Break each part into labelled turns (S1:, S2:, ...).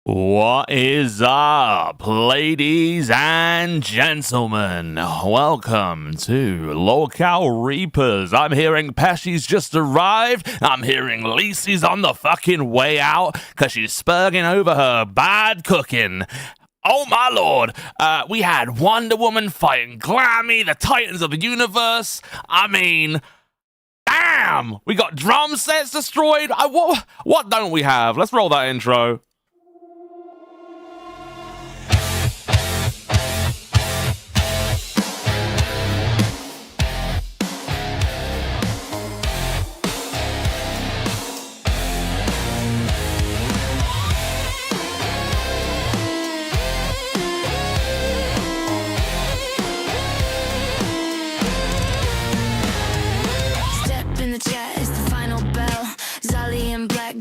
S1: What is up, ladies and gentlemen? Welcome to Locale Reapers. I'm hearing Pesci's just arrived. I'm hearing Lisi's on the fucking way out because she's spurging over her bad cooking. Oh my lord, we had WonderWoman fighting Glamy, the titans of the universe. I mean, damn, we got drum sets destroyed. What don't we have? Let's roll that intro.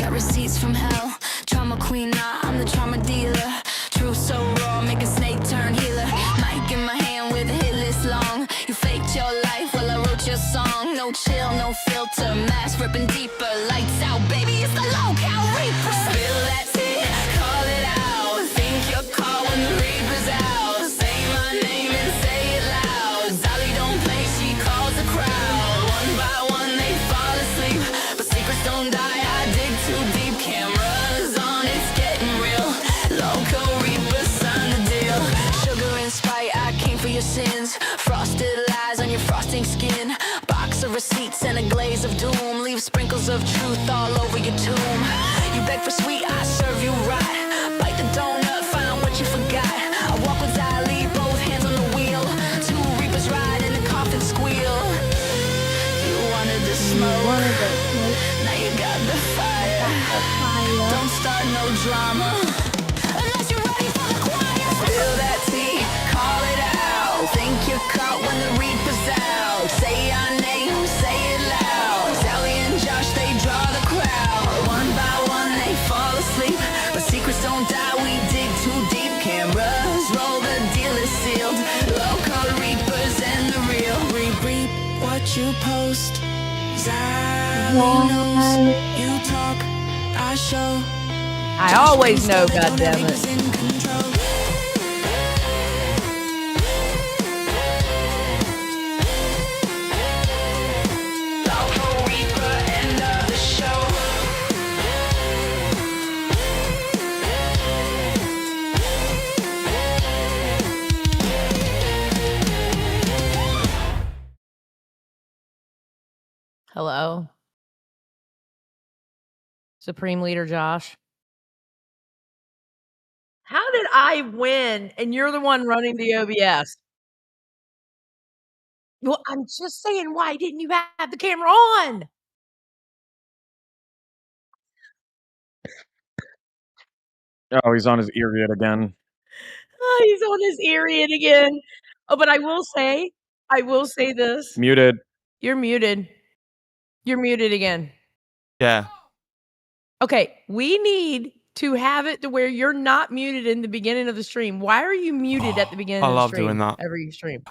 S2: Receipts from hell, trauma queen, nah, I'm the trauma dealer. Truth so raw, make a snake turn healer. Mic in my hand with a hit list long. You faked your life while I wrote your song. No chill, no filter, mask ripping deeper. Lights out, baby, it's the Locale Reaper. Spill that tea, call it out. Think you're caught when the Reaper's out. Say my name and say it loud. Zali don't play, she calls the crowd. One by one they fall asleep, but secrets don't die. Too deep, cameras on, it's getting real. Locale Reaper, sign the deal. Sugar and spite, I came for your sins. Frosted lies on your frosting skin. Box of receipts and a glaze of doom. Leave sprinkles of truth all over your tomb. You beg for sweet, I serve you right. Bite the donut, find out what you forgot. I walk with Ali, both hands on the wheel. Two Reapers ride and the coffin squeal. You wanted the smoke, now you got the fire. Don't start no drama unless you're ready for the choir. Spill that tea, call it out. Think you're caught when the Reaper's out. Say our name, say it loud. Sally and Josh, they draw the crowd. One by one they fall asleep, but secrets don't die, we dig too deep. Cameras roll, the deal is sealed. Locale Reapers and the real. Reap what you post. Zally knows you talk, I show.
S3: I always know, goddammit.
S2: Locale Reaper, end of the show.
S3: Hello? Supreme Leader Josh. How did I win and you're the one running the OBS? Well, I'm just saying, why didn't you have the camera on?
S4: Oh, he's on his Iriad again.
S3: Oh, he's on his Iriad again. Oh, but I will say this.
S4: Muted.
S3: You're muted. You're muted again.
S1: Yeah.
S3: Okay, we need to have it to where you're not muted in the beginning of the stream. Why are you muted at the beginning of the stream?
S1: I love doing that.
S3: Every stream.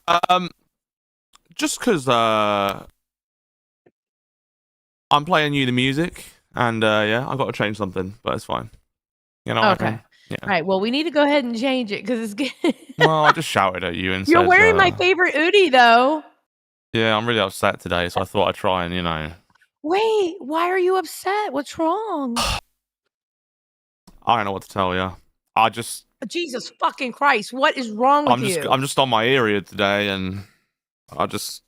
S1: Just because I'm playing you the music, and yeah, I've got to change something, but it's fine. You know.
S3: Okay.
S1: Yeah.
S3: All right. Well, we need to go ahead and change it because it's good.
S1: Well, I just shouted at you and
S3: You're
S1: said,
S3: wearing my favorite Udi though.
S1: Yeah, I'm really upset today, so I thought I'd try and
S3: Wait, why are you upset? What's wrong?
S1: I don't know what to tell you. I just
S3: Jesus fucking Christ! What is wrong with you?
S1: I'm just on my area today, and I just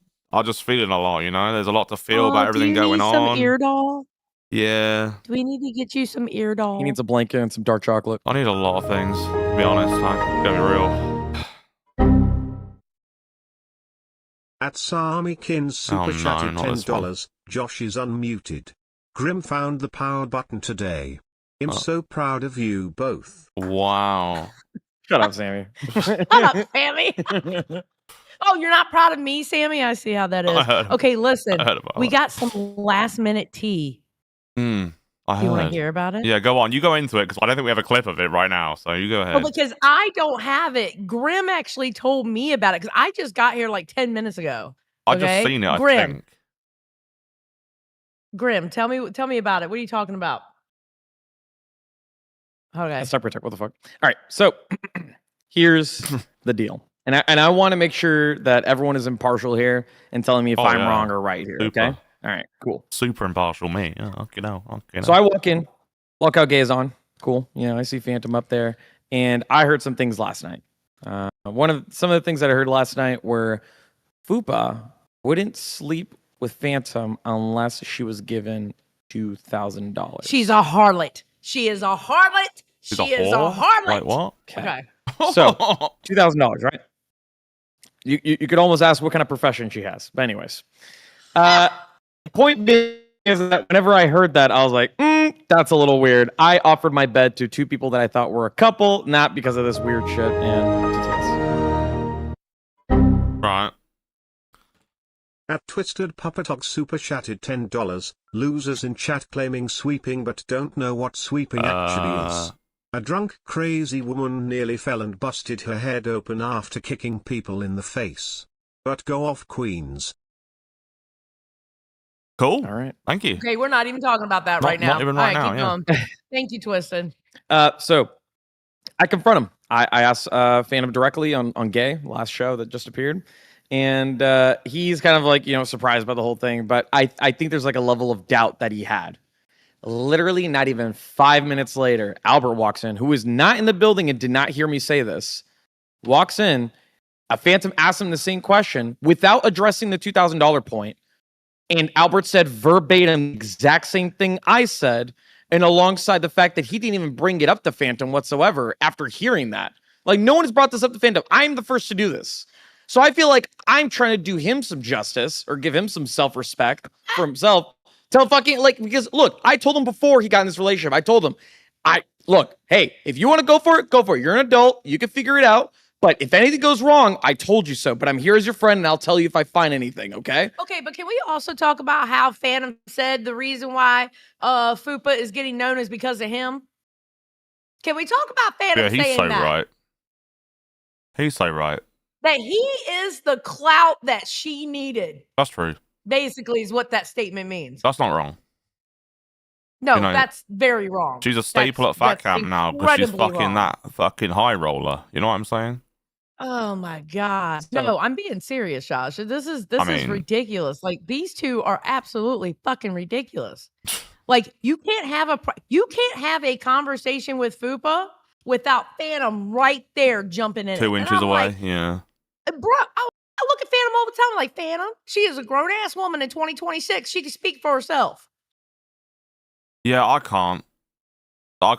S1: feeling a lot. There's a lot to feel about everything going on.
S3: Do you need some Eardoll?
S1: Yeah.
S3: Do we need to get you some Eardoll?
S4: He needs a blanket and some dark chocolate.
S1: I need a lot of things, to be honest. I'm gonna be real.
S5: At Samikin super chatted $10. Josh is unmuted. Grim found the power button today. I'm so proud of you both.
S1: Wow.
S4: Shut up, Sammy.
S3: Shut up, Sammy. Oh, you're not proud of me, Sammy? I see how that is. Okay, listen. We got some last minute tea.
S1: I heard.
S3: You want to hear about it?
S1: Yeah, go on. You go into it because I don't think we have a clip of it right now. So you go ahead.
S3: Well, because I don't have it. Grim actually told me about it because I just got here like 10 minutes ago.
S1: I just seen it.
S3: Grim.
S1: I think.
S3: Grim, tell me about it. What are you talking about? Okay.
S4: Let's not protect. What the fuck? All right. So here's the deal. And I want to make sure that everyone is impartial here and telling me if I'm wrong or right here.
S1: Super.
S4: Okay. All right. Cool.
S1: Super impartial, me. Yeah, okay, no.
S4: So I walk in, lockout gaze on. Cool. You know, I see Phantom up there, and I heard some things last night. Some of the things that I heard last night were Fupa wouldn't sleep with Phantom unless she was given $2,000.
S3: She's a harlot. She is a harlot. She is a harlot.
S1: Like what?
S3: Okay.
S4: So $2,000, right? You could almost ask what kind of profession she has. But anyways, point being is that whenever I heard that, I was like, that's a little weird. I offered my bed to two people that I thought were a couple, not because of this weird shit and details.
S1: Right.
S5: At Twisted Puppetog super chatted $10. Losers in chat claiming sweeping but don't know what sweeping actually is. A drunk crazy woman nearly fell and busted her head open after kicking people in the face. But go off, queens.
S1: Cool.
S4: All right.
S1: Thank you.
S3: Okay, we're not even talking about that right now.
S1: Not even right now,
S3: All keep going. Thank you, Twisted.
S4: So I confront him. I asked Phantom directly on Gay, last show that just appeared. And he's kind of like, surprised by the whole thing. But I think there's like a level of doubt that he had. Literally not even 5 minutes later, Albert walks in, who is not in the building and did not hear me say this. Walks in. A Phantom asked him the same question without addressing the $2,000 point. And Albert said verbatim the exact same thing I said. And alongside the fact that he didn't even bring it up to Phantom whatsoever after hearing that. Like, no one has brought this up to Phantom. I'm the first to do this. So I feel like I'm trying to do him some justice or give him some self-respect for himself. Because look, I told him before he got in this relationship, I told him, hey, if you want to go for it, go for it. You're an adult. You can figure it out. But if anything goes wrong, I told you so. But I'm here as your friend, and I'll tell you if I find anything, okay?
S3: Okay, but can we also talk about how Phantom said the reason why Fupa is getting known is because of him? Can we talk about Phantom saying that?
S1: Right. He's so right.
S3: That he is the clout that she needed.
S1: That's true.
S3: Basically is what that statement means.
S1: That's not wrong.
S3: No, that's very wrong.
S1: She's a staple at Fat Camp now because she's fucking that fucking high roller. You know what I'm saying?
S3: Oh my God. No, I'm being serious, Josh. This is ridiculous. Like, these two are absolutely fucking ridiculous. Like, you can't have a conversation with Fupa without Phantom right there jumping in
S1: 2 inches away. Yeah.
S3: Bro, I look at Phantom all the time like, Phantom, she is a grown-ass woman in 2026. She can speak for herself.
S1: Yeah, I can't.
S3: I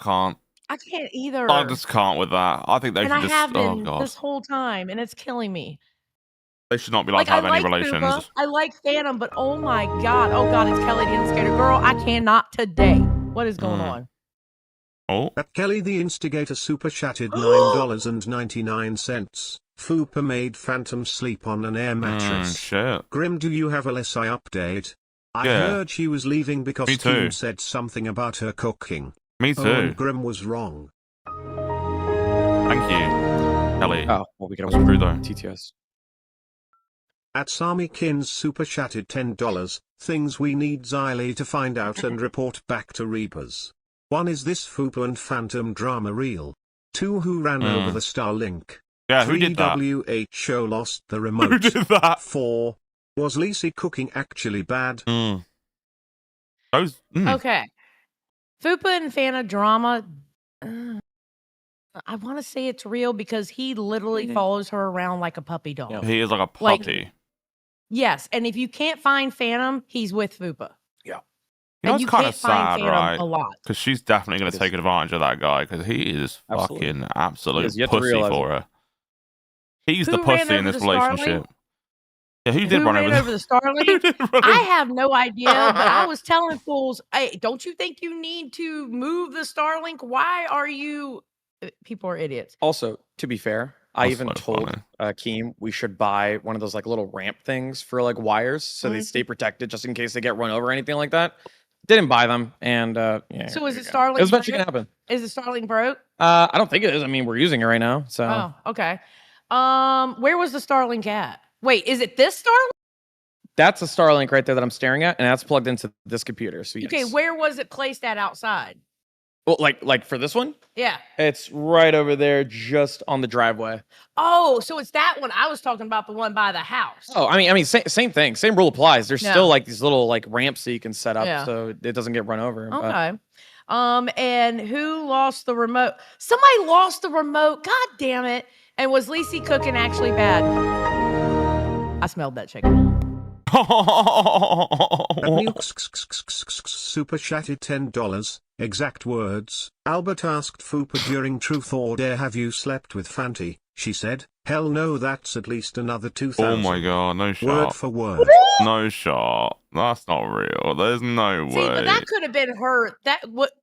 S3: can't either.
S1: I just can't with that. I think they should just.
S3: I have been
S1: God.
S3: this whole time, and it's killing me.
S1: They should not be allowed to have any relations.
S3: Fupa, I like Phantom, but oh my God. Oh God, it's Kelly the Instigator. Girl, I cannot today. What is going on?
S1: Oh.
S5: At Kelly the Instigator super chatted $9.99. Fupa made Phantom sleep on an air mattress.
S1: Shit.
S5: Grim, do you have a Lesai update? I heard she was leaving because Kim said something about her cooking.
S1: Me too.
S5: And Grim was wrong.
S1: Thank you, Kelly.
S4: Oh, well, we can
S1: also through though.
S4: TTS.
S5: At Sami Kins super chatted $10. Things we need Xylee to find out and report back to Reapers. 1. Is this Fupa and Phantom drama real? 2. Who ran over the Starlink?
S1: Yeah,
S5: 3.
S1: who did that?
S5: WHO lost the remote.
S1: Who did that?
S5: 4. Was Lacey cooking actually bad?
S3: Okay. Fupa and Phantom drama. I want to say it's real because he literally follows her around like a puppy dog.
S1: Yeah. He is like a puppy.
S3: Yes, and if you can't find Phantom, he's with Fupa.
S1: Yeah. You know, it's kind of sad, right?
S3: A lot.
S1: Because she's definitely going to take advantage of that guy because he is fucking absolute pussy for her. He's the pussy in this relationship. Yeah, who did run over
S3: the Starlink? I have no idea, but I was telling fools, hey, don't you think you need to move the Starlink? Why are you... People are idiots.
S4: Also, to be fair, I even told Keem we should buy one of those like little ramp things for like wires so they stay protected just in case they get run over or anything like that. Didn't buy them, and yeah.
S3: So is it Starlink?
S4: It was eventually gonna happen.
S3: Is it Starlink broke?
S4: I don't think it is. I mean, we're using it right now, so.
S3: Oh, okay. Where was the Starlink at? Wait, is it this Starlink?
S4: That's a Starlink right there that I'm staring at, and that's plugged into this computer. So yes.
S3: Okay, where was it placed at outside?
S4: Well, like for this one?
S3: Yeah.
S4: It's right over there, just on the driveway.
S3: Oh, so it's that one. I was talking about the one by the house.
S4: Oh, I mean, same thing. Same rule applies. There's
S3: Yeah.
S4: still like these little like ramps that you can set up
S3: Yeah.
S4: so it doesn't get run over.
S3: Okay. And who lost the remote? Somebody lost the remote. God damn it. And was Lacey cooking actually bad? I smelled that chicken.
S5: Super chatted $10. Exact words. Albert asked Fupa during Truth or Dare, have you slept with Fanti? She said, hell no, that's at least another 2,000.
S1: Oh my god, no shot.
S5: Word for word.
S1: No shot. That's not real. There's no way.
S3: See, but that could have been her.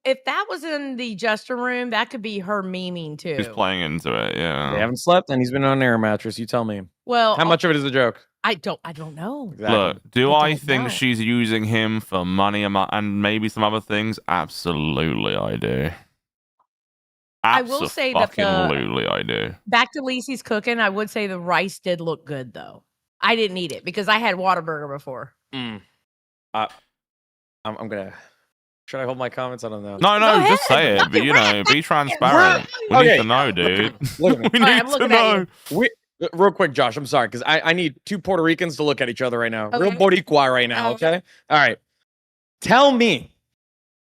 S3: If that was in the Jester room, that could be her memeing too.
S1: He's playing into it, yeah.
S4: They haven't slept, and he's been on an air mattress. You tell me.
S3: Well,
S4: How much of it is a joke?
S3: I don't know.
S4: Exactly.
S1: Look, do I
S3: don't
S1: think
S3: know.
S1: she's using him for money and maybe some other things? Absolutely, I do.
S3: I will say that
S1: Absolutely, I do.
S3: Back to Lacey's cooking, I would say the rice did look good though. I didn't eat it because I had Whataburger before.
S4: I'm gonna. Should I hold my comments? I don't know.
S1: No,
S3: Go
S1: just say
S3: ahead.
S1: it. But,
S3: Fucking
S1: be transparent. We
S4: Okay.
S1: need to know, dude.
S4: Look at me.
S1: We
S3: All right,
S1: need
S3: I'm
S1: to
S3: looking
S1: know.
S3: at
S4: Real quick, Josh, I'm sorry, because I need two Puerto Ricans to look at each other right now. Real
S3: Okay.
S4: Boricua right now, okay? All right. Tell me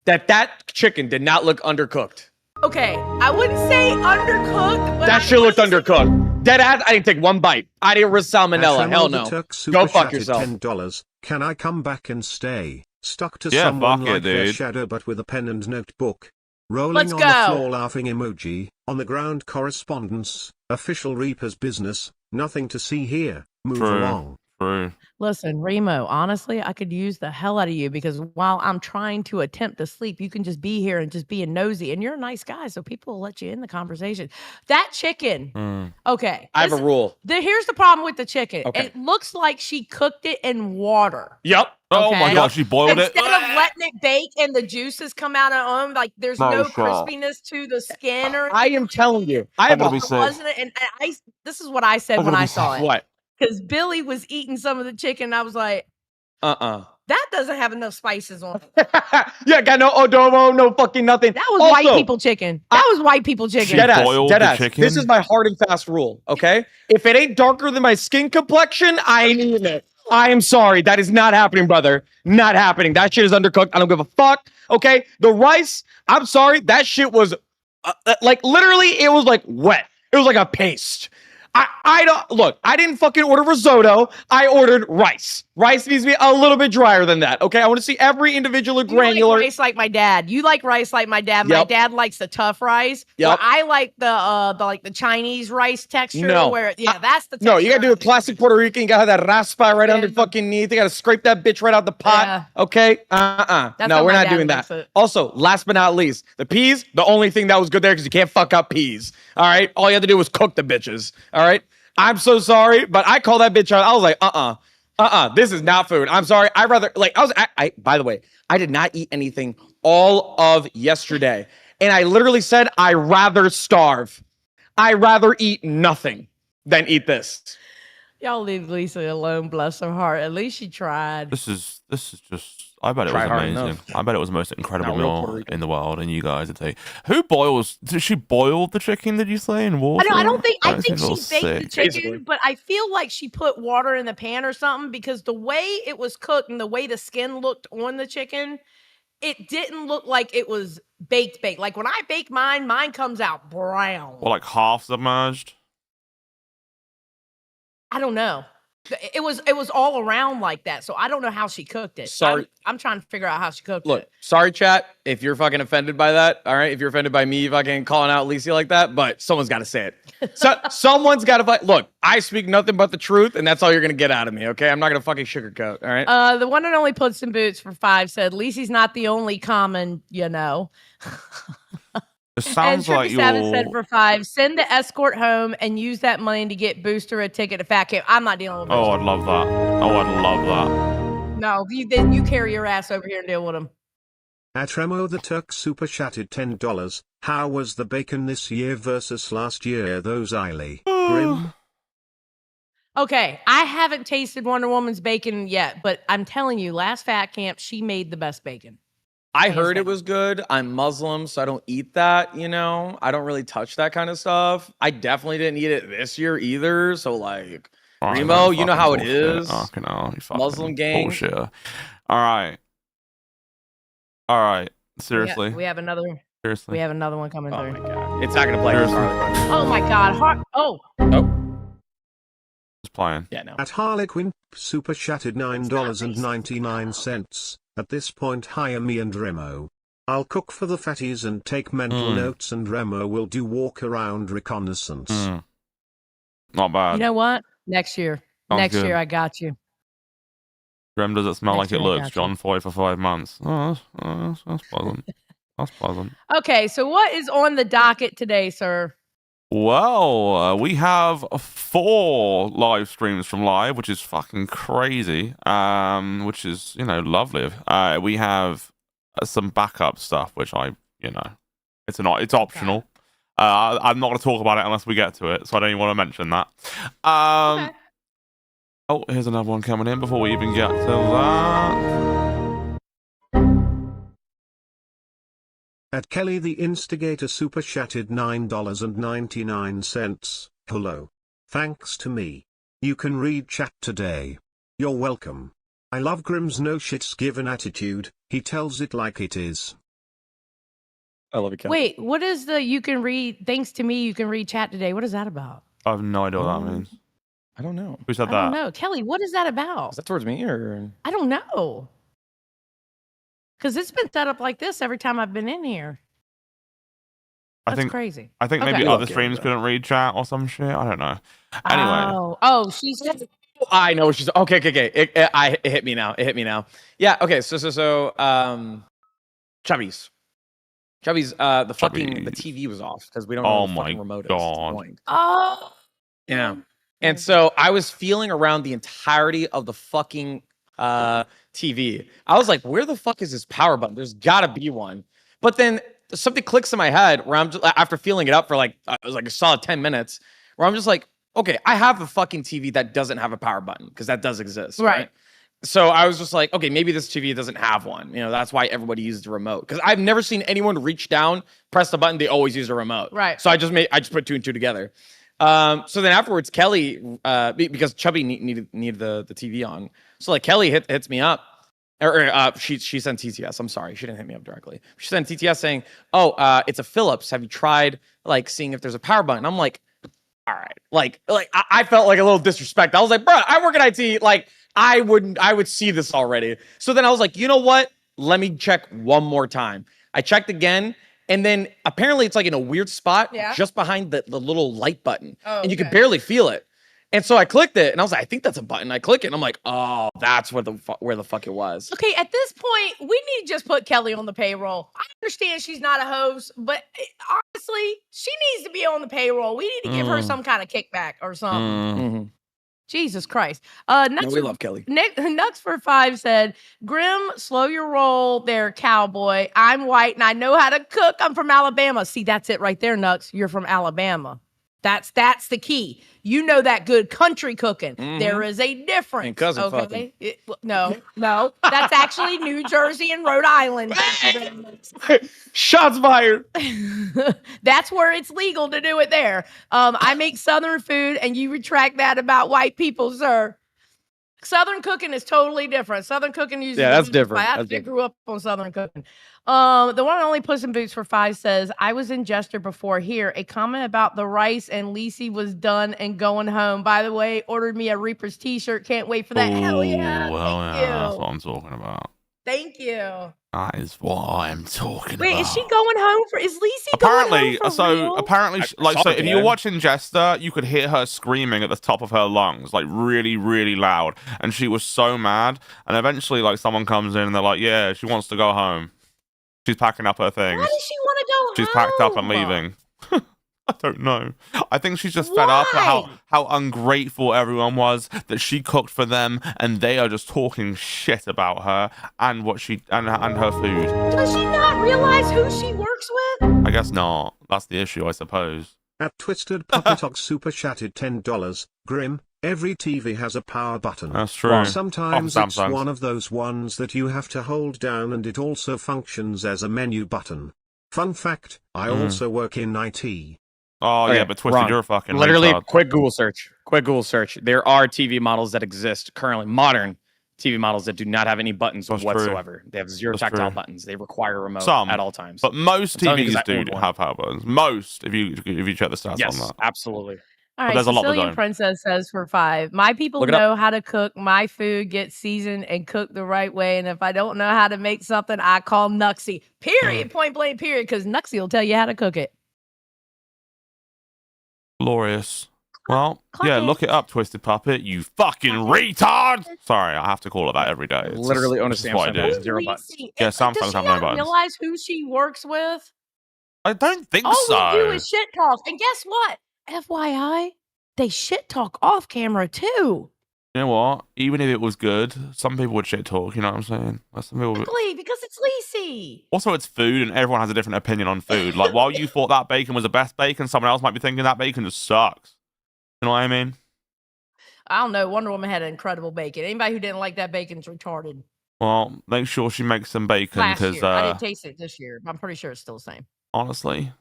S4: that chicken did not look undercooked.
S3: Okay, I wouldn't say undercooked, but
S4: That shit looked undercooked. Dead ass, I didn't take one bite. I didn't risk salmonella. Hell no. Go fuck yourself.
S5: $10. Can I come back and stay? Stuck to
S1: Yeah,
S5: someone
S1: fuck it,
S5: like their
S1: dude.
S5: shadow but with a pen and notebook. Rolling
S3: Let's
S5: on
S3: go.
S5: the floor laughing emoji. On the ground correspondence. Official Reaper's business. Nothing to see here. Move
S1: True.
S5: along.
S1: True.
S3: Listen, Remo, honestly, I could use the hell out of you because while I'm trying to attempt to sleep, you can just be here and just being nosy. And you're a nice guy, so people will let you in the conversation. That chicken, okay.
S4: I have a rule.
S3: Here's the problem with the chicken.
S4: Okay.
S3: It looks like she cooked it in water.
S4: Yep.
S1: Oh my
S3: Okay.
S1: god, she boiled it.
S3: Instead of letting it bake and the juices come out of them, like there's
S1: No
S3: no
S1: shot.
S3: crispiness to the skin or
S4: I am telling you. I have
S1: gonna
S4: a
S1: be sick.
S3: wasn't it? And this is what I said
S1: I'm
S3: when
S1: gonna
S3: I
S1: be
S3: saw it.
S4: what?
S3: Because Billy was eating some of the chicken. I was like, that doesn't have enough spices on it.
S4: Yeah, got no adobo, no fucking nothing.
S3: That was
S4: Also,
S3: white people chicken. That was white people chicken.
S4: Dead ass,
S1: boiled
S4: dead
S1: the
S4: ass.
S1: chicken?
S4: This is my hard and fast rule, okay? If it ain't darker than my skin complexion, I ain't eating it. I am sorry. That is not happening, brother. Not happening. That shit is undercooked. I don't give a fuck, okay? The rice, I'm sorry. That shit was, like, literally, it was, like, wet. It was like a paste. I don't, look, I didn't fucking order risotto. I ordered rice. Rice needs to be a little bit drier than that, okay? I want to see every individual granular.
S3: You like rice like my dad. You like rice like my dad. My
S4: Yep.
S3: dad likes the tough rice.
S4: Yep.
S3: Where I like the Chinese rice texture.
S4: No.
S3: Where that's the texture.
S4: No, you gotta do a classic Puerto Rican. You gotta have that raspa right
S3: Yeah.
S4: under fucking knee. You gotta scrape that bitch right out the pot.
S3: Yeah.
S4: Okay?
S3: That's
S4: No,
S3: how
S4: we're
S3: my
S4: not
S3: dad
S4: doing
S3: likes
S4: that.
S3: it.
S4: Also, last but not least, the peas, the only thing that was good there because you can't fuck up peas. All right? All you had to do was cook the bitches. All right? I'm so sorry, but I called that bitch out. I was like, this is not food. I'm sorry. I'd rather, like, I by the way, I did not eat anything all of yesterday. And I literally said, I rather starve. I rather eat nothing than eat this.
S3: Y'all leave Lisa alone, bless her heart. At least she tried.
S1: This is just. I bet it
S4: Try
S1: was
S4: hard
S1: amazing.
S4: enough.
S1: I bet it was the most incredible
S4: Not real Puerto
S1: meal
S4: Rican.
S1: in the world. And you guys would say, who boils? Did she boil the chicken? Did you say in water?
S3: I don't think
S1: That
S3: she
S1: feels
S3: baked the
S1: sick.
S3: chicken,
S4: Basically.
S3: but I feel like she put water in the pan or something because the way it was cooked and the way the skin looked on the chicken, it didn't look like it was baked. Like when I bake mine comes out brown.
S1: Well, like half submerged.
S3: I don't know. It was all around like that, so I don't know how she cooked it.
S4: Sorry.
S3: I'm trying to figure out how she cooked
S4: Look,
S3: it.
S4: sorry, chat, if you're fucking offended by that, all right? If you're offended by me fucking calling out Lisa like that, but someone's got to say it. So someone's got to look, I speak nothing but the truth, and that's all you're going to get out of me, okay? I'm not going to fucking sugarcoat, all right?
S3: The one and only Puts in Boots for 5 said, Lisi's not the only common, you know.
S1: It sounds
S3: and
S1: like
S3: 37 said
S1: you're.
S3: for 5, send the escort home and use that money to get Booster a ticket to Fat Camp. I'm not dealing with Booster.
S1: Oh, I'd love that. Oh, I'd love that.
S3: No, then you carry your ass over here and deal with him.
S5: At Remo the Turk super chatted $10. How was the bacon this year versus last year? Those Eiley. Grim.
S3: Okay, I haven't tasted Wonder Woman's bacon yet, but I'm telling you, last Fat Camp, she made the best bacon.
S4: I heard it was good. I'm Muslim, so I don't eat that, you know? I don't really touch that kind of stuff. I definitely didn't eat it this year either, so like, Remo, you know how it is.
S1: Fucking hell, you fucking
S4: Muslim gang.
S1: bullshit. All right. Seriously.
S3: We have another.
S1: Seriously.
S3: We have another one coming
S4: Oh
S3: through.
S4: my god. It's not gonna play.
S3: Oh my god.
S4: Oh.
S1: It's playing.
S4: Yeah, no.
S5: At Harlequin, super chatted $9.99. At this point, hire me and Remo. I'll cook for the fatties and take mental notes, and Remo will do walk around reconnaissance.
S1: Not bad.
S3: You know what? Next year.
S1: Sounds good.
S3: Year, I got you.
S1: Grim, does it smell
S3: Next
S1: like it
S3: year I
S1: looks?
S3: got
S1: John Foy for 5 months. Oh, that's pleasant. That's pleasant.
S3: Okay, so what is on the docket today, sir?
S1: Well, we have 4 live streams from live, which is fucking crazy. Which is, lovely. We have some backup stuff, which it's optional.
S3: Okay.
S1: I'm not going to talk about it unless we get to it, so I don't even want to mention that.
S3: Okay.
S1: Oh, here's another one coming in before we even get to that.
S5: At Kelly the Instigator super chatted $9.99. Hello. Thanks to me. You can read chat today. You're welcome. I love Grimm's no shits given attitude. He tells it like it is.
S4: I love it, Kelly.
S3: Wait, what is the you can read, thanks to me, you can read chat today? What is that about?
S1: I have no idea what that means.
S4: I don't know.
S1: Who said that?
S3: I don't know. Kelly, what is that about?
S4: Is that towards me or?
S3: I don't know. Because it's been set up like this every time I've been in here. That's crazy.
S1: I think maybe other streams couldn't read chat or some shit. I don't know. Anyway.
S3: Oh, she said.
S4: I know what she's. Okay. It hit me now. Yeah. Okay. So. Chubbies. The TV was off because we don't know the fucking remote is.
S3: Oh.
S4: Yeah. And so I was feeling around the entirety of the fucking TV. I was like, where the fuck is this power button? There's gotta be one. But then something clicks in my head where I'm just, after feeling it up for like, it was like a solid 10 minutes, where I'm just like, okay, I have a fucking TV that doesn't have a power button because that does exist. Right. So I was just like, okay, maybe this TV doesn't have one. That's why everybody uses the remote. Because I've never seen anyone reach down, press the button, they always use a remote. Right. So I just put 2 and 2 together. So then afterwards, Kelly, because Chubby needed the TV on, so like Kelly hits me up, or she sent TTS. I'm sorry, she didn't hit me up directly. She sent TTS saying, "Oh, it's a Philips. Have you tried like seeing if there's a power button?" I'm like, all right, like I felt like a little disrespect. I was like, bro, I work in IT. Like I would see this already. So then I was like, you know what? Let me check one more time. I checked again. And then apparently it's like in a weird spot just behind the little light button. Oh, and you could barely feel it. And so I clicked it and I was like, I think that's a button. I click it and I'm like, oh, that's where the fuck it was.
S3: Okay, at this point, we need to just put Kelly on the payroll. I understand she's not a host, but honestly, she needs to be on the payroll. We need to give her some kind of kickback or something. Mm-hmm. Jesus Christ.
S4: We love Kelly.
S3: Nuts for 5 said, Grim, slow your roll there, cowboy. I'm white and I know how to cook. I'm from Alabama. See, that's it right there, Nuts. You're from Alabama. That's the key. You know that good country cooking. Mm-hmm. There is a difference. And cousin fucking. No. That's actually New Jersey and Rhode Island.
S4: Shots fired.
S3: That's where it's legal to do it there. I make Southern food, and you retract that about white people, sir. Southern cooking is totally different. Southern cooking usually
S4: that's different.
S3: I grew up on Southern cooking. The one and only Puss in Boots for 5 says, I was in Jester before here. A comment about the rice and Lacey was done and going home. By the way, ordered me a Reaper's t-shirt. Can't wait for that. Hell yeah.
S1: Well, that's what I'm talking about.
S3: Thank you.
S1: That is what I'm talking about.
S3: Wait, is she going home for? Is Lacey going home for real?
S1: Apparently, if you were watching Jester, you could hear her screaming at the top of her lungs, like really, really loud, and she was so mad. And eventually, like someone comes in and they're like, "Yeah, she wants to go home. She's packing up her things.
S3: Why does she want to go home?
S1: She's packed up and leaving." I don't know. I think she's just fed up at how ungrateful everyone was that she cooked for them, and they are just talking shit about her and what she and her food.
S3: Does she not realize who she works with?
S1: I guess not. That's the issue, I suppose.
S5: At Twisted Puppetox super chatted $10. Grim, Every TV has a power button.
S1: That's true.
S5: Sometimes
S1: Of
S5: it's
S1: Samsungs.
S5: one of those ones that you have to hold down, and it also functions as a menu button. Fun fact, I also work in IT.
S1: Oh,
S4: Okay,
S1: yeah, but Twisted,
S4: wrong.
S1: you're a fucking
S4: Literally,
S1: retard.
S4: quick Google search. Quick Google search. There are TV models that exist currently, modern TV models that do not have any buttons
S1: That's
S4: whatsoever. They have zero
S1: That's
S4: tactile
S1: true.
S4: buttons. They require a remote
S1: Some,
S4: at all times.
S1: But most
S4: I'm telling you 'cause
S1: TVs
S4: I own
S1: do
S4: one.
S1: have power buttons. Most, if you check the stats
S4: Yes,
S1: on that.
S4: absolutely.
S3: All right,
S1: there's a lot that
S3: Sicilian
S1: don't.
S3: Princess says for 5. My people
S4: Look it up.
S3: know how to cook. My food gets seasoned and cooked the right way. And if I don't know how to make something, I call Nuxie. Period. Point blank. Period. Because Nuxie will tell you how to cook it.
S1: Glorious. Well,
S3: Clock
S1: yeah,
S3: it.
S1: look it up, Twisted Puppet. You fucking retard! Sorry, I have to call it that every day. It's
S4: Literally
S1: just,
S4: own a
S1: it's just what I
S4: Samsung.
S1: do.
S4: Zero buttons.
S3: Lacey,
S1: Yeah,
S3: does
S1: Samsungs
S3: she
S1: have no
S3: not
S1: buttons.
S3: realize who she works with?
S1: I don't think
S3: All
S1: so.
S3: we do is shit talk. And guess what? FYI, they shit talk off camera too.
S1: You know what? Even if it was good, some people would shit talk. You know what I'm saying? Like, some people would...
S3: Exactly, because it's Lacey.
S1: Also, it's food, and everyone has a different opinion on food. Like, while you thought that bacon was the best bacon, someone else might be thinking that bacon just sucks. You know what I mean?
S3: I don't know. Wonder Woman had an incredible bacon. Anybody who didn't like that bacon's retarded.
S1: Well, make sure she makes some bacon,
S3: Last
S1: because
S3: year. I didn't taste it this year, but I'm pretty sure it's still the same.
S1: honestly,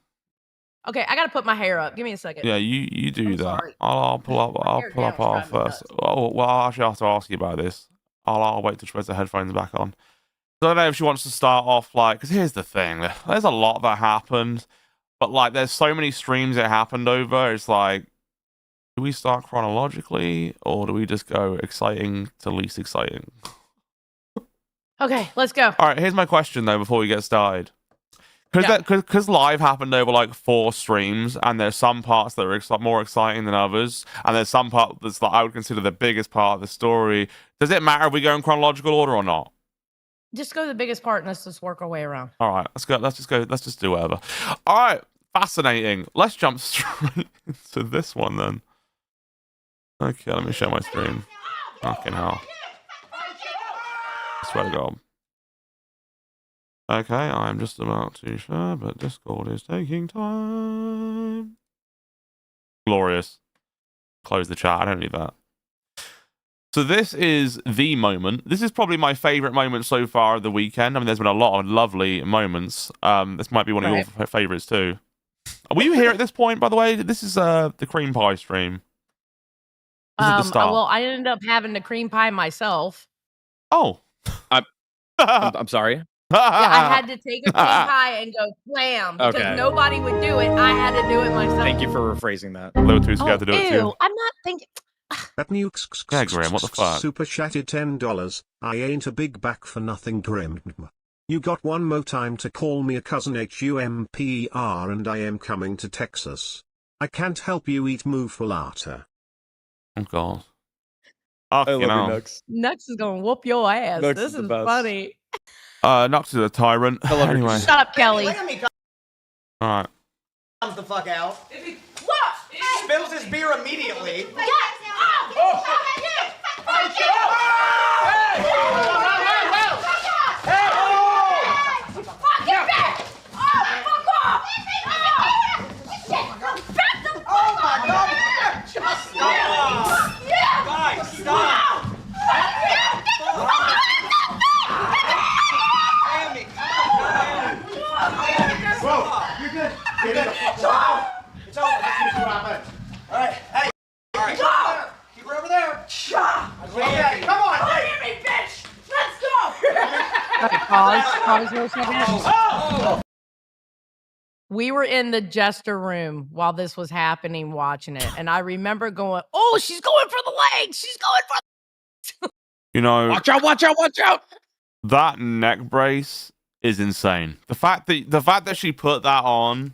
S3: Okay, I gotta put my hair up. Give me a second.
S1: yeah, you do
S3: I'm
S1: that.
S3: sorry.
S1: I'll pull up.
S3: My
S1: I'll
S3: hair
S1: pull up
S3: down is
S1: our
S3: driving me
S1: first.
S3: nuts.
S1: Oh, well, I'll actually have to ask you about this. I'll wait till she puts the headphones back on. So I don't know if she wants to start off like, because here's the thing: there's a lot that happened, but like, there's so many streams that happened over. It's like, do we start chronologically, or do we just go exciting to least exciting?
S3: Okay, let's go.
S1: All right, here's my question though before we get started. Because live happened over like 4 streams, and there's some parts that are more exciting than others, and there's some part that's like I would consider the biggest part of the story. Does it matter if we go in chronological order or not?
S3: Just go to the biggest part and let's just work our way around.
S1: All right, let's go. Let's just do whatever. All right, fascinating. Let's jump straight into this one then. Okay, let me share my screen. Fucking hell. I swear to God. Okay, I'm just about to share, but Discord is taking time. Glorious. Close the chat. I don't need that. So this is the moment. This is probably my favorite moment so far of the weekend. I mean, there's been a lot of lovely moments. This might be one of your favorites too. Were you here at this point, by the way? This is the cream pie stream. This is the start.
S3: Well, I ended up having the cream pie myself.
S1: Oh.
S4: I'm sorry.
S3: Yeah, I had to take a cream pie and go blam because
S4: Okay.
S3: nobody would do it. I had to do it myself.
S4: Thank you for rephrasing that.
S1: They were too scared to do it too.
S3: Ew, I'm not thinking.
S5: That new
S1: Yeah, Grim, what the fuck?
S5: super chatted $10. I ain't a big back for nothing, Grim. You got one more time to call me a cousin HUMPER, and I am coming to Texas. I can't help you eat muffalata.
S1: Oh god.
S4: I
S1: Oh,
S4: love
S1: you know.
S4: you, Nux.
S3: Nux is gonna whoop your ass.
S4: Nux
S3: This
S4: is the
S3: is
S4: best.
S3: funny.
S1: Nux is a tyrant.
S4: I love her.
S1: Anyway.
S3: Shut up, Kelly.
S6: Look at me,
S1: All right.
S6: comes the fuck out.
S3: What?
S6: He spills his beer immediately. Oh my god! Just stop! Guys, stop! Amy,
S5: Whoa, you're good. Get it.
S6: it's over. All right, hey. All right. Keep her over there. Okay, come on. Hey.
S3: Pause for a second. We were in the jester room while this was happening, watching it, and I remember going, "Oh, she's going for the legs! She's going for."
S1: You know,
S4: Watch out! Watch out! Watch out!
S1: that neck brace is insane. The fact that she put that on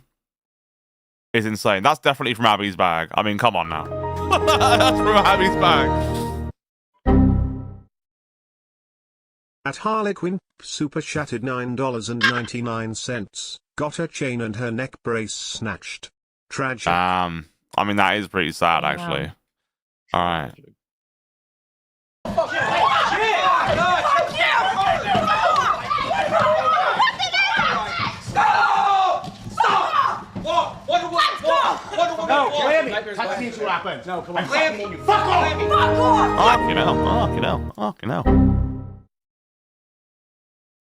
S1: is insane. That's definitely from Abby's bag. I mean, come on now. That's from Abby's bag.
S5: At Harlequin, super chatted $9.99. Got her chain and her neck brace snatched. Tragic.
S1: I mean, that is pretty sad, actually. All right.
S6: Stop! Wonder Woman! No, Glammy. Touch me, see what happens. No, come on. Glammy. Fuck off. Fuck off.
S1: Fucking hell.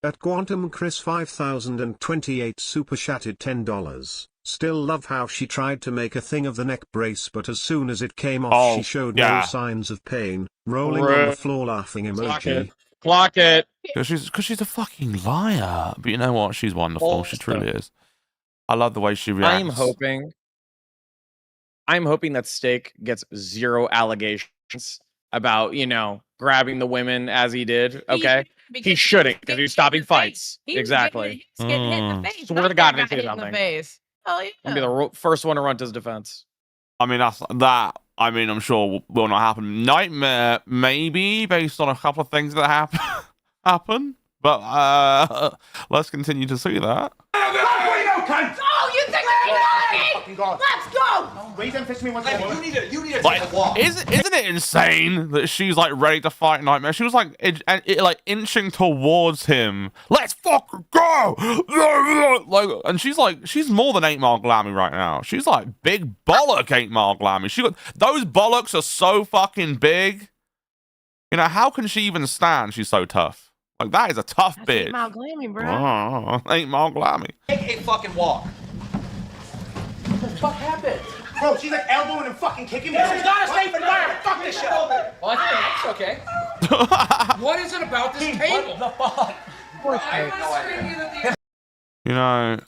S5: At Quantum Chris 5028 super chatted $10. Still love how she tried to make a thing of the neck brace, but as soon as it came off she showed no signs of pain, rolling on the floor laughing emoji.
S4: Clock it.
S1: Because she's a fucking liar. But you know what? She's wonderful. She truly is. I love the way she reacts.
S4: I'm hoping that Steak gets 0 allegations about, you know, grabbing the women as he did. Okay, he shouldn't, because he's stopping fights. Exactly.
S3: He's getting hit in the face.
S4: Swear to God, they say
S3: hit
S4: something.
S3: in the face. Hell yeah.
S4: I'll be the first one to run to his defense.
S1: I mean, I mean, I'm sure will not happen. Nightmare, maybe, based on a couple of things that happen. But let's continue to see that.
S6: Oh,
S3: you think we're going? Let's go!
S6: Raise them fist me once more. You need to
S1: Like,
S6: take a walk.
S1: isn't it insane that she's like ready to fight Nightmare? She was like like inching towards him. Let's fucking go! Like, and she's more than 8 Mile Glammy right now. She's like big bollock 8 Mile Glammy. Those bollocks are so fucking big. You know, how can she even stand? She's so tough. Like, that is a tough bitch.
S3: 8 Mile Glammy, bro.
S1: 8 Mile Glammy.
S6: Take a fucking walk. What the fuck happened? Bro, she's like elbowing and fucking kicking me. This is not a safe environment. Fuck this shit.
S7: Well, I think that's okay. What is it about this table?
S6: What the fuck?
S1: You know,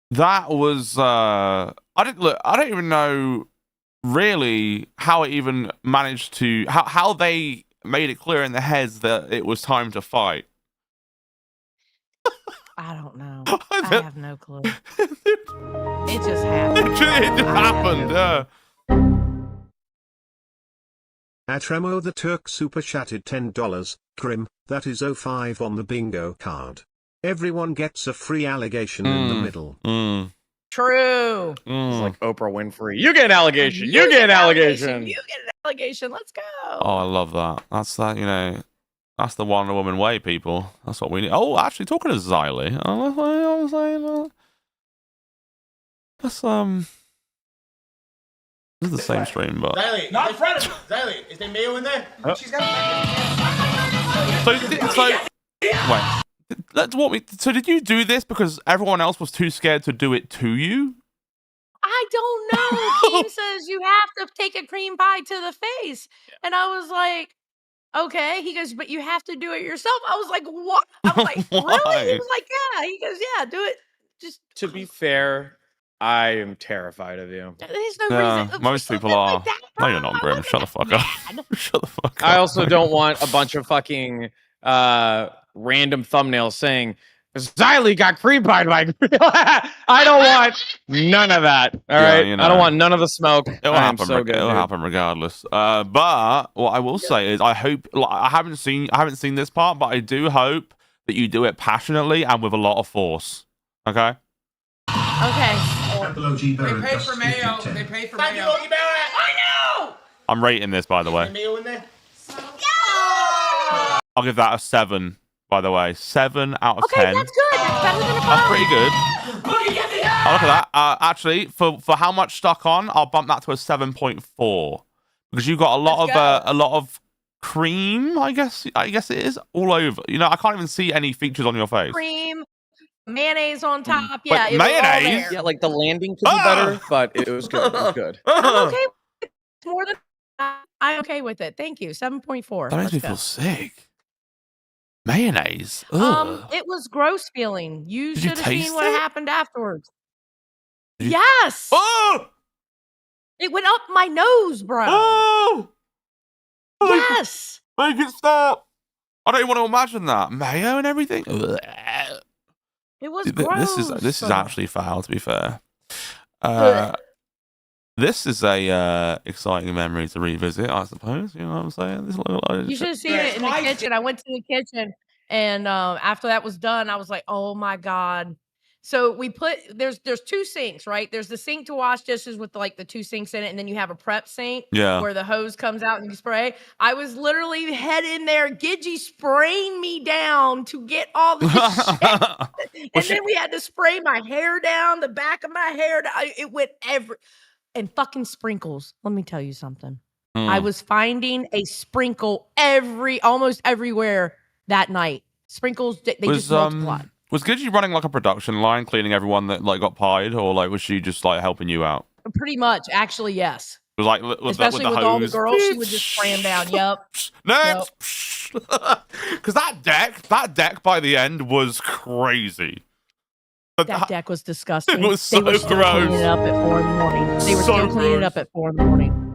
S1: that was I don't even know really how it even managed to how they made it clear in their heads that it was time to fight.
S3: I don't know. I have no clue. It just happened.
S1: It just happened, yeah.
S5: At Remo the Turk super chatted $10. Grim, that is 05 on the bingo card. Everyone gets a free allegation in the middle.
S3: True.
S4: It's like Oprah Winfrey. You get an allegation. You get an allegation.
S3: You get an allegation. Let's go.
S1: Oh, I love that. That's that, you know. That's the WonderWoman way, people. That's what we need. Oh, actually, talking to Xylee. That's this is the same stream, but
S6: Xylee, not in front of me. Xylee, is there mayo in there? She's got
S1: so wait. Let's walk me. So did you do this because everyone else was too scared to do it to you?
S3: I don't know. Team says you have to take a cream pie to the face, and I was like, okay. He goes, but you have to do it yourself. I was like, what? I'm like, really? He was like, yeah. He goes, yeah, do it. Just
S4: to be fair, I am terrified of you.
S3: There's no reason.
S1: Most people are. Like that, no, you're not, Grim. Shut the fuck up. Shut the fuck up.
S4: I also don't want a bunch of fucking random thumbnails saying Xylee got cream pied by. I don't want none of that. All right, you know, I don't want none of the smoke.
S1: It'll happen. It'll happen regardless. But what I will say is, I hope. I haven't seen this part, but I do hope that you do it passionately and with a lot of force. Okay.
S3: Okay.
S7: They paid for mayo. They paid for mayo.
S6: I know.
S1: I'm rating this, by the way.
S6: Mayo in there?
S1: I'll give that a 7. By the way, 7 out of 10.
S3: Okay, that's good. That's better than a 5.
S1: That's pretty good. Oh, look at that. Actually, for how much stuck on, I'll bump that to a 7.4 because you got a lot of cream. I guess it is all over. You know, I can't even see any features on your face.
S3: Cream, mayonnaise on top. Yeah,
S1: wait, mayonnaise.
S4: Yeah, like the landing could be better, but it was good. It was good.
S3: I'm okay with it. More than I'm okay with it. Thank you. 7.4.
S1: That makes me feel sick. Mayonnaise. Ugh.
S3: It was gross feeling. You
S1: Did
S3: should have
S1: taste
S3: seen what
S1: it?
S3: happened afterwards. Yes.
S1: Oh!
S3: It went up my nose, bro.
S1: Oh!
S3: Yes.
S1: Make it stop. I don't even want to imagine that. Mayo and everything.
S3: It was gross.
S1: This is actually foul, to be fair. This is a exciting memory to revisit, I suppose. You know what I'm saying?
S3: You should have seen it in the kitchen. I went to the kitchen, and after that was done, I was like, "Oh my god!" So we put there's 2 sinks, right? There's the sink to wash dishes with like the 2 sinks in it, and then you have a prep sink where the hose comes out and you spray. I was literally head in there, Gidgy spraying me down to get all this shit, and then we had to spray my hair down, the back of my hair. It went And fucking sprinkles. Let me tell you something. I was finding a sprinkle almost everywhere that night. Sprinkles, they just multiplied.
S1: Was Gidgy running like a production line, cleaning everyone that like got pied, or like was she just like helping you out?
S3: Pretty much, actually, yes.
S1: It was like
S3: especially with all the girls, she would just cram down. Yep.
S1: Next, because that deck by the end was crazy.
S3: That deck was disgusting.
S1: It was so
S3: they were still
S1: gross.
S3: cleaning it up at 4 in the morning. They were still cleaning it up at 4 in the morning.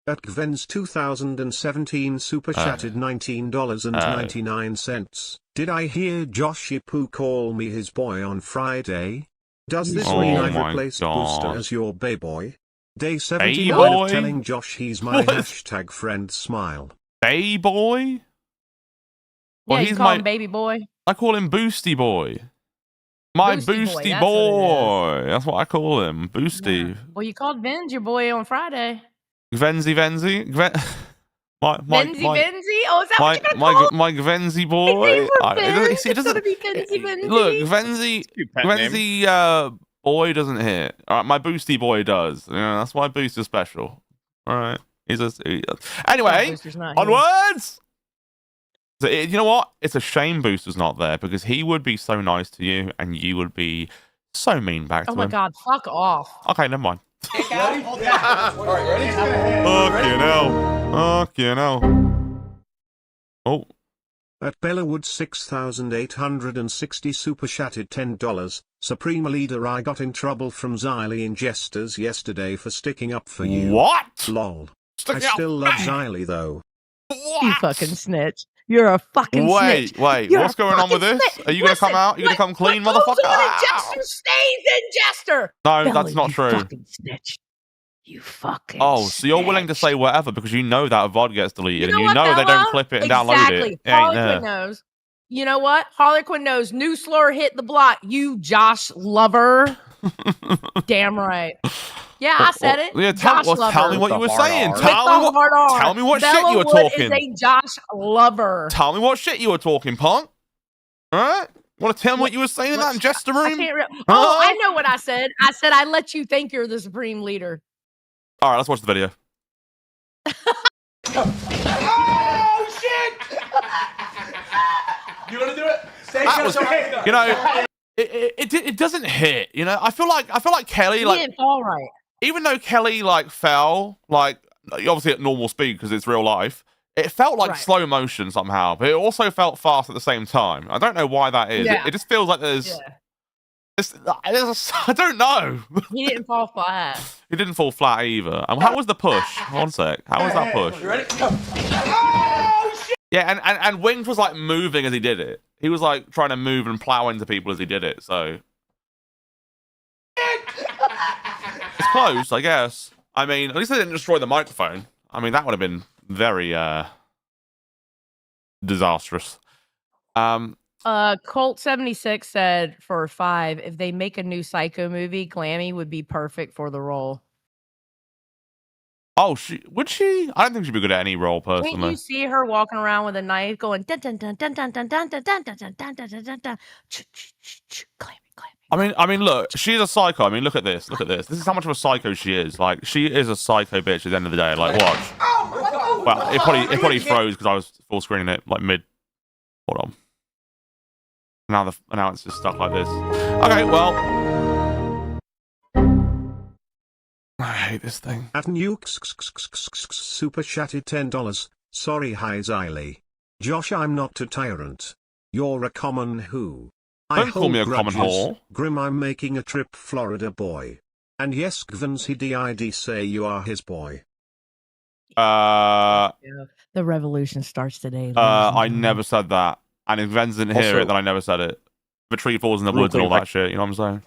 S5: At Gven's 2017 super chatted $19.99. Did I hear Joshy Poo call me his boy on Friday? Does this mean I've replaced Booster as your boy? Day 79 of telling Josh he's my hashtag friend smile.
S1: Bay boy?
S3: Well, you call him baby boy.
S1: I call him Boosty boy. My Boosty boy. That's what I call him. Boosty.
S3: Yeah. Well, you called Venz your boy on Friday.
S1: Venzy.
S3: Venzy? Oh, is that what you're gonna call him?
S1: My Gvenzy boy.
S3: It's gonna be Venzy.
S1: Look, Venzy boy doesn't hit. All right, my Boosty boy does. That's why Booster's special. All right, anyway, onwards. So, you know what? It's a shame Booster's not there because he would be so nice to you and you would be so mean back to him.
S3: Oh my god, fuck off.
S1: Okay, never mind.
S6: Ready? Yeah. All right, ready?
S1: Fucking hell. Oh.
S5: At Bellawood 6,860 super chatted $10. Supreme Leader, I got in trouble from Xylee Ingesters yesterday for sticking up for you.
S1: What?
S5: Lol. I still love Xylee though.
S3: What? You fucking snitch. You're a fucking snitch.
S1: Wait, what's going on with this? Are you going to come out? Are you going to come clean, motherfucker?
S3: Jester stays in Jester.
S1: No, that's not true.
S3: Fucking snitch. You fucking
S1: so you're willing to say whatever because you know that a VOD gets deleted and you know
S3: Bella?
S1: they don't clip it and download it.
S3: Harlequin knows. You know what? Harlequin knows. New slur hit the block. You Josh lover. Damn right. Yeah, I said it.
S1: Yeah, tell me what you were saying. Tell me what
S3: Bella
S1: shit you were talking.
S3: Is a Josh lover.
S1: Tell me what shit you were talking, punk. All right? Want to tell me what you were saying in that Jester room?
S3: I know what I said. I said I let you think you're the Supreme Leader.
S1: All right, let's watch the video.
S6: Oh shit! You want to do it?
S1: It doesn't hit. I feel like Kelly
S3: didn't fall right.
S1: Even though Kelly fell obviously at normal speed because it's real life, it felt like slow motion somehow, but it also felt fast at the same time. I don't know why that is.
S3: Yeah.
S1: It just feels like there's. I don't know.
S3: He didn't fall flat.
S1: He didn't fall flat either. And how was the push? One sec. How was that push?
S6: You ready? Oh shit!
S1: Yeah, and Wings was moving as he did it. He was trying to move and plow into people as he did it. So it's close, I guess. I mean, at least they didn't destroy the microphone. I mean, that would have been very disastrous.
S3: Colt 76 said for 5, if they make a new Psycho movie, Glammy would be perfect for the role.
S1: Oh, would she? I don't think she'd be good at any role personally.
S3: Can't you see her walking around with a knife going dun dun dun dun dun dun dun dun dun dun dun dun dun dun dun. Glammy.
S1: I mean, look, she's a psycho. I mean, look at this. Look at this. This is how much of a psycho she is. She is a psycho bitch at the end of the day. Watch. Well, it probably froze because I was full screening it mid. Hold on. Now it's just stuck like this. Okay, well. I hate this thing.
S5: At Nukes super chatted $10. Sorry, hi Xylee. Josh, I'm not a tyrant. You're a common who.
S1: Don't call me a common whore.
S5: Grim, I'm making a trip, Florida boy. And yes, Gvens he did say you are his boy.
S3: The revolution starts today.
S1: I never said that. And if Vens didn't hear it, then I never said it. The tree falls in the woods and all that shit. You know what I'm saying?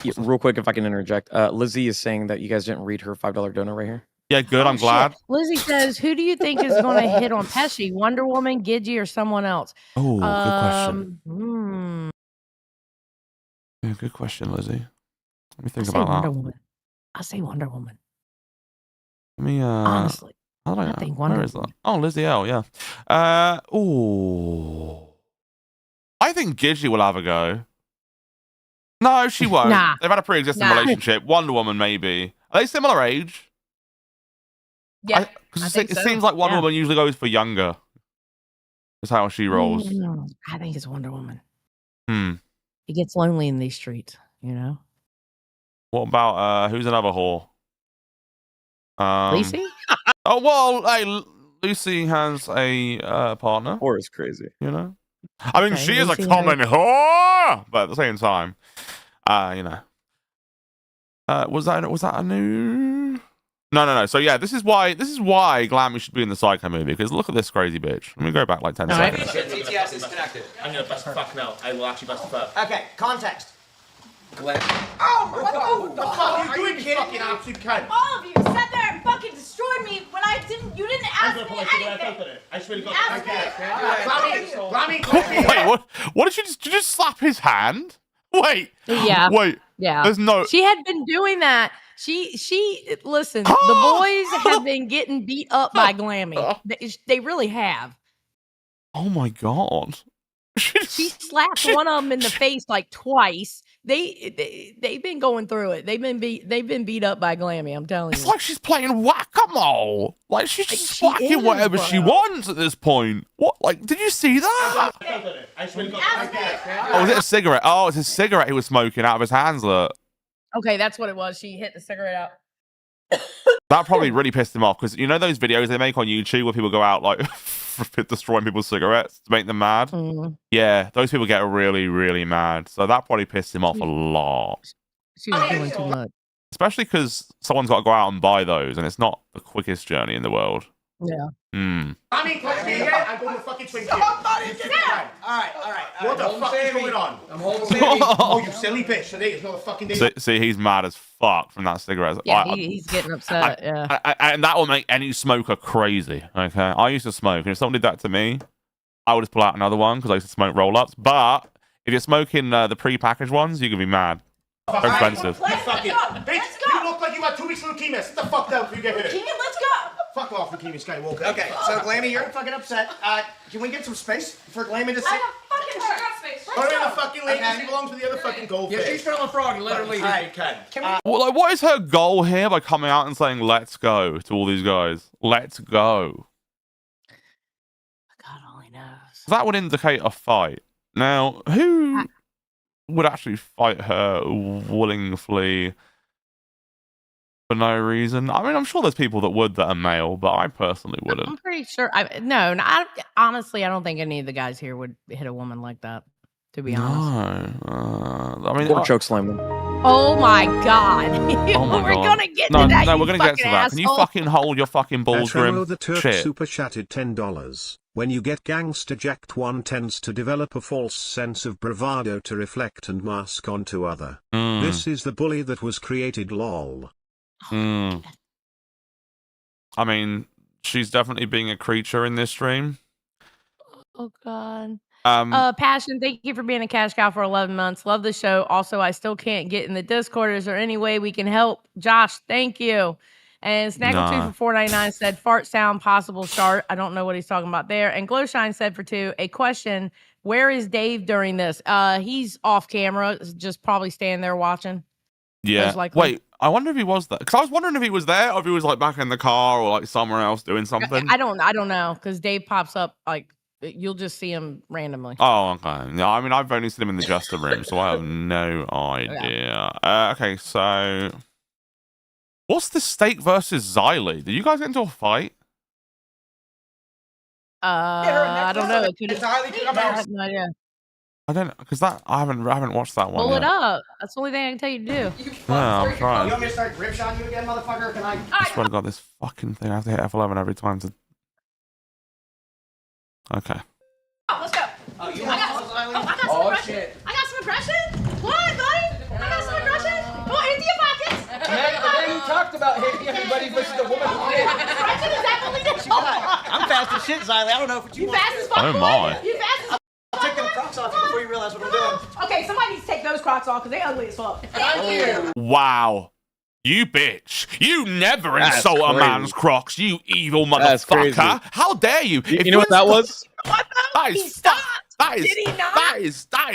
S4: Yeah, real quick, if I can interject. Lizzie is saying that you guys didn't read her $5 donor right here.
S1: Yeah, good. I'm glad.
S3: Shit. Lizzie says, who do you think is going to hit on Pesci? WonderWoman, Gidgy, or someone else?
S1: Oh, good question. Yeah, good question, Lizzie. Let me think about that.
S3: I say WonderWoman.
S1: Let me,
S3: honestly.
S1: I think Where is that? Oh, Lizzie L, yeah. I think Gidgy will have a go. No, she won't.
S3: Nah.
S1: They've had a pre-existing
S3: Nah.
S1: relationship. Wonder Woman, maybe. Are they similar age?
S3: Yeah.
S1: Because
S3: I
S1: it
S3: think so.
S1: seems like Wonder
S3: Yeah.
S1: Woman usually goes for younger. That's how she rolls.
S3: I think it's Wonder Woman.
S1: It
S3: gets lonely in these streets, you know?
S1: What about, who's another whore?
S3: Lucy?
S1: Oh, well, hey, Lucy has a partner.
S4: Whore is crazy.
S1: You know? I mean,
S3: Okay,
S1: she is a
S3: Lucy
S1: common whore, but at the same time, you know. Was that a new? No. So yeah, this is why Glammy should be in the Psycho movie, because look at this crazy bitch. Let me go back like 10 seconds.
S6: TTS is connected.
S8: I'm gonna bust the fuck no. I will actually bust the fuck.
S6: Okay, context.
S7: Glenn.
S6: Oh my god, what the fuck are you doing, fucking absolute cunt?
S9: All of you sat there and fucking destroyed me when you didn't ask me anything.
S8: I swear to God.
S9: Ask me.
S1: Wait, what did you just slap his hand? Wait.
S3: Yeah.
S1: Wait.
S3: Yeah.
S1: There's no.
S3: She had been doing that. She listen, the boys have been getting beat up by Glammy. They really have.
S1: Oh my god.
S3: She slapped one of them in the face like twice. They've been going through it. They've been beat up by Glammy. I'm telling you.
S1: It's like she's playing whack-a-mole. Like she's just whacking
S3: is,
S1: whatever
S3: bro.
S1: she wants at this point. What? Like, did you see that?
S8: I swear to God.
S1: Oh, was it a cigarette? Oh, it's a cigarette he was smoking out of his hands. Look.
S3: Okay, that's what it was. She hit the cigarette out.
S1: That probably really pissed him off, because you know those videos they make on YouTube where people go out like destroying people's cigarettes to make them mad? Yeah, those people get really, really mad. So that probably pissed him off a lot.
S3: She was doing too much.
S1: Especially because someone's got to go out and buy those, and it's not the quickest journey in the world.
S3: Yeah.
S6: I mean, touch me again, I'm going to fucking swing you. Alright. What the fuck is going on?
S7: I'm holding Sammy.
S6: Oh, you silly bitch. Today is not a fucking day.
S1: See, he's mad as fuck from that cigarette.
S3: Yeah, he's getting upset. Yeah.
S1: And that will make any smoker crazy. Okay, I used to smoke, and if someone did that to me, I would just pull out another one because I used to smoke roll-ups. But if you're smoking the pre-packaged ones, you can be mad. They're expensive.
S6: You fucking bitch. You look like you had 2 weeks of leukemia. Sit the fuck down before you get hit.
S9: Leukemia, let's go.
S6: Fuck off, leukemia Skywalker. Okay, so Glammy, you're fucking upset. Can we get some space for Glammy to sit?
S9: I have fucking space.
S6: Put her in the fucking lady. She belongs to the other fucking goldfish.
S7: Yeah, she's feeling froggy. Let her leave.
S6: Alright, Ken.
S1: Well, like, what is her goal here by coming out and saying "Let's go" to all these guys? Let's go.
S3: God only knows.
S1: That would indicate a fight. Now, who would actually fight her willingly for no reason? I mean, I'm sure there's people that would that are male, but I personally wouldn't.
S3: I'm pretty sure. Honestly, I don't think any of the guys here would hit a woman like that. To be honest.
S1: No. I mean,
S4: Or choke slam them.
S3: Oh my god.
S1: Oh my
S3: we're
S1: God.
S3: gonna get
S1: No,
S3: to that.
S1: no,
S3: you
S1: we're gonna get to
S3: fucking
S1: that. Can you
S3: asshole.
S1: fucking hold your fucking balls,
S5: Etremo
S1: Grim?
S5: the Turk
S1: Shit.
S5: super chatted $10. When you get gangster jacked, one tends to develop a false sense of bravado to reflect and mask onto other. This is the bully that was created, lol.
S1: I mean, she's definitely being a creature in this stream.
S3: Oh god.
S1: Um,
S3: Passion, thank you for being a cash cow for 11 months. Love the show. Also, I still can't get in the Discord. Is there any way we can help? Josh, thank you. And Snaggle2 for $4.99 said, fart sound, possible start. I don't know what he's talking about there. And Glowshine said for $2, a question, where is Dave during this? He's off camera, just probably standing there watching.
S1: Yeah.
S3: Most likely.
S1: Wait, I wonder if he was there. Because I was wondering if he was there or if he was like back in the car or like somewhere else doing something.
S3: I don't know, because Dave pops up like you'll just see him randomly.
S1: Oh, okay. No, I mean, I've only seen him in the Jester room, so I have no idea. Okay, so what's the Steak versus Xylee? Did you guys get into a fight?
S3: I don't know.
S6: I
S3: have no idea.
S1: I don't, because that I haven't watched that one.
S3: Pull
S1: yet.
S3: it up. That's the only thing I can tell you to do.
S1: Yeah, I'm trying.
S6: You want me to start grip shotting you again, motherfucker? Can I?
S1: I swear to God, this fucking thing. I have to hit F11 every time to. Okay.
S9: Oh, let's go.
S6: Oh, you
S9: I got
S6: want
S9: some
S7: Oh,
S9: aggression.
S7: shit.
S9: I got some aggression. What, buddy? I got some aggression. Go into your pockets.
S7: Man, you talked about hitting everybody versus the woman who did.
S9: Aggression is that leadership?
S6: I'm fast as shit, Xylee. I don't know if
S9: You fast as fuck.
S1: Oh my.
S9: You fast as fuck.
S6: Take them Crocs off you before you realize what I'm doing.
S9: Okay, somebody needs to take those Crocs off because they ugly as fuck. Thank you.
S1: Wow. You bitch. You never
S4: That's
S1: insult a
S4: crazy.
S1: man's Crocs, you evil
S4: That's crazy.
S1: motherfucker. How dare you?
S4: You know what that was?
S1: That
S3: He
S1: is
S3: stopped.
S1: That is
S3: Did he not?
S1: that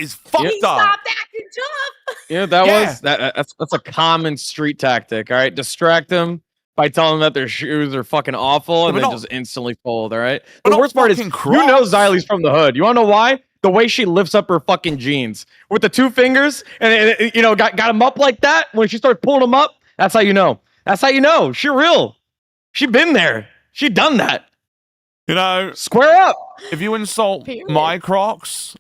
S1: is fucked
S3: He
S1: up.
S3: stopped acting tough.
S4: Yeah, that's a common street tactic. All right, distract them by telling them that their shoes are fucking awful, and then just instantly fold. All right. The worst part is, you know, Xylie's from the hood. You want to know why? The way she lifts up her fucking jeans with the 2 fingers, and you know, got them up like that. When she starts pulling them up, that's how you know. That's how you know she real. She been there. She done that.
S1: You know,
S4: square up.
S1: If you insult my Crocs,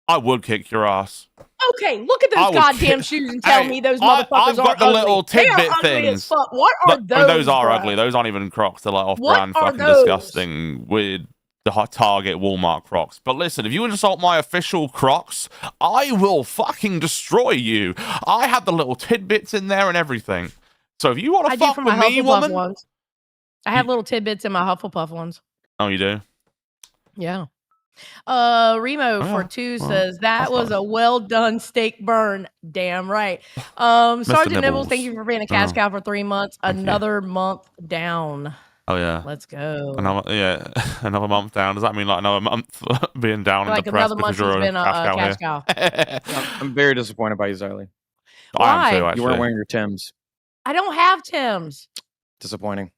S1: I would kick your ass.
S3: Okay, look at those goddamn shoes and tell me those motherfuckers
S1: I've got the
S3: ugly.
S1: little tidbit things.
S3: What are those?
S1: I mean, those are
S3: bro?
S1: ugly. Those aren't even Crocs. They're like off-brand, fucking disgusting, weird, the Target, Walmart Crocs. But listen, if you insult my official Crocs, I will fucking destroy you. I have the little tidbits in there and everything. So if you want to fuck with me, woman,
S3: ones. I have little tidbits in my Hufflepuff ones.
S1: Oh, you do?
S3: Yeah. Remo for 2 says that was a well done steak burn. Damn right. Sergeant Nibbles, thank you for being a cash cow for 3 months. Another month down.
S1: Oh yeah.
S3: Let's go.
S1: Another month down. Does that mean like another month being down and depressed because you're a cash cow?
S4: I'm very disappointed by you, Xylie.
S1: I am too, actually.
S4: You weren't wearing your Timbs.
S3: I don't have Timbs.
S4: Disappointing.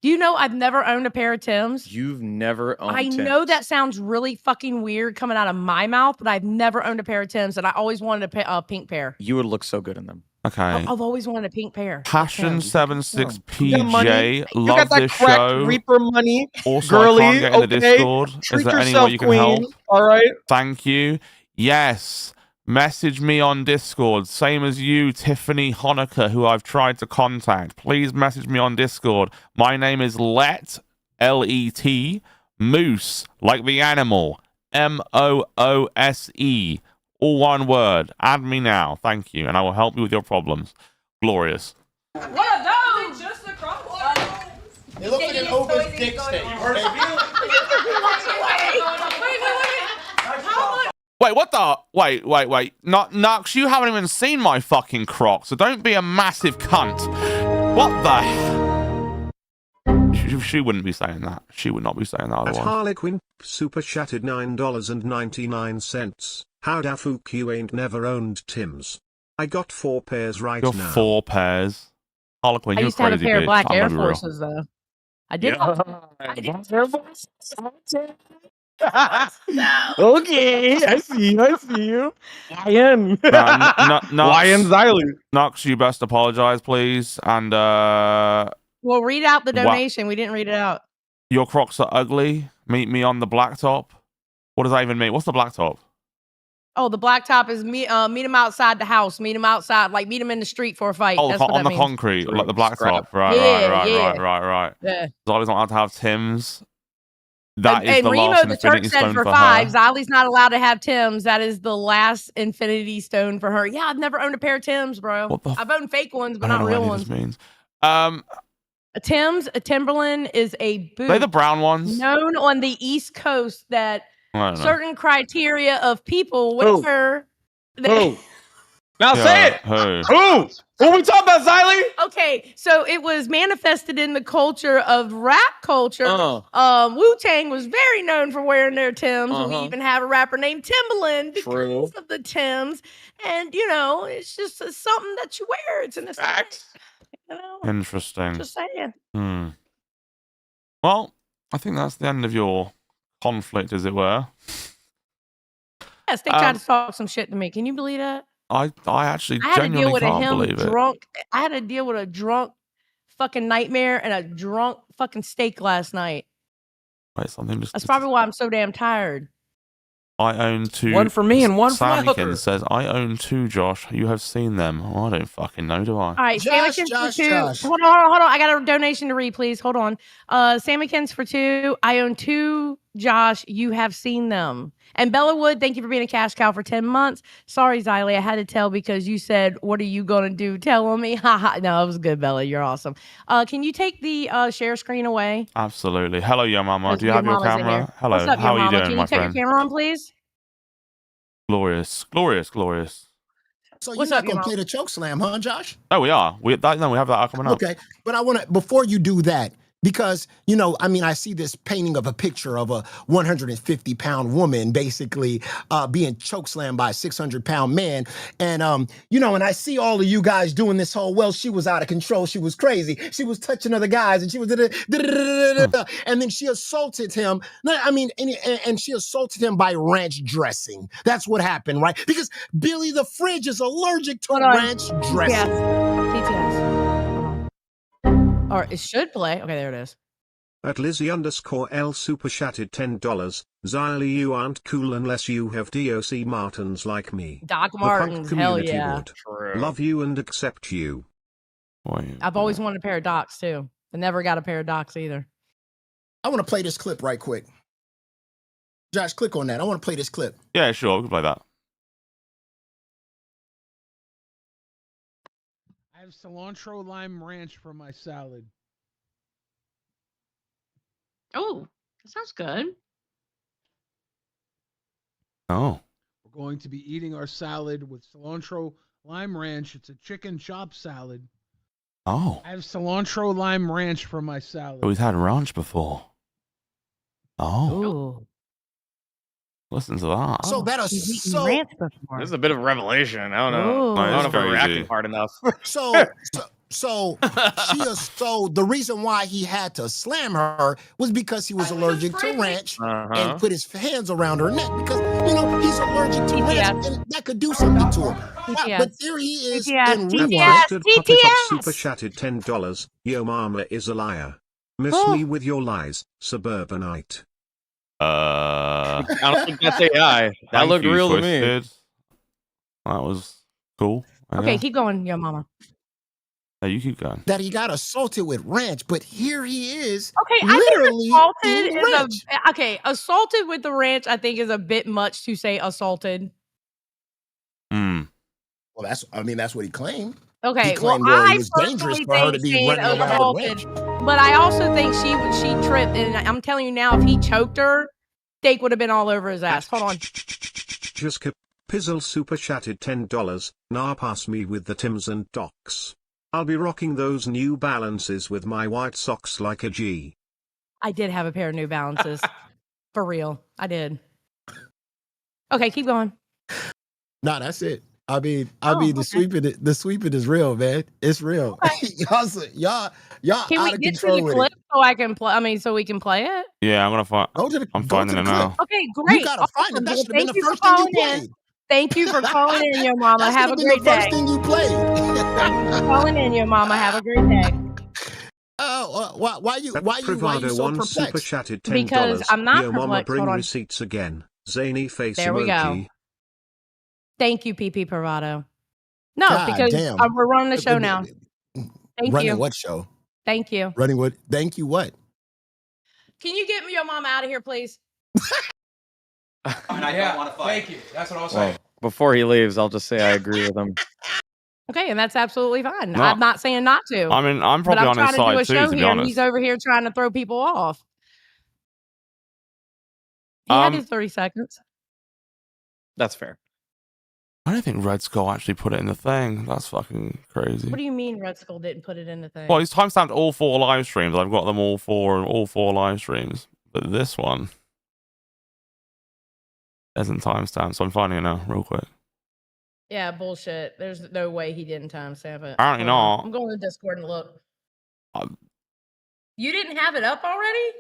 S3: Do you know I've never owned a pair of Timbs?
S4: You've never owned
S3: Timbs. I know that sounds really fucking weird coming out of my mouth, but I've never owned a pair of Timbs, and I always wanted a pink pair.
S4: You would look so good in them.
S1: Okay.
S3: I've always wanted a pink pair.
S1: Passion76PJ, love this show.
S4: Reaper money.
S1: Also,
S4: girly,
S1: I can't get in the Discord. Is there any way you can help?
S4: All right.
S1: Thank you. Yes. Message me on Discord. Same as you, Tiffany Honecker, who I've tried to contact. Please message me on Discord. My name is Let, L-E-T, Moose, like the animal, M-O-O-S-E. All one word. Add me now. Thank you. And I will help you with your problems. Glorious.
S9: What are those? Just a cross.
S6: It looks like an Ova's dick steak.
S1: Wait, what the? Wait. Nux, you haven't even seen my fucking Crocs, so don't be a massive cunt. What the? She wouldn't be saying that. She would not be saying that otherwise.
S5: At Harlequin, super chatted $9.99. How da fuck you ain't never owned Timbs? I got 4 pairs right now.
S1: 4 pairs. Harlequin, you're crazy.
S3: I used to have a pair of black Air
S1: Real.
S3: Forces though. I did. I did.
S4: Okay, I see you. Lion. Lion Xylie.
S1: Nux, you best apologize, please. And
S3: well, read out the donation. We didn't read it out.
S1: Your Crocs are ugly. Meet me on the blacktop. What does that even mean? What's the blacktop?
S3: Oh, the blacktop is meet him outside the house. Meet him outside, like meet him in the street for a fight.
S1: Oh,
S3: that's
S1: on the concrete, like the blacktop. Right.
S3: Yeah.
S1: Xylie's not allowed to have Timbs. That is
S3: and
S1: the
S3: Remo,
S1: last
S3: the
S1: Infinity
S3: Turk said
S1: Stone
S3: for
S1: for
S3: 5.
S1: her.
S3: Xylie's not allowed to have Timbs. That is the last Infinity Stone for her. Yeah, I've never owned a pair of Timbs, bro. I've owned fake ones, but not real ones.
S1: Means.
S3: A Timberland is a boot.
S1: They're the brown ones.
S3: Known on the East Coast that certain criteria of people wear.
S4: Now say it. Who? What we talking about, Xylie?
S3: Okay, so it was manifested in the culture of rap culture. Wu-Tang was very known for wearing their Timbs. We even have a rapper named Timbaland because of the Timbs. And, you know, it's just something that you wear. It's an aesthetic. You know?
S1: Interesting.
S3: Just saying.
S1: Well, I think that's the end of your conflict, as it were.
S3: Yes, they tried to talk some shit to me. Can you believe that?
S1: I actually genuinely can't believe it.
S3: I had to deal with a drunk fucking nightmare and a drunk fucking steak last night.
S1: Wait, something just.
S3: That's probably why I'm so damn tired.
S1: I own 2.
S4: One for me and one for
S1: Sammykins says, I own 2, Josh. You have seen them. Oh, I don't fucking know, do I?
S3: All right, Sammykins for 2. Hold on. I got a donation to read, please. Hold on. Sammykins for 2. I own 2, Josh. You have seen them. And Bella Wood, thank you for being a cash cow for 10 months. Sorry, Xylie, I had to tell because you said, what are you going to do? Tell on me. No, it was good, Bella. You're awesome. Can you take the share screen away?
S1: Absolutely. Hello, your mama. Do you have your camera? Hello.
S3: What's up,
S1: how are you doing,
S3: Can
S1: my
S3: you take
S1: friend?
S3: your camera on, please?
S1: Glorious.
S10: So you're not gonna play the choke slam, huh, Josh?
S1: Oh, we are. We have that coming up.
S10: Okay, but I want to before you do that. Because, I mean, I see this painting of a picture of a 150-pound woman basically being chokeslammed by a 600-pound man. And, and I see all of you guys doing this whole, well, she was out of control. She was crazy. She was touching other guys and she was, and then she assaulted him. I mean, and she assaulted him by ranch dressing. That's what happened, right? Because Billy the Fridge is allergic to ranch dressing.
S3: TTS. Or it should play. Okay, there it is.
S5: At Lizzie_L super chatted $10. Xylee, you aren't cool unless you have DOC Martens like me.
S3: Doc
S5: The
S3: Martens,
S5: punk
S3: hell
S5: community
S3: yeah.
S5: would love you and accept you.
S3: I've always wanted a pair of Docs too. I never got a pair of Docs either.
S10: I want to play this clip right quick. Josh, click on that. I want to play this clip.
S1: Yeah, sure. We can play that.
S11: I have cilantro lime ranch for my salad.
S3: Oh, that sounds good.
S1: Oh.
S11: We're going to be eating our salad with cilantro lime ranch. It's a chicken chop salad.
S1: Oh.
S11: I have cilantro lime ranch for my salad.
S1: Oh, he's had ranch before. Oh.
S3: Ooh.
S1: Listen to that.
S10: So that is so.
S4: This is a bit of a revelation. I don't know.
S3: Ooh.
S4: I don't know if
S1: That's
S4: I'm reacting
S1: crazy.
S4: hard enough.
S10: So the reason why he had to slam her was because he was allergic to ranch and put his hands around her neck because he's allergic to ranch and that could do something to him. But there he is in rewind.
S5: Super chatted $10. Yo mama is a liar. Miss me with your lies, suburbanite.
S4: I don't think that's AI. That looked real to me.
S1: That was cool.
S3: Okay, keep going, yo mama.
S1: No, you keep going.
S10: That he got assaulted with ranch, but here he is.
S3: Okay,
S10: literally
S3: assaulted with the ranch, I think is a bit much to say assaulted.
S10: Well, that's what he claimed.
S3: Okay,
S10: he claimed
S3: I
S10: it was dangerous for her to be running around with ranch.
S3: But I also think she tripped, and I'm telling you now, if he choked her, steak would have been all over his ass. Hold on.
S5: Just Pizzle super chatted $10. Nah, pass me with the Tims and Docs. I'll be rocking those New Balances with my white socks like a G.
S3: I did have a pair of New Balances. For real. I did. Okay, keep going.
S10: No, that's it. The sweeping is real, man. It's real. Okay. y'all out of control with it.
S3: So I can play. I mean, so we can play it.
S1: Yeah, I'm gonna find. I'm finding it now.
S3: Okay, great.
S10: You gotta find it. That should have been the first thing you played.
S3: Thank you for calling in, your mama. Have a great day.
S10: First thing you played.
S3: Calling in, your mama. Have a great day.
S10: Oh, why you so perplexed?
S5: Super chatted $10.
S3: Because I'm not
S5: Yo,
S3: perplexed.
S5: mama, bring
S3: Hold on.
S5: receipts again. Zany face
S3: there we
S5: emoji.
S3: go. Thank you, PP Parado. No,
S10: God
S3: because
S10: damn.
S3: we're running the show now. Thank
S10: running
S3: you.
S10: What show?
S3: Thank you.
S10: Running what? Thank you what?
S3: Can you get your mama out of here, please?
S7: I don't want to fight. Thank you. That's what I was saying.
S4: Before he leaves, I'll just say I agree with him.
S3: Okay, and that's absolutely fine.
S1: No.
S3: I'm not saying not to.
S1: I mean, I'm probably on his side too, to be honest.
S3: He's over here trying to throw people off. He had his 30 seconds.
S4: That's fair.
S1: I don't think Red Skull actually put it in the thing. That's fucking crazy.
S3: What do you mean Red Skull didn't put it in the thing?
S1: Well, he's timestamped all 4 live streams. I've got them all 4 live streams. But this one isn't timestamped, so I'm finding it now real quick.
S3: Yeah, bullshit. There's no way he didn't timestamp it.
S1: Apparently not.
S3: I'm going to Discord and look. You didn't have it up already?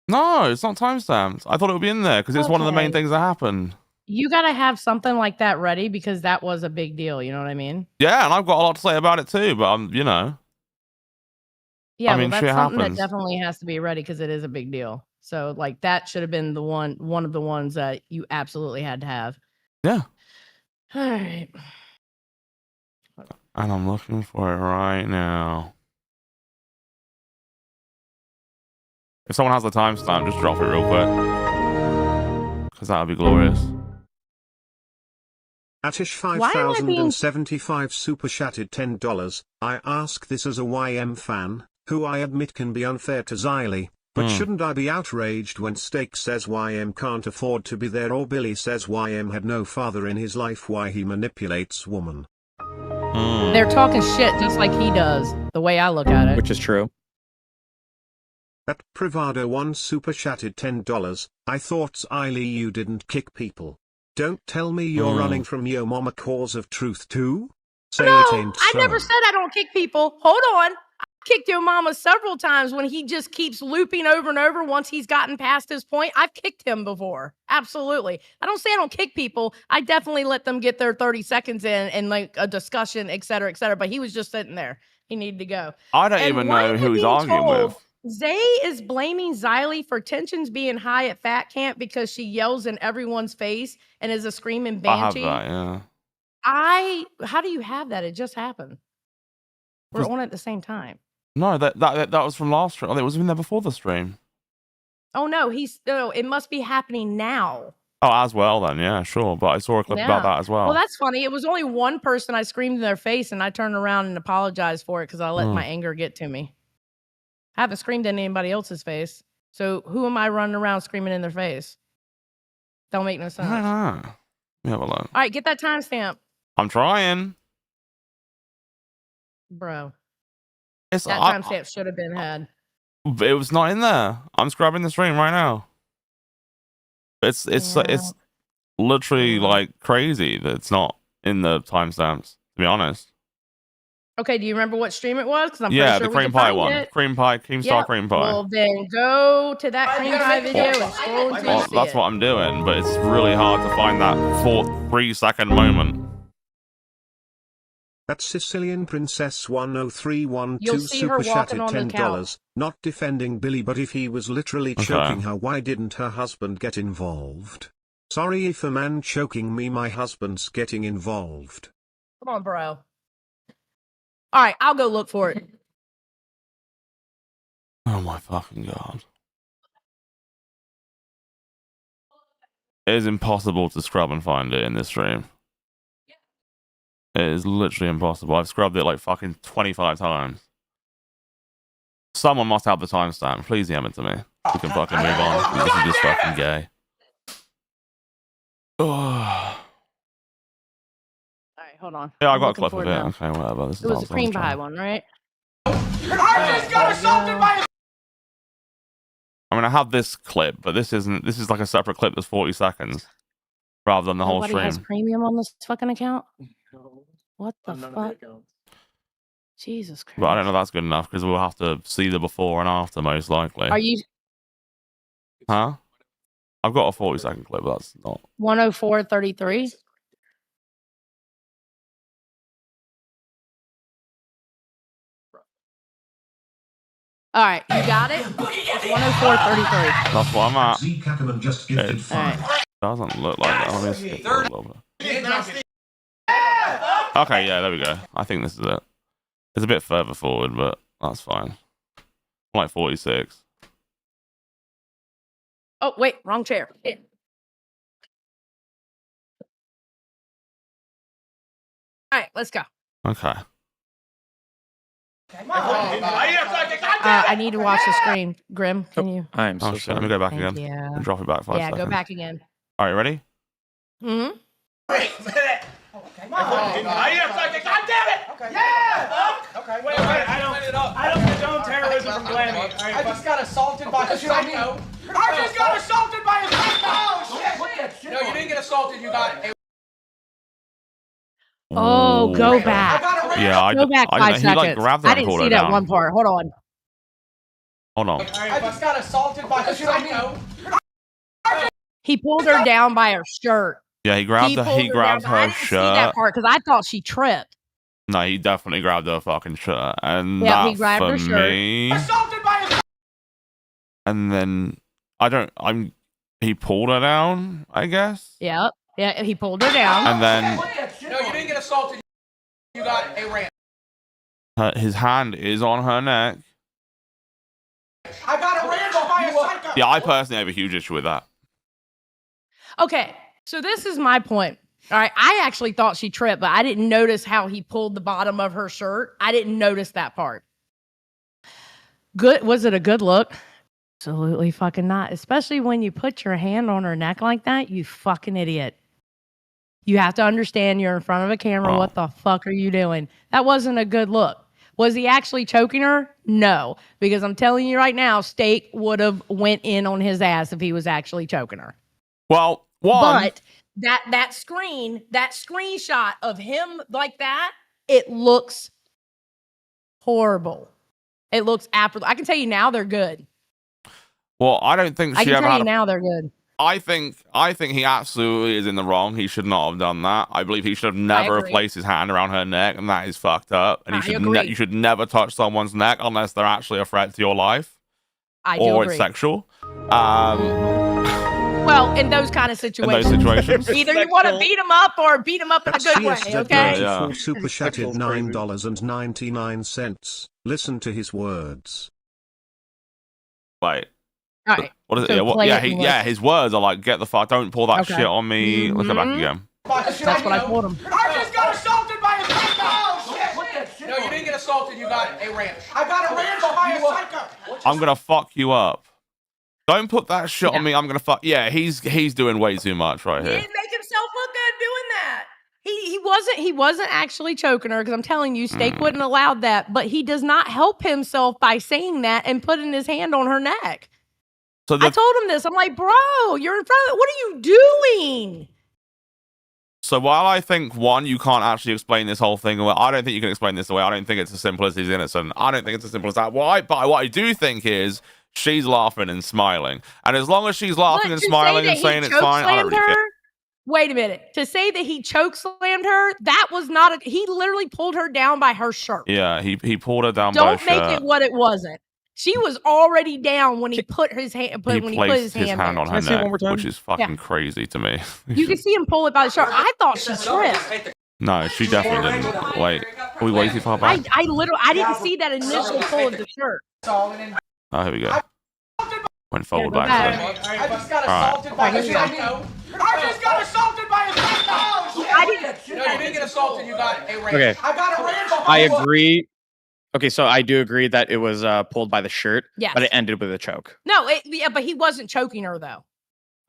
S1: No, it's not timestamped. I thought it would be in there because it's one of the main things that happened.
S3: You got to have something like that ready because that was a big deal. You know what I mean?
S1: Yeah, and I've got a lot to say about it too, but
S3: Yeah,
S1: I mean,
S3: well, that's
S1: shit
S3: something
S1: happens.
S3: that definitely has to be ready because it is a big deal. So, like, that should have been one of the ones that you absolutely had to have.
S1: Yeah.
S3: All right.
S1: And I'm looking for it right now. If someone has the timestamp, just drop it real quick. Because that would be glorious.
S5: Atish 5075 super chatted $10. I ask this as a YM fan, who I admit can be unfair to Xylee, but shouldn't I be outraged when Steak says YM can't afford to be there or Billy says YM had no father in his life, why he manipulates woman?
S3: They're talking shit just like he does, the way I look at it.
S4: Which is true.
S5: At Privado1 super chatted $10. I thought Eiley you didn't kick people. Don't tell me you're running from yo mama cause of truth too? Say
S3: No,
S5: it ain't
S3: I
S5: so.
S3: never said I don't kick people. Hold on. I kicked your mama several times when he just keeps looping over and over once he's gotten past his point. I've kicked him before. Absolutely. I don't say I don't kick people. I definitely let them get their 30 seconds in and like a discussion, et cetera, et cetera. But he was just sitting there. He needed to go.
S1: I don't even know who he's arguing with.
S3: Zay is blaming Xylee for tensions being high at Fat Camp because she yells in everyone's face and is a screaming banshee.
S1: I have that, yeah.
S3: How do you have that? It just happened. We're on at the same time.
S1: No, that was from last stream. It was in there before the stream.
S3: Oh no, it must be happening now.
S1: Oh, as well then, yeah, sure. But I saw a clip about that as well.
S3: Well, that's funny. It was only one person I screamed in their face and I turned around and apologized for it because I let my anger get to me. I haven't screamed in anybody else's face. So who am I running around screaming in their face? Don't make no sense.
S1: I don't know. Let me have a look.
S3: All right, get that timestamp.
S1: I'm trying.
S3: Bro. That timestamp should have been had.
S1: It was not in there. I'm scrubbing the stream right now. It's literally like crazy that it's not in the timestamps, to be honest.
S3: Okay, do you remember what stream it was? Because I'm
S1: pretty
S3: sure
S1: the cream pie one.
S3: It.
S1: Cream pie, Keemstar cream pie.
S3: Well, then go to that cream pie video and scroll until you see
S1: that's what I'm doing, but it's really hard to find that 3-second moment.
S5: That's Sicilian Princess 10312
S3: see her
S5: super chatted
S3: walking on the
S5: $10. Not defending Billy, but if he was literally choking her, why didn't her husband get involved? Sorry if a man choking me, my husband's getting involved.
S3: Come on, bro. All right, I'll go look for it.
S1: Oh my fucking god. It is impossible to scrub and find it in this stream. It is literally impossible. I've scrubbed it like fucking 25 times. Someone must have the timestamp. Please DM it to me. We can fucking move on. This is just fucking gay. Oh.
S3: All right, hold on.
S1: Yeah, I got a clip of it. Okay, whatever. This
S3: it was a cream pie one, right?
S6: I just got assaulted by a...
S1: I mean, I have this clip, but this is like a separate clip that's 40 seconds rather than the whole stream.
S3: Nobody has premium on this fucking account? What the fuck? Jesus Christ.
S1: But I don't know if that's good enough because we'll have to see the before and after most likely.
S3: Are you?
S1: Huh? I've got a 40-second clip, but that's not.
S3: 104.33. All right, you got it? It's 104.33.
S1: That's what I'm at.
S5: Z Catterman just gifted
S1: It doesn't look like that. Let me skip it a little bit. Okay, yeah, there we go. I think this is it. It's a bit further forward, but that's fine. Like 46.
S3: Oh, wait, wrong chair. Yeah. All right, let's go.
S1: Okay.
S3: I need to watch the screen. Grim, can you?
S4: I am so sorry.
S1: Let me go back
S3: Thank
S1: again.
S3: you.
S1: And drop it back 5 seconds.
S3: Yeah, go back again.
S1: All right, ready?
S3: Mm-hmm.
S6: Wait a minute. Come on. God damn it. Okay. Yeah. Okay. Wait. I don't condone terrorism from Glammy. I just got assaulted by a psycho. I just got assaulted by a psycho. Oh, shit. No, you didn't get assaulted. You got a...
S3: Oh, go back.
S1: Yeah,
S3: go back 5 seconds.
S1: He like grabbed her
S3: I
S1: and
S3: didn't
S1: pulled
S3: see
S1: her
S3: that
S1: down.
S3: one part. Hold on.
S1: Hold on.
S6: I just got assaulted by a psycho.
S3: He pulled her down by her shirt.
S1: Yeah, he grabbed her
S3: I didn't see that
S1: shirt.
S3: part because I thought she tripped.
S1: No, he definitely grabbed her fucking shirt. And
S3: Yeah, he
S1: that
S3: grabbed
S1: for
S3: her shirt.
S1: me.
S6: Assaulted by a...
S1: And then he pulled her down, I guess.
S3: Yep. Yeah, he pulled her down.
S1: And then
S6: No, you didn't get assaulted. You got a ram.
S1: his hand is on her neck.
S6: I got a ram by a psycho.
S1: Yeah, I personally have a huge issue with that.
S3: Okay, so this is my point. All right, I actually thought she tripped, but I didn't notice how he pulled the bottom of her shirt. I didn't notice that part. Good. Was it a good look? Absolutely fucking not. Especially when you put your hand on her neck like that, you fucking idiot. You have to understand you're in front of a camera.
S1: Oh.
S3: What the fuck are you doing? That wasn't a good look. Was he actually choking her? No, because I'm telling you right now, Steak would have went in on his ass if he was actually choking her.
S1: Well,
S3: but that screenshot of him like that, it looks horrible. It looks absolutely. I can tell you now they're good.
S1: Well, I don't think
S3: I can tell you now they're good.
S1: I think he absolutely is in the wrong. He should not have done that. I believe he should have never placed his hand around her neck, and that is fucked up. And you should never touch someone's neck unless they're actually a threat to your life, or it's sexual.
S3: Well, in those kind of situations, either you want to beat them up or beat them up in a good way. Okay.
S5: Super chatted $9.99. Listen to his words.
S1: Wait.
S3: All right.
S1: What is it? Yeah, his words are like, "Get the fuck! Don't pull that shit on me." Let's go back again.
S3: That's what I told him.
S6: I just got assaulted by a psycho. Oh shit!
S7: No, you didn't get assaulted. You got a ranch.
S6: I got a ranch by a psycho.
S1: I'm gonna fuck you up. Don't put that shit on me. I'm gonna fuck. Yeah, he's doing way too much right here.
S3: He didn't make himself look good doing that. He wasn't actually choking her, because I'm telling you, Steak wouldn't allowed that. But he does not help himself by saying that and putting his hand on her neck. So I told him this. I'm like, bro, you're in front of it. What are you doing?
S1: So while I think, one, you can't actually explain this whole thing away, I don't think you can explain this away. I don't think it's as simple as he's innocent. I don't think it's as simple as that. But what I do think is she's laughing and smiling. And as long as she's laughing and smiling and saying it's fine, I don't really care.
S3: Wait a minute. To say that he chokeslammed her, that was not he literally pulled her down by her shirt.
S1: Yeah, he pulled her down by her shirt.
S3: Don't make it what it wasn't. She was already down when he put his hand.
S1: He placed his hand on her neck, which is fucking crazy to me.
S3: You can see him pull it by the shirt. I thought she tripped.
S1: No, she definitely didn't. Wait, are we way too far back?
S3: I didn't see that initial pull of the shirt.
S1: Oh, here we go. Went forward back.
S6: I just got assaulted by a psycho. I just got assaulted by a psycho.
S7: No, you didn't get assaulted. You got a ranch.
S4: Okay.
S6: I got a ranch.
S4: I agree. Okay, so I do agree that it was pulled by the shirt,
S3: yes.
S4: But it ended with a choke.
S3: No, but he wasn't choking her though.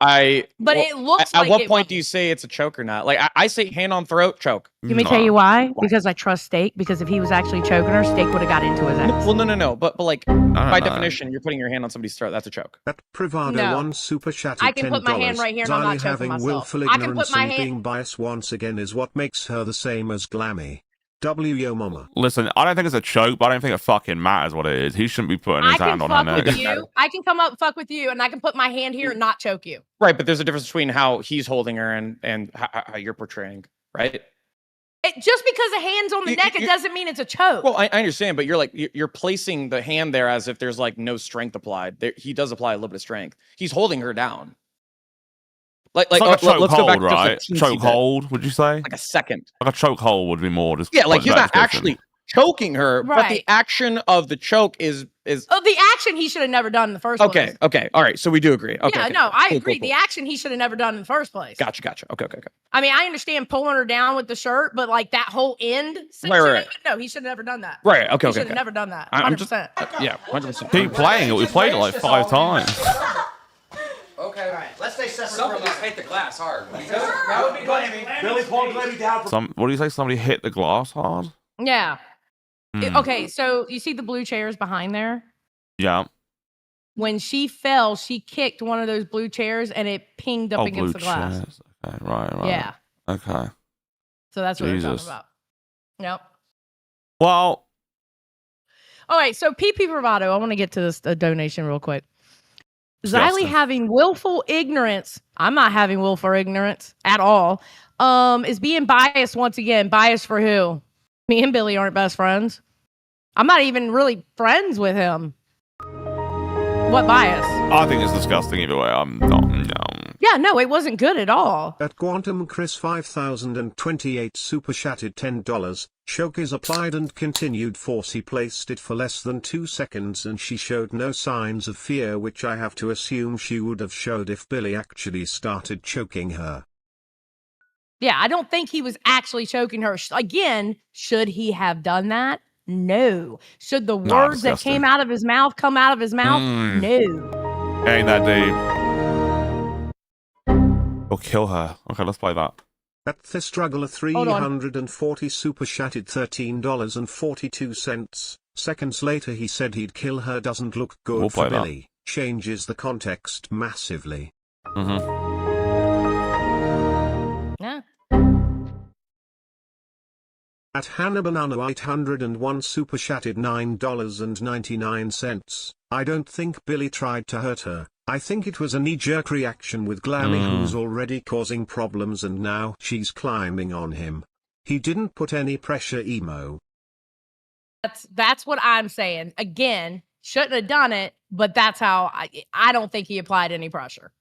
S4: It looks
S3: like
S4: at what point do you say it's a choke or not? Like I say hand on throat, choke.
S3: Let me tell you why. Because I trust Steak. Because if he was actually choking her, Steak would have got into his ass.
S4: Well, no. But like by definition, you're putting your hand on somebody's throat. That's a choke.
S5: That Privado one super chatted $10.
S3: I can put my hand right here and I'm not choking myself.
S5: Willful ignorance and being biased once again is what makes her the same as Glamy. Yo mama.
S1: Listen, I don't think it's a choke, but I don't think it fucking matters what it is. He shouldn't be putting his hand on her neck.
S3: I can come up fuck with you, and I can put my hand here and not choke you.
S4: Right, but there's a difference between how he's holding her and how you're portraying, right?
S3: Just because a hand's on the neck, it doesn't mean it's a choke.
S4: Well, I understand, but you're placing the hand there as if there's like no strength applied. He does apply a little bit of strength. He's holding her down. Let's go back
S1: right? Choke hold, would you say?
S4: Like a second.
S1: Like a choke hold would be more. Just
S4: like he's not actually choking her, but the action of the choke is.
S3: Oh, the action he should have never done in the first place.
S4: Okay, all right. So we do agree. Okay.
S3: Yeah, no, I agree. Cool. The action he should have never done in the first place.
S4: Gotcha. Okay.
S3: I mean, I understand pulling her down with the shirt, but like that whole end.
S4: Right.
S3: No, he should have never done that.
S4: Right. Okay.
S3: He should have never done that. 100%.
S4: I'm just, 100%.
S1: Keep playing it. We played it like 5 times.
S7: Okay. All right. Let's stay separate. Somebody just hit the glass hard.
S6: That would be Glamy. Billy pulled Glamy down.
S1: What do you say? Somebody hit the glass hard?
S3: Yeah. Okay, so you see the blue chairs behind there?
S1: Yeah.
S3: When she fell, she kicked one of those blue chairs and it pinged up against the glass.
S1: Chairs. Okay, right.
S3: Yeah.
S1: Okay.
S3: So that's what we're talking about. Yep.
S1: Well.
S3: All right, so PP Bravado, I want to get to this donation real quick. Xylee having willful ignorance. I'm not having willful ignorance at all. Is being biased once again. Biased for who? Me and Billy aren't best friends. I'm not even really friends with him. What bias?
S1: I think it's disgusting either way. I'm not. No.
S3: Yeah, no, it wasn't good at all.
S5: At Quantum Chris 5028 super chatted $10. Choke is applied and continued force. He placed it for less than 2 seconds and she showed no signs of fear, which I have to assume she would have showed if Billy actually started choking her.
S3: Yeah, I don't think he was actually choking her. Again, should he have done that? No. Should the words that came out of his mouth come out of his mouth? No.
S1: Ain't that deep. Or kill her. Okay, let's play that.
S5: At the struggler 340 super chatted $13.42. Seconds later he said he'd kill her. Doesn't look good
S1: We'll
S5: for
S1: play that.
S5: Billy. Changes the context massively.
S3: Yeah.
S5: At Hannah Banana 801 super chatted $9.99. I don't think Billy tried to hurt her. I think it was a knee-jerk reaction with Glamy who's already causing problems and now she's climbing on him. He didn't put any pressure emo.
S3: That's what I'm saying. Again, shouldn't have done it, but that's how I don't think he applied any pressure.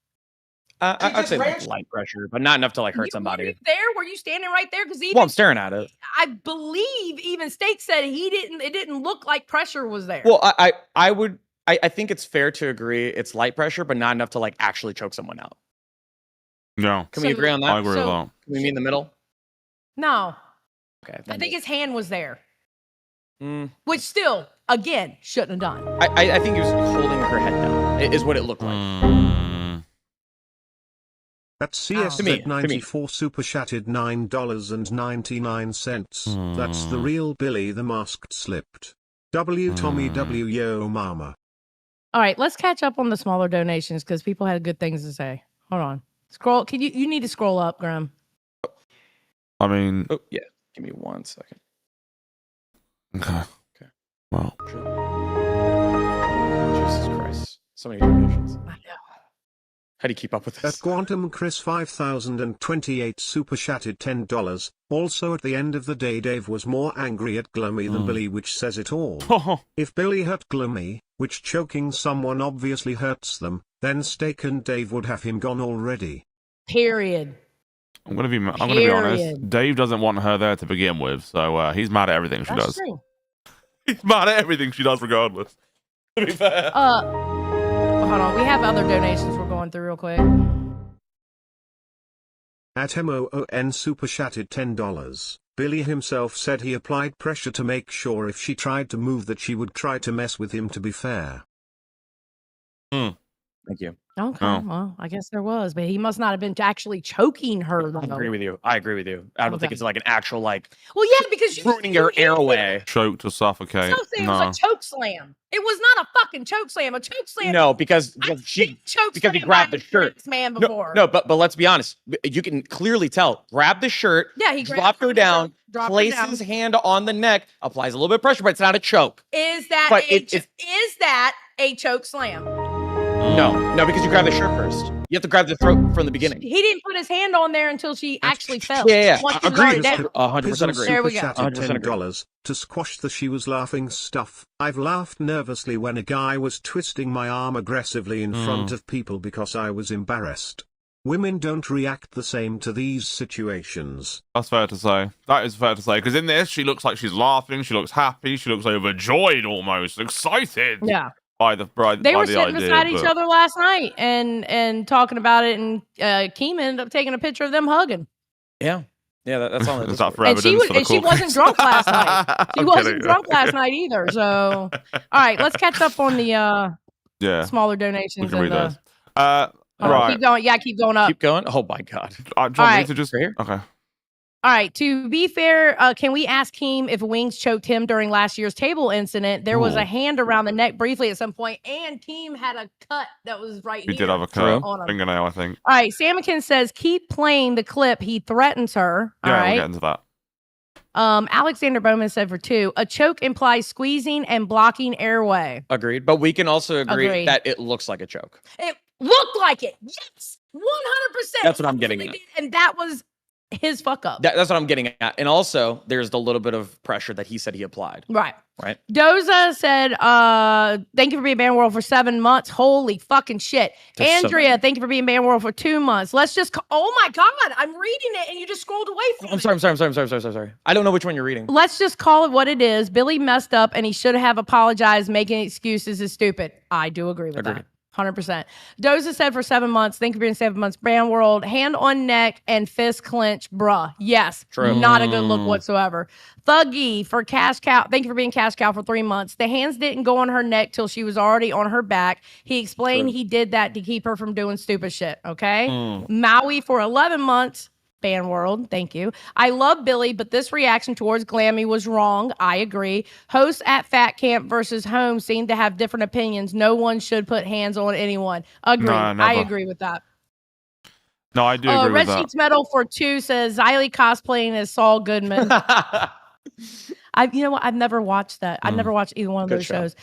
S4: I'd say like light pressure, but not enough to like hurt somebody.
S3: Were you there? Were you standing right there? Because
S4: Well, I'm staring at it.
S3: I believe even Steak said it didn't look like pressure was there.
S4: Well, I think it's fair to agree it's light pressure, but not enough to like actually choke someone out.
S1: Yeah.
S4: Can we agree on that?
S1: I agree with that.
S4: Can we meet in the middle?
S3: No.
S4: Okay.
S3: I think his hand was there.
S4: Mm.
S3: Which still, again, shouldn't have done.
S4: I think he was holding her head down, is what it looked like.
S5: At CSZ94 super chatted $9.99. That's the real Billy the Masked slipped. Tommy W Yo Mama.
S3: All right, let's catch up on the smaller donations because people had good things to say. Hold on. Scroll. Can you need to scroll up, Graham?
S1: I mean.
S4: Oh, yeah. Give me 1 second.
S1: Okay. Well.
S4: Jesus Christ. So many donations.
S3: I know.
S4: How do you keep up with this?
S5: At Quantum Chris 5028 super chatted $10. Also at the end of the day Dave was more angry at Glamy than Billy, which says it all. If Billy hurt Glamy, which choking someone obviously hurts them, then Steak and Dave would have him gone already.
S3: Period.
S1: I'm gonna be honest. Dave doesn't want her there to begin with, so he's mad at everything she does.
S3: True.
S1: He's mad at everything she does, regardless. To be fair.
S3: Hold on. We have other donations we're going through real quick.
S5: At MOON super chatted $10. Billy himself said he applied pressure to make sure if she tried to move that she would try to mess with him, to be fair.
S4: Thank you.
S3: Okay, well, I guess there was, but he must not have been actually choking her. Though.
S4: I agree with you. I don't think it's like an actual like.
S3: Well, yeah, because
S4: ruining her airway.
S1: Choke to suffocate.
S3: So it was a choke slam. It was not a fucking choke slam. A choke slam.
S4: No, because he grabbed the shirt.
S3: Man before.
S4: No, but let's be honest. You can clearly tell. Grab the shirt.
S3: Yeah, he
S4: dropped her down. Place his hand on the neck. Applies a little bit of pressure, but it's not a choke.
S3: Is that a choke slam?
S4: No, because you grab the shirt first. You have to grab the throat from the beginning.
S3: He didn't put his hand on there until she actually fell.
S4: Yeah.
S5: Agreed.
S4: 100% agree.
S5: There we go. $10 to squash the she was laughing stuff. I've laughed nervously when a guy was twisting my arm aggressively in front of people because I was embarrassed. Women don't react the same to these situations.
S1: That's fair to say. That is fair to say. Because in this, she looks like she's laughing. She looks happy. She looks overjoyed almost. Excited.
S3: Yeah.
S1: By the
S3: they were sitting beside each other last night and talking about it, and Keem ended up taking a picture of them hugging.
S4: Yeah, that's all.
S1: It's not for
S3: and
S1: evidence.
S3: She wasn't drunk last night. She wasn't drunk last night either. So, all right, let's catch up on the smaller donations.
S1: We can read those. Right.
S3: Keep going. Yeah, keep going up.
S4: Keep going. Oh my God.
S1: Do you want me to just here? Okay.
S3: All right. To be fair, can we ask Keem if Wings choked him during last year's table incident? There was a hand around the neck briefly at some point, and Keem had a cut that was right here.
S1: He did have a cut. Fingernail, I think.
S3: All right. Samikin says, keep playing the clip. He threatens her. All right.
S1: We'll get into that.
S3: Alexander Bowman said for 2, a choke implies squeezing and blocking airway.
S4: Agreed. But we can also agree that it looks like a choke.
S3: It looked like it. Yes. 100%.
S4: That's what I'm getting at.
S3: And that was his fuck up.
S4: That's what I'm getting at. And also, there's the little bit of pressure that he said he applied.
S3: Right.
S4: Doza
S3: said, thank you for being Band World for 7 months. Holy fucking shit. Andrea, thank you for being Band World for 2 months. Let's just, oh my God, I'm reading it and you just scrolled away from
S4: it. I'm sorry. I don't know which one you're reading.
S3: Let's just call it what it is. Billy messed up and he should have apologized. Making excuses is stupid. I do agree with that. 100%. Doza said for 7 months. Thank you for being 7 months. Brand World, hand on neck and fist clench, bruh. Yes.
S4: True.
S3: Not a good look whatsoever. Thuggy for Cash Cow. Thank you for being Cash Cow for 3 months. The hands didn't go on her neck till she was already on her back. He explained he did that to keep her from doing stupid shit. Okay. Maui for 11 months. Fan World, thank you. I love Billy, but this reaction towards Glammy was wrong. I agree. Hosts at Fat Camp versus Home seem to have different opinions. No one should put hands on anyone. Agreed.
S1: No, never.
S3: I agree with that.
S1: No, I do agree
S3: Red
S1: with that.
S3: Sheets Metal for 2 says Xylee cosplaying as Saul Goodman. You know what? I've never watched that. I've never watched either one of those shows.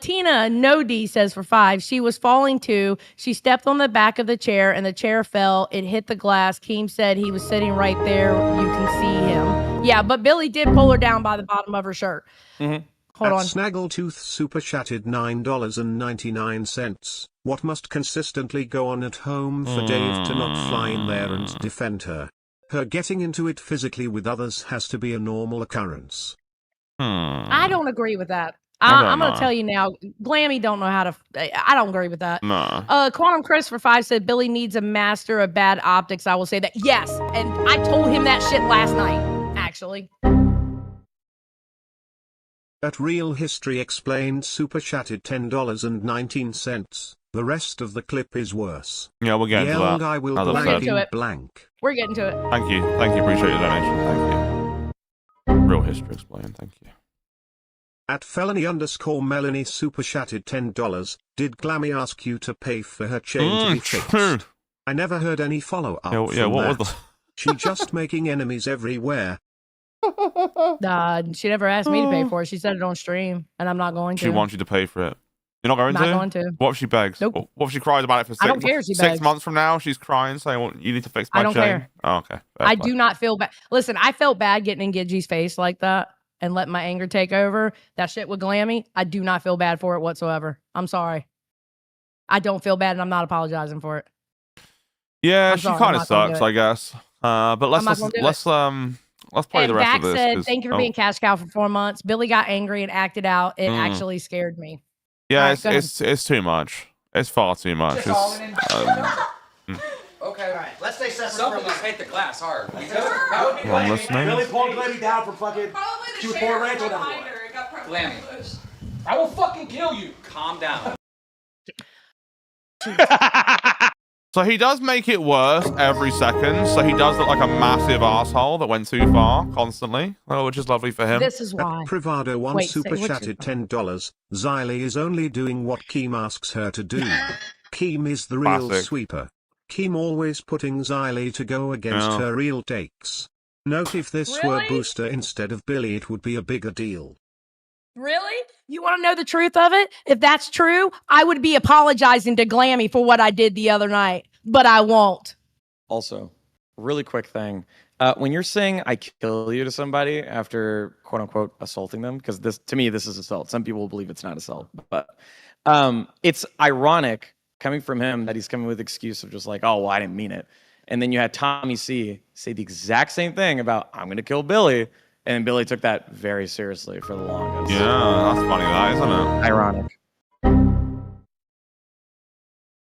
S3: Tina No D says for 5. She was falling too. She stepped on the back of the chair and the chair fell. It hit the glass. Keem said he was sitting right there. You can see him. Yeah, but Billy did pull her down by the bottom of her shirt. Hold on.
S5: Snaggletooth super chatted $9.99. What must consistently go on at home for Dave to not fly in there and defend her? Her getting into it physically with others has to be a normal occurrence.
S3: I don't agree with that.
S1: I don't
S3: I'm going
S1: know.
S3: to tell you now. Glammy don't know how to. I don't agree with that.
S1: No.
S3: Quantum Chris for 5 said Billy needs a master of bad optics. I will say that. Yes. And I told him that shit last night, actually.
S5: At Real History Explained super chatted $10.19. The rest of the clip is worse.
S1: Yeah, we'll get into that.
S5: I will
S1: As I
S5: blank
S1: said.
S5: in blank.
S3: We're getting to it.
S1: Thank you. Thank you. Appreciate your donation. Thank you. Real history explained. Thank you.
S5: At felony_Melanie super chatted $10. Did Glammy ask you to pay for her chain to be fixed? I never heard any follow-up
S1: Yeah,
S5: from
S1: what
S5: that.
S1: was the...
S5: She just making enemies everywhere.
S3: She never asked me to pay for it. She said it on stream, and I'm not going to.
S1: She wants you to pay for it. You're not going
S3: Not
S1: to?
S3: going to.
S1: What if she begs?
S3: Nope.
S1: What if she cries about it for
S3: I don't care if she
S1: 6
S3: begs.
S1: months from now? She's crying, saying, well, you need to fix my
S3: I don't
S1: chain.
S3: care.
S1: Oh, okay.
S3: I do not feel bad. Listen, I felt bad getting in Gidgy's face like that and letting my anger take over. That shit with Glammy, I do not feel bad for it whatsoever. I'm sorry. I don't feel bad, and I'm not apologizing for it.
S1: Yeah,
S3: I'm
S1: she
S3: sorry,
S1: kind
S3: I'm
S1: of
S3: not gonna
S1: sucks,
S3: do it.
S1: I guess. But
S3: I'm not gonna do
S1: let's play
S3: And
S1: the rest
S3: Back
S1: of this.
S3: said,
S1: 'cause-
S3: thank you for
S1: oh.
S3: being cash cow for 4 months. Billy got angry and acted out. It actually scared me.
S1: Yeah,
S3: All right, go ahead.
S1: it's too much. It's far too much.
S7: Just all in. Okay.
S6: All right, let's stay separate
S7: Some
S6: for a
S7: of us
S6: moment.
S7: hate the glass hard.
S6: That would be
S1: Well, I'm
S6: Glammy.
S1: listening.
S6: Billy pulled Glammy down for fucking
S9: Probably the
S6: Q4
S9: sheriff
S6: ranch or whatever.
S9: behind her. It got probably
S7: Glammy.
S9: pushed.
S7: I will fucking kill you. Calm down.
S1: So he does make it worse every second. So he does look like a massive asshole that went too far constantly, which is lovely for him.
S3: This is why.
S5: At Privado one
S3: Wait,
S5: super
S3: say what
S5: chatted $10. Xylee is only doing what Keem asks her to do. Keem is the real
S1: Classic.
S5: sweeper. Keem always putting Xylee to go against
S1: Yeah.
S5: her real takes. Note if this were
S3: Really?
S5: Booster instead of Billy, it would be a bigger deal.
S3: Really? You want to know the truth of it? If that's true, I would be apologizing to Glammy for what I did the other night, but I won't.
S4: Also, really quick thing. When you're saying I kill you to somebody after quote unquote assaulting them, because this to me, this is assault. Some people believe it's not assault, but it's ironic coming from him that he's coming with the excuse of just like, oh, well, I didn't mean it. And then you had Tommy C say the exact same thing about I'm going to kill Billy. And Billy took that very seriously for the longest.
S1: Yeah, that's funny, that isn't it?
S4: Ironic.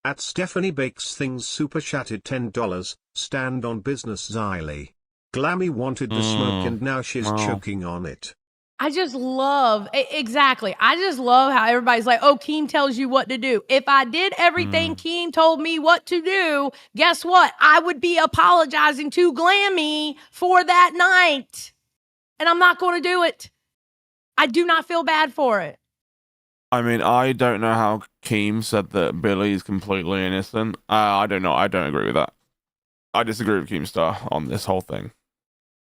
S5: At Stephanie Bakes Things super chatted $10. Stand on business Xylee. Glammy wanted the smoke and now she's choking on it.
S3: I just love, exactly. I just love how everybody's like, oh, Keem tells you what to do. If I did everything Keem told me what to do, guess what? I would be apologizing to Glammy for that night. And I'm not going to do it. I do not feel bad for it.
S1: I mean, I don't know how Keem said that Billy's completely innocent. I don't know. I don't agree with that. I disagree with Keemstar on this whole thing.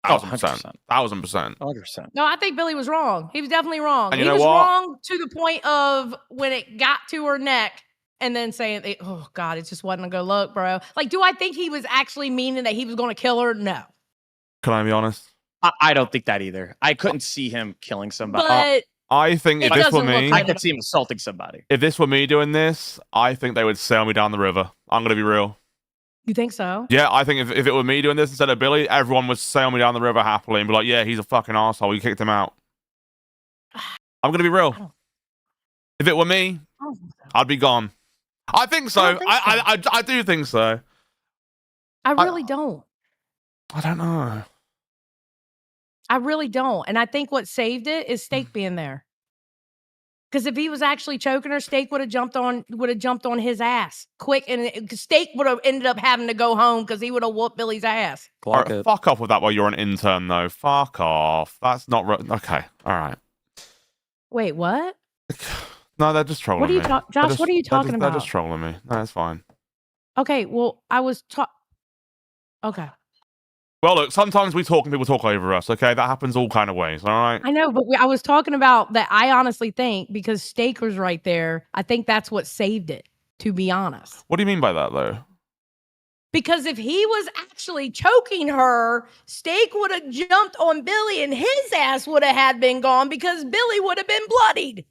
S1: 1,000%. 1,000%.
S4: 100%.
S3: No, I think Billy was wrong. He was definitely wrong.
S1: And
S3: He
S1: you know
S3: was
S1: what?
S3: wrong to the point of when it got to her neck and then saying, oh, God, it just wasn't a good look, bro. Like, do I think he was actually meaning that he was going to kill her? No.
S1: Can I be honest?
S4: I don't think that either. I couldn't see him killing somebody.
S3: But
S1: I think if
S3: It
S1: this were
S3: doesn't look
S1: me,
S3: like
S4: I could see him assaulting somebody.
S1: if this were me doing this, I think they would sail me down the river. I'm going to be real.
S3: you think so?
S1: Yeah, I think if it were me doing this instead of Billy, everyone would sail me down the river happily and be like, yeah, he's a fucking asshole. You kicked him out. I'm going to be real. If it were me, I'd be gone. I think so.
S3: I don't think so.
S1: I do think so.
S3: I really don't.
S1: I don't know.
S3: I really don't. And I think what saved it is Steak being there. Because if he was actually choking her, Steak would have jumped on his ass quick, and Steak would have ended up having to go home because he would have whooped Billy's ass.
S1: All right, fuck off with that while you're an intern, though. Fuck off. That's not okay. All right.
S3: Wait, what?
S1: No, they're just trolling me.
S3: Josh, what are you talking about?
S1: They're just trolling me. No, it's fine.
S3: Okay, well, I was okay.
S1: Well, look, sometimes we talk and people talk over us, okay? That happens all kind of ways, all right?
S3: I know, but I was talking about that. I honestly think because Steak was right there, I think that's what saved it, to be honest.
S1: What do you mean by that, though?
S3: Because if he was actually choking her, Steak would have jumped on Billy and his ass would have had been gone because Billy would have been bloodied.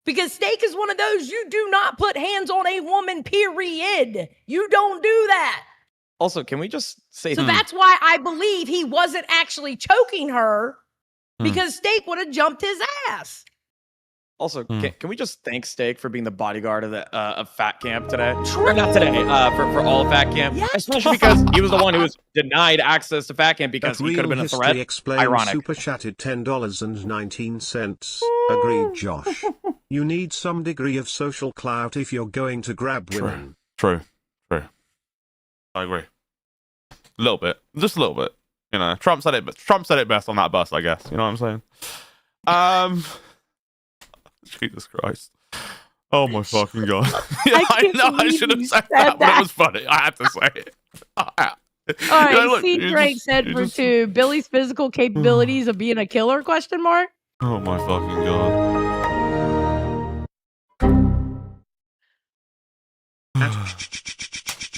S3: Because Steak is one of those, you do not put hands on a woman, period. You don't do that.
S4: Also, can we just say...
S3: So that's why I believe he wasn't actually choking her because Steak would have jumped his ass.
S4: Also, can we just thank Steak for being the bodyguard of Fat Camp today? Or not today, for all of Fat Camp. Yes. Especially because he was the one who was denied access to Fat Camp because he could have been a threat. Ironic.
S5: Super chatted $10.19. Agreed, Josh. You need some degree of social clout if you're going to grab women.
S1: True. I agree. A little bit. Just a little bit. You know, Trump said it best on that bus, I guess. You know what I'm saying? Jesus Christ. Oh my fucking God. Yeah, I know I should have said that, but it was funny. I had to say it.
S3: All right, C. Drake said for two, Billy's physical capabilities of being a killer, question mark?
S1: Oh my fucking God.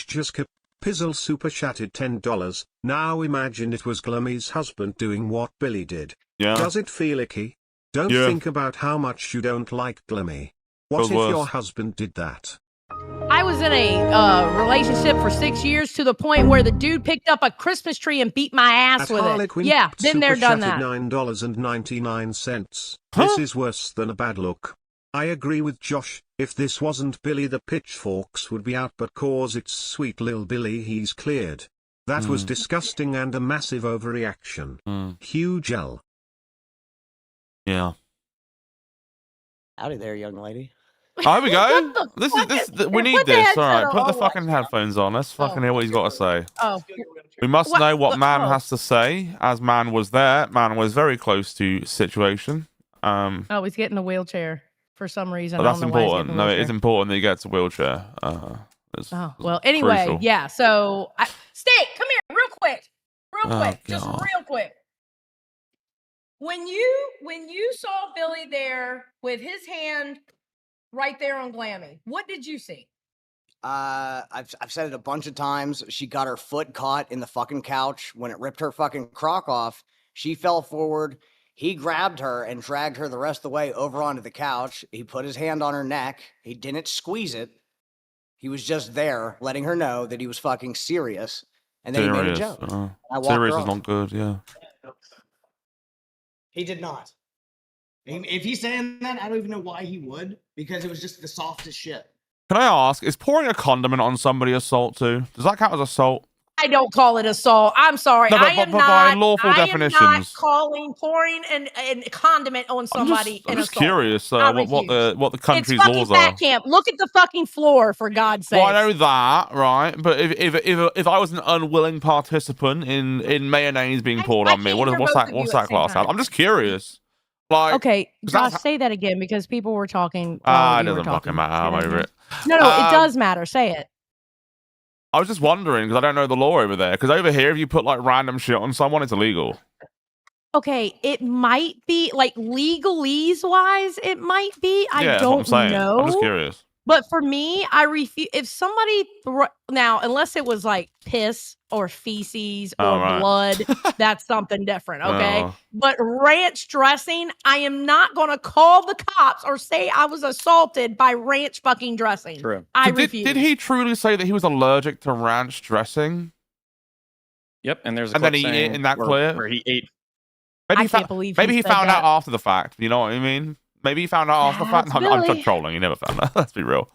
S5: Just Pizzle super chatted $10. Now imagine it was Glamy's husband doing what Billy did.
S1: Yeah.
S5: Does it feel icky? Don't think about how much you don't like Glamy. What if your husband did that?
S3: I was in a relationship for 6 years to the point where the dude picked up a Christmas tree and beat my ass with it. Yeah, been there, done that.
S5: $9.99. This is worse than a bad look. I agree with Josh. If this wasn't Billy, the pitchforks would be out, but cause it's sweet lil Billy, he's cleared. That was disgusting and a massive overreaction. Huge L.
S1: Yeah.
S12: Howdy there, young lady.
S1: Here we go. We need this. All right, put the fucking headphones on. Let's fucking hear what he's got to say. We must know what man has to say, as man was there. Man was very close to situation.
S3: He's getting a wheelchair for some reason.
S1: That's important. No, it is important that he gets a wheelchair.
S3: Well, anyway,
S1: crucial.
S3: yeah. So, Steak, come here, real quick, just real quick. When you saw Billy there with his hand right there on Glamy, what did you see?
S12: I've said it a bunch of times. She got her foot caught in the fucking couch. When it ripped her fucking crock off, she fell forward. He grabbed her and dragged her the rest of the way over onto the couch. He put his hand on her neck. He didn't squeeze it. He was just there, letting her know that he was fucking serious. And then he made a joke.
S1: Serious is not good, yeah.
S12: He did not. If he's saying that, I don't even know why he would, because it was just the softest shit.
S1: Can I ask, is pouring a condiment on somebody assault too? Does that count as assault?
S3: I don't call it assault. I'm sorry.
S1: No,
S3: I am
S1: by lawful definitions.
S3: not calling pouring and condiment on somebody.
S1: I'm just curious what the country's laws are.
S3: Fat Camp. Look at the fucking floor, for God's sake.
S1: Well, I know that, right? But if I was an unwilling participant in mayonnaise being poured on me, what's that class? I'm just curious. Like,
S3: okay, Josh, say that again because people were talking.
S1: It doesn't fucking matter. I'm over it.
S3: No, it does matter. Say it.
S1: I was just wondering because I don't know the law over there. Because over here, if you put like random shit on someone, it's illegal.
S3: Okay, it might be like legalese wise. It might be. I don't know.
S1: I'm just curious.
S3: But for me, I refuse. If somebody now, unless it was like piss or feces or blood, that's something different. Okay, but ranch dressing, I am not going to call the cops or say I was assaulted by ranch fucking dressing.
S4: True.
S3: I refuse.
S1: Did he truly say that he was allergic to ranch dressing?
S4: Yep, and there's
S1: then he ate in that clip
S4: where he ate.
S3: I can't believe.
S1: Maybe he found out after the fact. You know what I mean? Maybe he found out after the fact. I'm trolling. He never found out. Let's be real.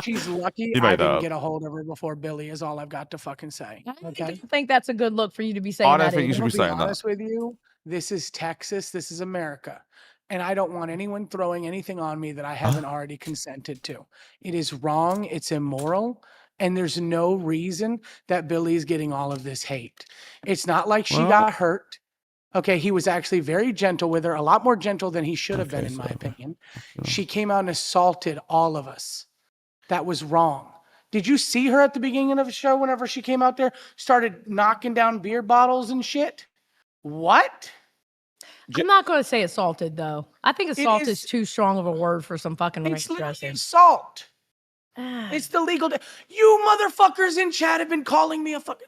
S11: She's lucky I didn't get a hold of her before Billy is all I've got to fucking say. Okay?
S3: I think that's a good look for you to be saying
S1: I
S3: that.
S1: don't think you should be saying that.
S11: Honest with you, this is Texas. This is America.
S6: and I don't want anyone throwing anything on me that I haven't already consented to. It is wrong. It's immoral. And there's no reason that Billy's getting all of this hate. It's not like she got hurt. Okay, he was actually very gentle with her, a lot more gentle than he should have been, in my opinion. She came out and assaulted all of us. That was wrong. Did you see her at the beginning of the show whenever she came out there, started knocking down beer bottles and shit? What?
S3: I'm not going to say assaulted, though. I think assault is too strong of a word for some fucking rank dressing.
S6: Assault. It's the legal. You motherfuckers in chat have been calling me a fucking.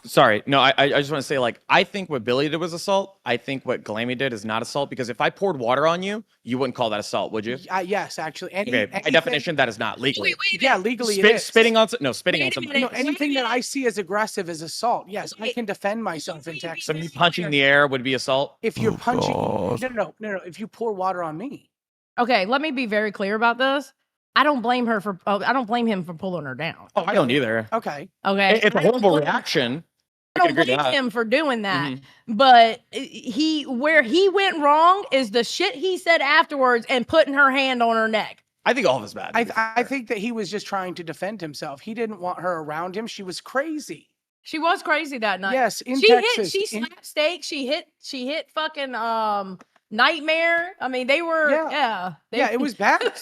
S4: Sorry, no, I just want to say, like, I think what Billy did was assault. I think what Glamy did is not assault, because if I poured water on you, you wouldn't call that assault, would you?
S6: Yes, actually.
S4: By definition, that is not legally.
S6: Yeah, legally it is.
S4: Spitting on somebody.
S6: No, anything that I see as aggressive is assault. Yes, I can defend myself in Texas.
S4: So me punching the air would be assault?
S6: If you're punching, no. If you pour water on me.
S3: Okay, let me be very clear about this. I don't blame her for. I don't blame him for pulling her down.
S4: Oh, I don't either.
S6: Okay.
S4: It's a horrible reaction.
S3: I don't blame him for doing that. But where he went wrong is the shit he said afterwards and putting her hand on her neck.
S4: I think all of it's bad.
S6: I think that he was just trying to defend himself. He didn't want her around him. She was crazy.
S3: She was crazy that night.
S6: Yes, in
S3: she
S6: Texas.
S3: She slapped Steak. She hit fucking Nightmare. I mean, they were
S6: it was bad.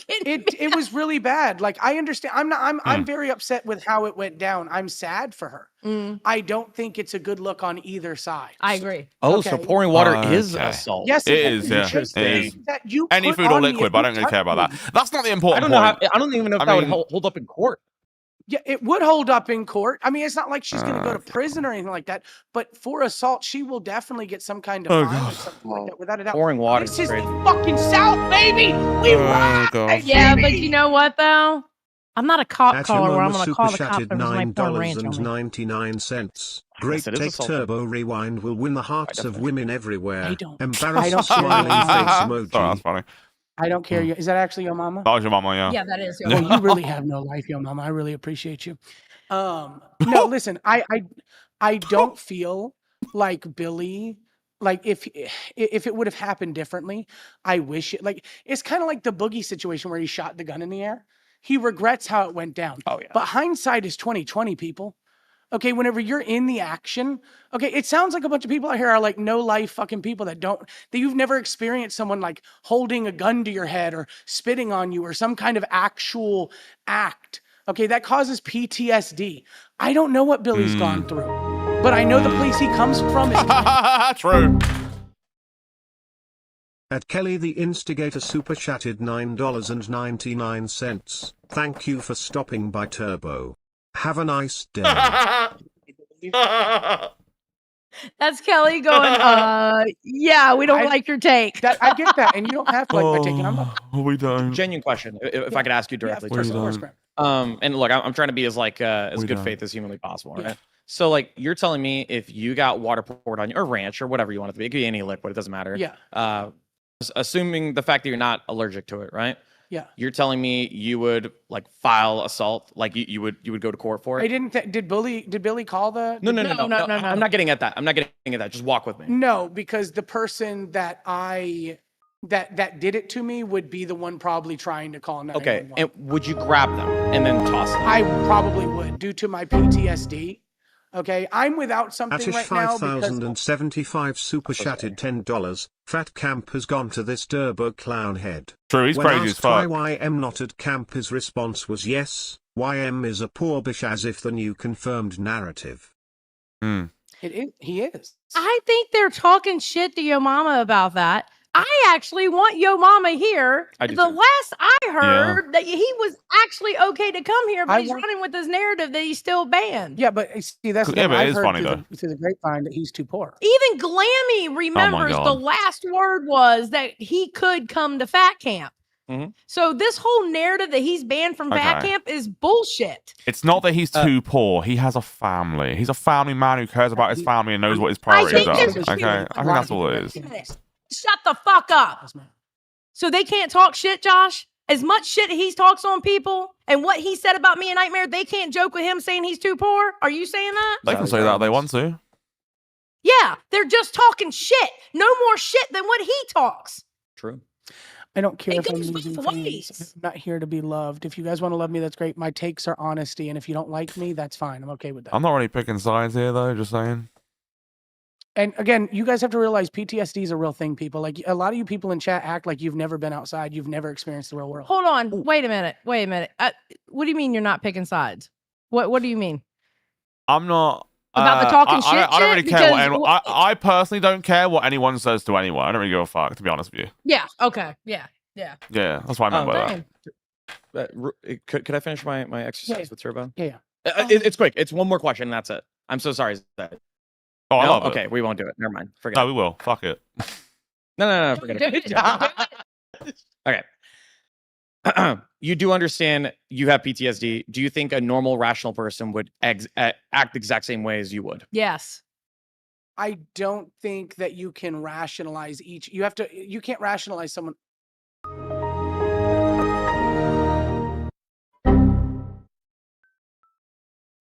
S6: It was really bad. Like, I understand. I'm very upset with how it went down. I'm sad for her. I don't think it's a good look on either side.
S3: I agree.
S4: So pouring water is assault.
S6: Yes,
S1: it is. Yeah, it is. Any food or liquid, but I don't really care about that. That's not the important point.
S4: I don't even know if that would hold up in court.
S6: Yeah, it would hold up in court. I mean, it's not like she's going to go to prison or anything like that. But for assault, she will definitely get some kind of fine or something like that, without a doubt.
S4: Pouring water.
S6: This is the fucking South, baby. We rock.
S3: Yeah, but you know what though? I'm not a cop caller where I'm going to call the cops
S5: chatted
S3: over my porn ranch on me.
S5: $9.99. Great Take Turbo Rewind will win the hearts of women everywhere.
S6: I don't.
S5: Embarrassed smiling face emoji.
S1: Sorry, that's funny.
S6: I don't care. Is that actually your mama?
S1: That was your mama, yeah.
S3: Yeah, that is your
S6: Well,
S3: mama.
S6: you really have no life, yo mama. I really appreciate you. No, listen, I don't feel like Billy, like if it would have happened differently, I wish it, like, it's kind of like the Boogie situation where he shot the gun in the air. He regrets how it went down.
S4: Oh, yeah.
S6: But hindsight is 20/20, people. Okay, whenever you're in the action, okay, it sounds like a bunch of people out here are like no life fucking people that you've never experienced someone like holding a gun to your head or spitting on you or some kind of actual act. Okay, that causes PTSD. I don't know what Billy's gone through, but I know the place he comes from is
S1: true.
S5: At Kelly the Instigator super chatted $9.99. Thank you for stopping by, Turbo. Have a nice day.
S3: That's Kelly going, yeah, we don't like your take.
S6: I get that, and you don't have to like my take. And I'm not.
S1: We don't.
S4: Genuine question, if I could ask you directly.
S6: Yeah, of course,
S4: and look, I'm trying to be as good faith as humanly possible, right? So, like, you're telling me if you got water poured on you, or ranch, or whatever you want it to be, it could be any liquid, it doesn't matter.
S6: Yeah.
S4: Assuming the fact that you're not allergic to it, right?
S6: Yeah.
S4: You're telling me you would like file assault, like you would go to court for it?
S6: I didn't. Did Billy call the?
S4: No. I'm not getting at that. I'm not getting at that. Just walk with me.
S6: No, because the person that that did it to me would be the one probably trying to call 911.
S4: Okay, and would you grab them and then toss them?
S6: I probably would, due to my PTSD. Okay, I'm without something
S5: Atish
S6: right now.
S5: 5075 super chatted $10. Fat Camp has gone to this Turbo clown head.
S1: True, he's
S5: when
S1: crazy as
S5: asked
S1: fuck.
S5: why YM not at camp, his response was yes, YM is a poor bitch, as if the new confirmed narrative.
S6: He is.
S3: I think they're talking shit to Yo Mama about that. I actually want Yo Mama here. The last I heard that he was actually okay to come here, but he's running with this narrative that he's still banned.
S6: Yeah, but see, that's
S1: but
S6: I've
S1: it is
S6: heard
S1: funny
S6: through the grapevine that he's too poor.
S3: Even Glammy remembers the last word was that he could come to Fat Camp. So this whole narrative that he's banned from Fat Camp is bullshit.
S1: It's not that he's too poor. He has a family. He's a family man who cares about his family and knows what his priorities are. Okay, I think that's all it is.
S3: Shut the fuck up. So they can't talk shit, Josh? As much shit he talks on people and what he said about me and Nightmare, they can't joke with him saying he's too poor? Are you saying that?
S1: They can say that if they want to.
S3: Yeah, they're just talking shit. No more shit than what he talks.
S4: True.
S6: I don't care
S3: It
S6: if I'm
S3: goes
S6: losing
S3: both
S6: fans.
S3: ways.
S6: I'm not here to be loved. If you guys want to love me, that's great. My takes are honesty, and if you don't like me, that's fine. I'm okay with that.
S1: I'm not really picking sides here, though. Just saying.
S6: And again, you guys have to realize PTSD is a real thing, people. Like a lot of you people in chat act like you've never been outside, you've never experienced the real world.
S3: Hold on. Ooh. Wait a minute. What do you mean you're not picking sides? What do you mean?
S1: I'm not.
S3: About the talking shit?
S1: I don't really care what anyone. I personally don't care what anyone says to anyone. I don't really give a fuck, to be honest with you.
S3: Yeah. Okay. Yeah.
S1: Yeah, that's why I meant by
S4: that. Could I finish my exercise with Turbo?
S6: Yeah.
S4: It's quick. It's one more question, and that's it. I'm so sorry.
S1: Oh, I love it.
S4: Okay, we won't do it. Never mind. Forget
S1: No,
S4: it.
S1: we will. Fuck it.
S4: No. Forget it. Okay. You do understand you have PTSD. Do you think a normal, rational person would act the exact same way as you would?
S3: Yes.
S6: I don't think that you can rationalize each. You can't rationalize someone.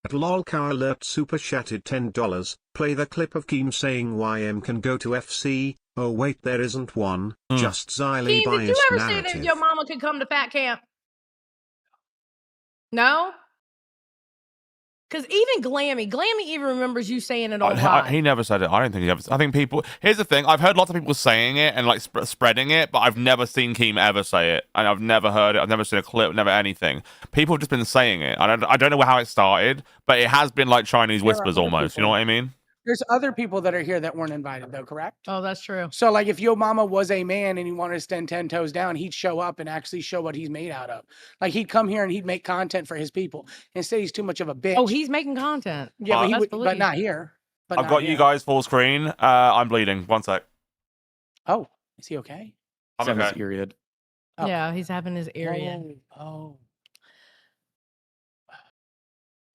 S5: At lolcow alert super chatted $10. Play the clip of Keem saying YM can go to FC. Oh wait, there isn't one. Just Xylee
S3: Keem,
S5: biased
S3: did you ever
S5: narrative.
S3: say that your mama could come to fat camp? No? Because even Glammy even remembers you saying it on live.
S1: He never said it. I don't think he ever. I think people. Here's the thing. I've heard lots of people saying it and like spreading it, but I've never seen Keem ever say it, and I've never heard it. I've never seen a clip. Never anything. People have just been saying it. I don't know how it started, but it has been like Chinese whispers almost. You know what I mean?
S6: There's other people that are here that weren't invited, though, correct?
S3: Oh, that's true.
S6: So, like, if Yo Mama was a man and he wanted to stand 10 toes down, he'd show up and actually show what he's made out of. Like, he'd come here and he'd make content for his people. Instead, he's too much of a bitch.
S3: Oh, he's making content.
S6: Yeah, but not here.
S1: I've got you guys full screen. I'm bleeding. One sec.
S6: Oh, is he okay?
S1: I'm okay.
S4: Period.
S3: Oh. Yeah, he's having his area.
S6: Oh.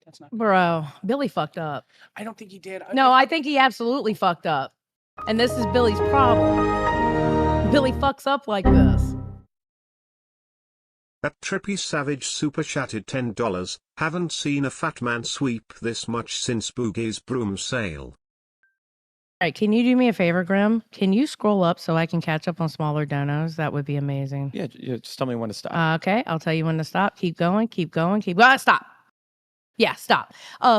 S6: That's not
S3: Bro, Billy fucked up.
S6: I don't think he did.
S3: No, I think he absolutely fucked up. And this is Billy's problem. Billy fucks up like this.
S5: At Trippy Savage super chatted $10. Haven't seen a fat man sweep this much since Boogie's broom sale.
S3: All right, can you do me a favor, Grim? Can you scroll up so I can catch up on smaller donos? That would be amazing.
S4: Yeah, just tell me when to stop.
S3: Okay, I'll tell you when to stop. Keep going. Stop. Yeah, stop.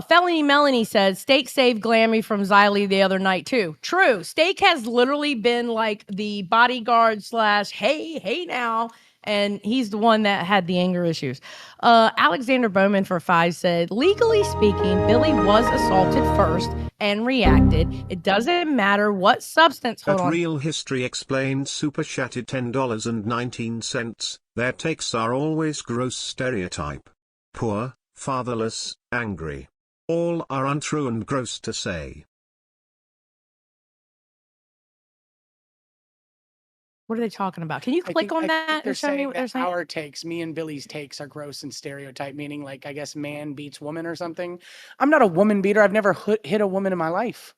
S3: Felony Melanie said, Steak saved Glammy from Xylee the other night, too. True. Steak has literally been like the bodyguard / hey now. And he's the one that had the anger issues. Alexander Bowman for 5 said, legally speaking, Billy was assaulted first and reacted. It doesn't matter what substance.
S5: At Real History Explained super chatted $10.19. Their takes are always gross stereotype. Poor, fatherless, angry. All are untrue and gross to say.
S3: What are they talking about? Can you click on that and show me what they're saying?
S6: Our takes, me and Billy's takes, are gross and stereotype, meaning like, I guess man beats woman or something. I'm not a woman beater. I've never hit a woman in my life.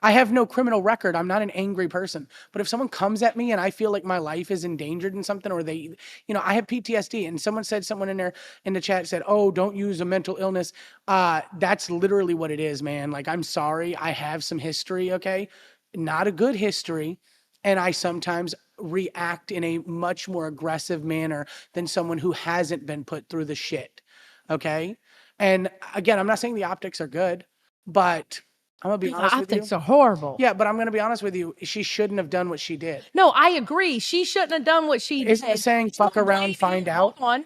S6: I have no criminal record. I'm not an angry person. But if someone comes at me and I feel like my life is endangered in something, or they, I have PTSD, and someone in there in the chat said, oh, don't use a mental illness. That's literally what it is, man. Like, I'm sorry. I have some history, okay? Not a good history. And I sometimes react in a much more aggressive manner than someone who hasn't been put through the shit, okay? And again, I'm not saying the optics are good, but I'm gonna be honest with you.
S3: Optics are horrible.
S6: Yeah, but I'm gonna be honest with you. She shouldn't have done what she did.
S3: No, I agree. She shouldn't have done what she did.
S6: Isn't the saying "fuck around, find out"?
S3: Hold on.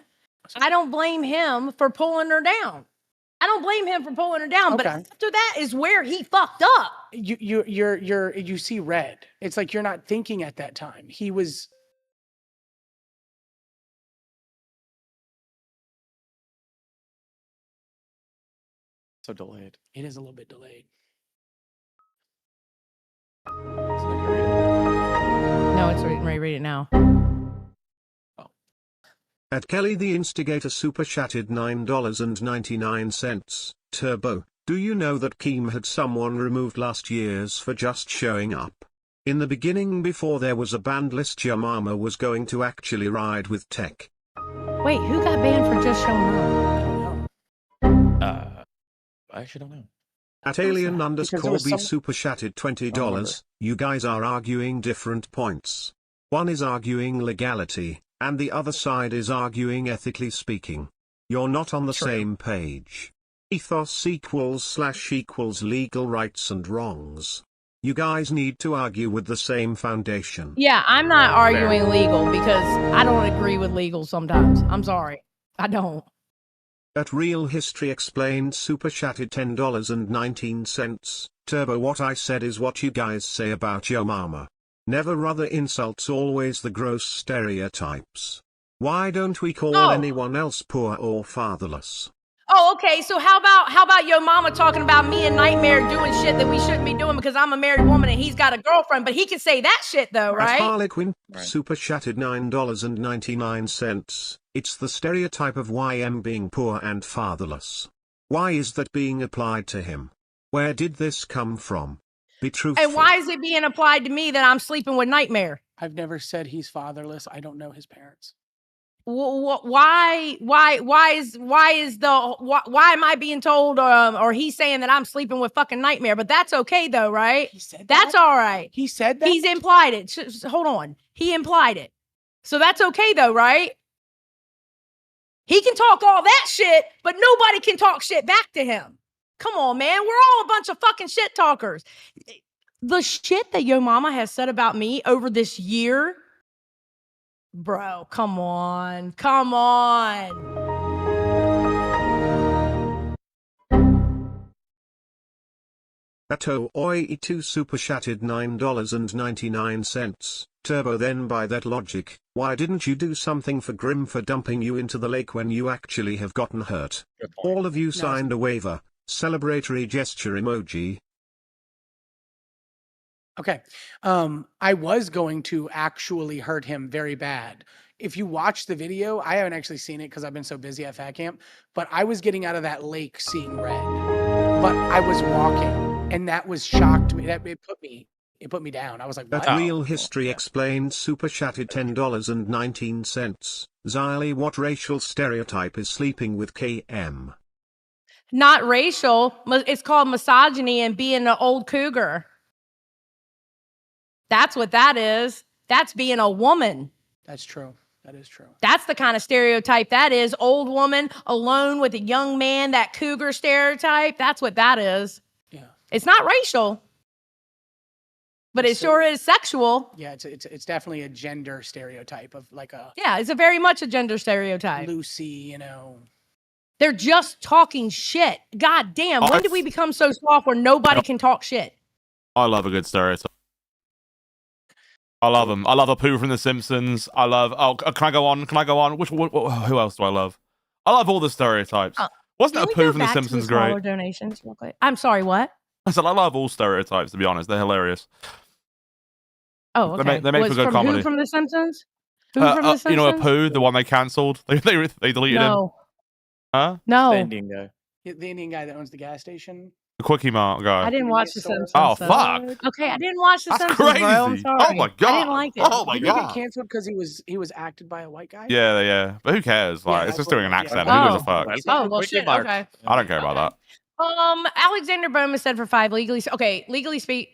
S3: I don't blame him for pulling her down. But after that is where he fucked up.
S6: You see red. It's like you're not thinking at that time. He was.
S4: So delayed.
S6: It is a little bit delayed.
S3: No, it's ready it now.
S5: At Kelly the Instigator super chatted $9.99. Turbo, do you know that Keem had someone removed last year's for just showing up? In the beginning, before there was a banned list, your mama was going to actually ride with Tech.
S3: Wait, who got banned for just showing up?
S4: I actually don't know.
S5: At alien
S6: Because
S5: underscore
S6: there was
S5: B
S6: some-
S5: super chatted
S4: I don't remember.
S5: $20. You guys are arguing different points. One is arguing legality, and the other side is arguing ethically speaking. You're not on the same page. Ethos equals legal rights and wrongs. You guys need to argue with the same foundation.
S3: Yeah, I'm not arguing legal because I don't agree with legal sometimes. I'm sorry. I don't.
S5: At Real History Explained super chatted $10.19. Turbo, what I said is what you guys say about your mama. Never other insults, always the gross stereotypes. Why don't we call anyone else poor or fatherless?
S3: Oh, okay. So how about your mama talking about me and Nightmare doing shit that we shouldn't be doing because I'm a married woman and he's got a girlfriend, but he can say that shit though,
S5: At
S3: right?
S5: Harlequin super chatted $9.99. It's the stereotype of YM being poor and fatherless. Why is that being applied to him? Where did this come from? Be truthful.
S3: And why is it being applied to me that I'm sleeping with Nightmare?
S6: I've never said he's fatherless. I don't know his parents.
S3: Why am I being told or he's saying that I'm sleeping with fucking Nightmare? But that's okay though, right?
S6: He said
S3: that's all right.
S6: He said that?
S3: He's implied it. Hold on. He implied it. So that's okay though, right? He can talk all that shit, but nobody can talk shit back to him. Come on, man. We're all a bunch of fucking shit talkers. The shit that your mama has said about me over this year, bro, come on. Come on.
S5: Ato Oi2 super chatted $9.99. Turbo, then by that logic, why didn't you do something for Grim for dumping you into the lake when you actually have gotten hurt? All of you signed a waiver. Celebratory gesture emoji.
S6: Okay. I was going to actually hurt him very bad. If you watch the video, I haven't actually seen it because I've been so busy at Fat Camp, but I was getting out of that lake seeing red. But I was walking, and that was shocked me. It put me down. I was like, what?
S5: At Real History Explained super chatted $10.19. Xylee, what racial stereotype is sleeping with KM?
S3: Not racial. It's called misogyny and being an old cougar. That's what that is. That's being a woman.
S6: That's true. That is true.
S3: That's the kind of stereotype that is. Old woman alone with a young man, that cougar stereotype. That's what that is.
S6: Yeah.
S3: It's not racial, but it sure is sexual.
S6: Yeah, it's definitely a gender stereotype of like a...
S3: Yeah, it's a very much a gender stereotype.
S6: Lucy, you know...
S3: They're just talking shit. God damn, when did we become so soft where nobody can talk shit?
S1: I love a good stereotype. I love them. I love Apu from The Simpsons. I love... Oh, can I go on? Can I go on? Who else do I love? I love all the stereotypes. Wasn't Apu from The Simpsons great?
S3: Donations real quick? I'm sorry, what?
S1: I said I love all stereotypes, to be honest. They're hilarious.
S3: Oh, okay.
S1: They make for good comedy.
S3: Who from The Simpsons? Who from The Simpsons?
S1: You know Apu, the one they cancelled? They deleted him. Huh?
S3: No.
S4: The Indian guy.
S6: The Indian guy that owns the gas station.
S1: The Quickie Mart guy.
S3: I didn't watch The Simpsons.
S1: Oh, fuck.
S3: Okay, I didn't watch The Simpsons,
S1: crazy.
S3: bro. I'm sorry.
S1: Oh, my God.
S3: I didn't like it.
S1: Oh, my
S6: Did
S1: God.
S6: he get canceled because he was acted by a white guy?
S1: Yeah. But who cares? Like, it's just doing an accent.
S3: Oh.
S1: Who gives a fuck?
S3: Oh, well, shit. Okay.
S1: I don't care about that.
S3: Alexander Bowman said for 5, legally speak.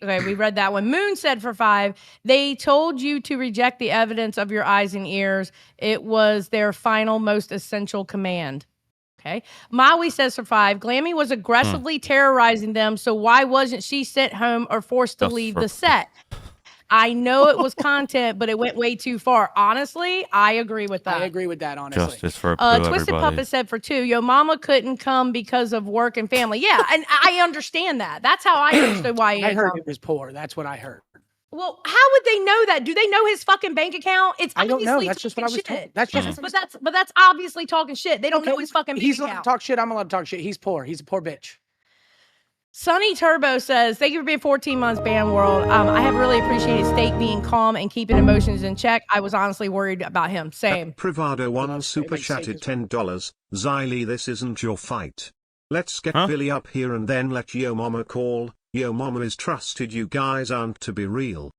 S3: Okay, we read that one. Moon said for 5, they told you to reject the evidence of your eyes and ears. It was their final, most essential command. Okay. Maui says for 5, Glammy was aggressively terrorizing them, so why wasn't she sent home or forced to leave the set? I know it was content, but it went way too far. Honestly, I agree with that.
S6: I agree with that, honestly.
S1: Justice for
S3: Twisted
S1: everybody.
S3: Puppet said for 2, your mama couldn't come because of work and family. Yeah, and I understand that. That's how I understood why he
S6: I
S3: had
S6: heard
S3: come.
S6: it was poor. That's what I heard.
S3: Well, how would they know that? Do they know his fucking bank account? It's
S6: I don't know.
S3: obviously
S6: That's just what I was
S3: talking
S6: told. That's just
S3: but that's obviously talking shit. They don't know his fucking bank
S6: He's allowed
S3: account.
S6: to talk shit. I'm allowed to talk shit. He's poor. He's a poor bitch.
S3: Sunny Turbo says, thank you for being 14 months banned, world. I have really appreciated State being calm and keeping emotions in check. I was honestly worried about him. Same.
S5: Privado 1 super chatted $10. Xylee, this isn't your fight. Let's get Billy up here and then let Yo Mama call. Yo Mama is trusted. You guys aren't to be real.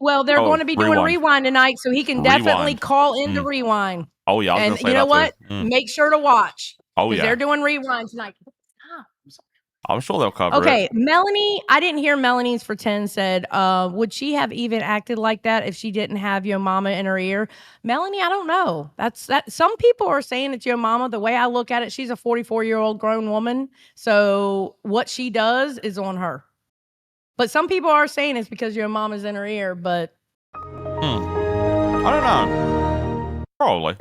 S3: Well, they're going to be doing Rewind tonight, so he can definitely call into Rewind.
S1: Oh, yeah.
S3: And you know what? Make sure to watch.
S1: Oh, yeah.
S3: They're doing Rewind tonight.
S1: I'm sure they'll cover it.
S3: Okay, Melanie, I didn't hear Melanie's for 10 said, would she have even acted like that if she didn't have Yo Mama in her ear? Melanie, I don't know. That's that. Some people are saying it's Yo Mama. The way I look at it, she's a 44-year-old grown woman. So what she does is on her. But some people are saying it's because Yo Mama's in her ear, but
S1: I don't know. Probably.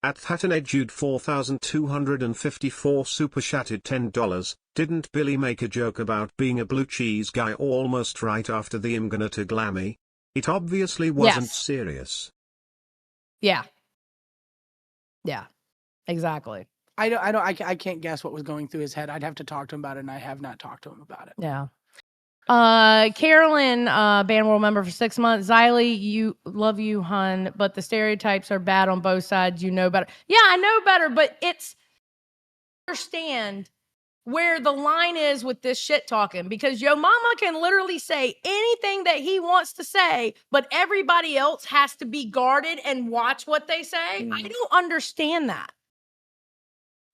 S5: At Thatanejude 4254 super chatted $10. Didn't Billy make a joke about being a blue cheese guy almost right after the I'm gonna to Glammy? It obviously wasn't serious.
S3: yeah. Yeah, exactly.
S6: I can't guess what was going through his head. I'd have to talk to him about it, and I have not talked to him about it.
S3: Yeah. Carolyn, band world member for 6 months. Xylee, you love you, hun, but the stereotypes are bad on both sides. You know better. Yeah, I know better, but it's understand where the line is with this shit talking, because Yo Mama can literally say anything that he wants to say, but everybody else has to be guarded and watch what they say. I don't understand that.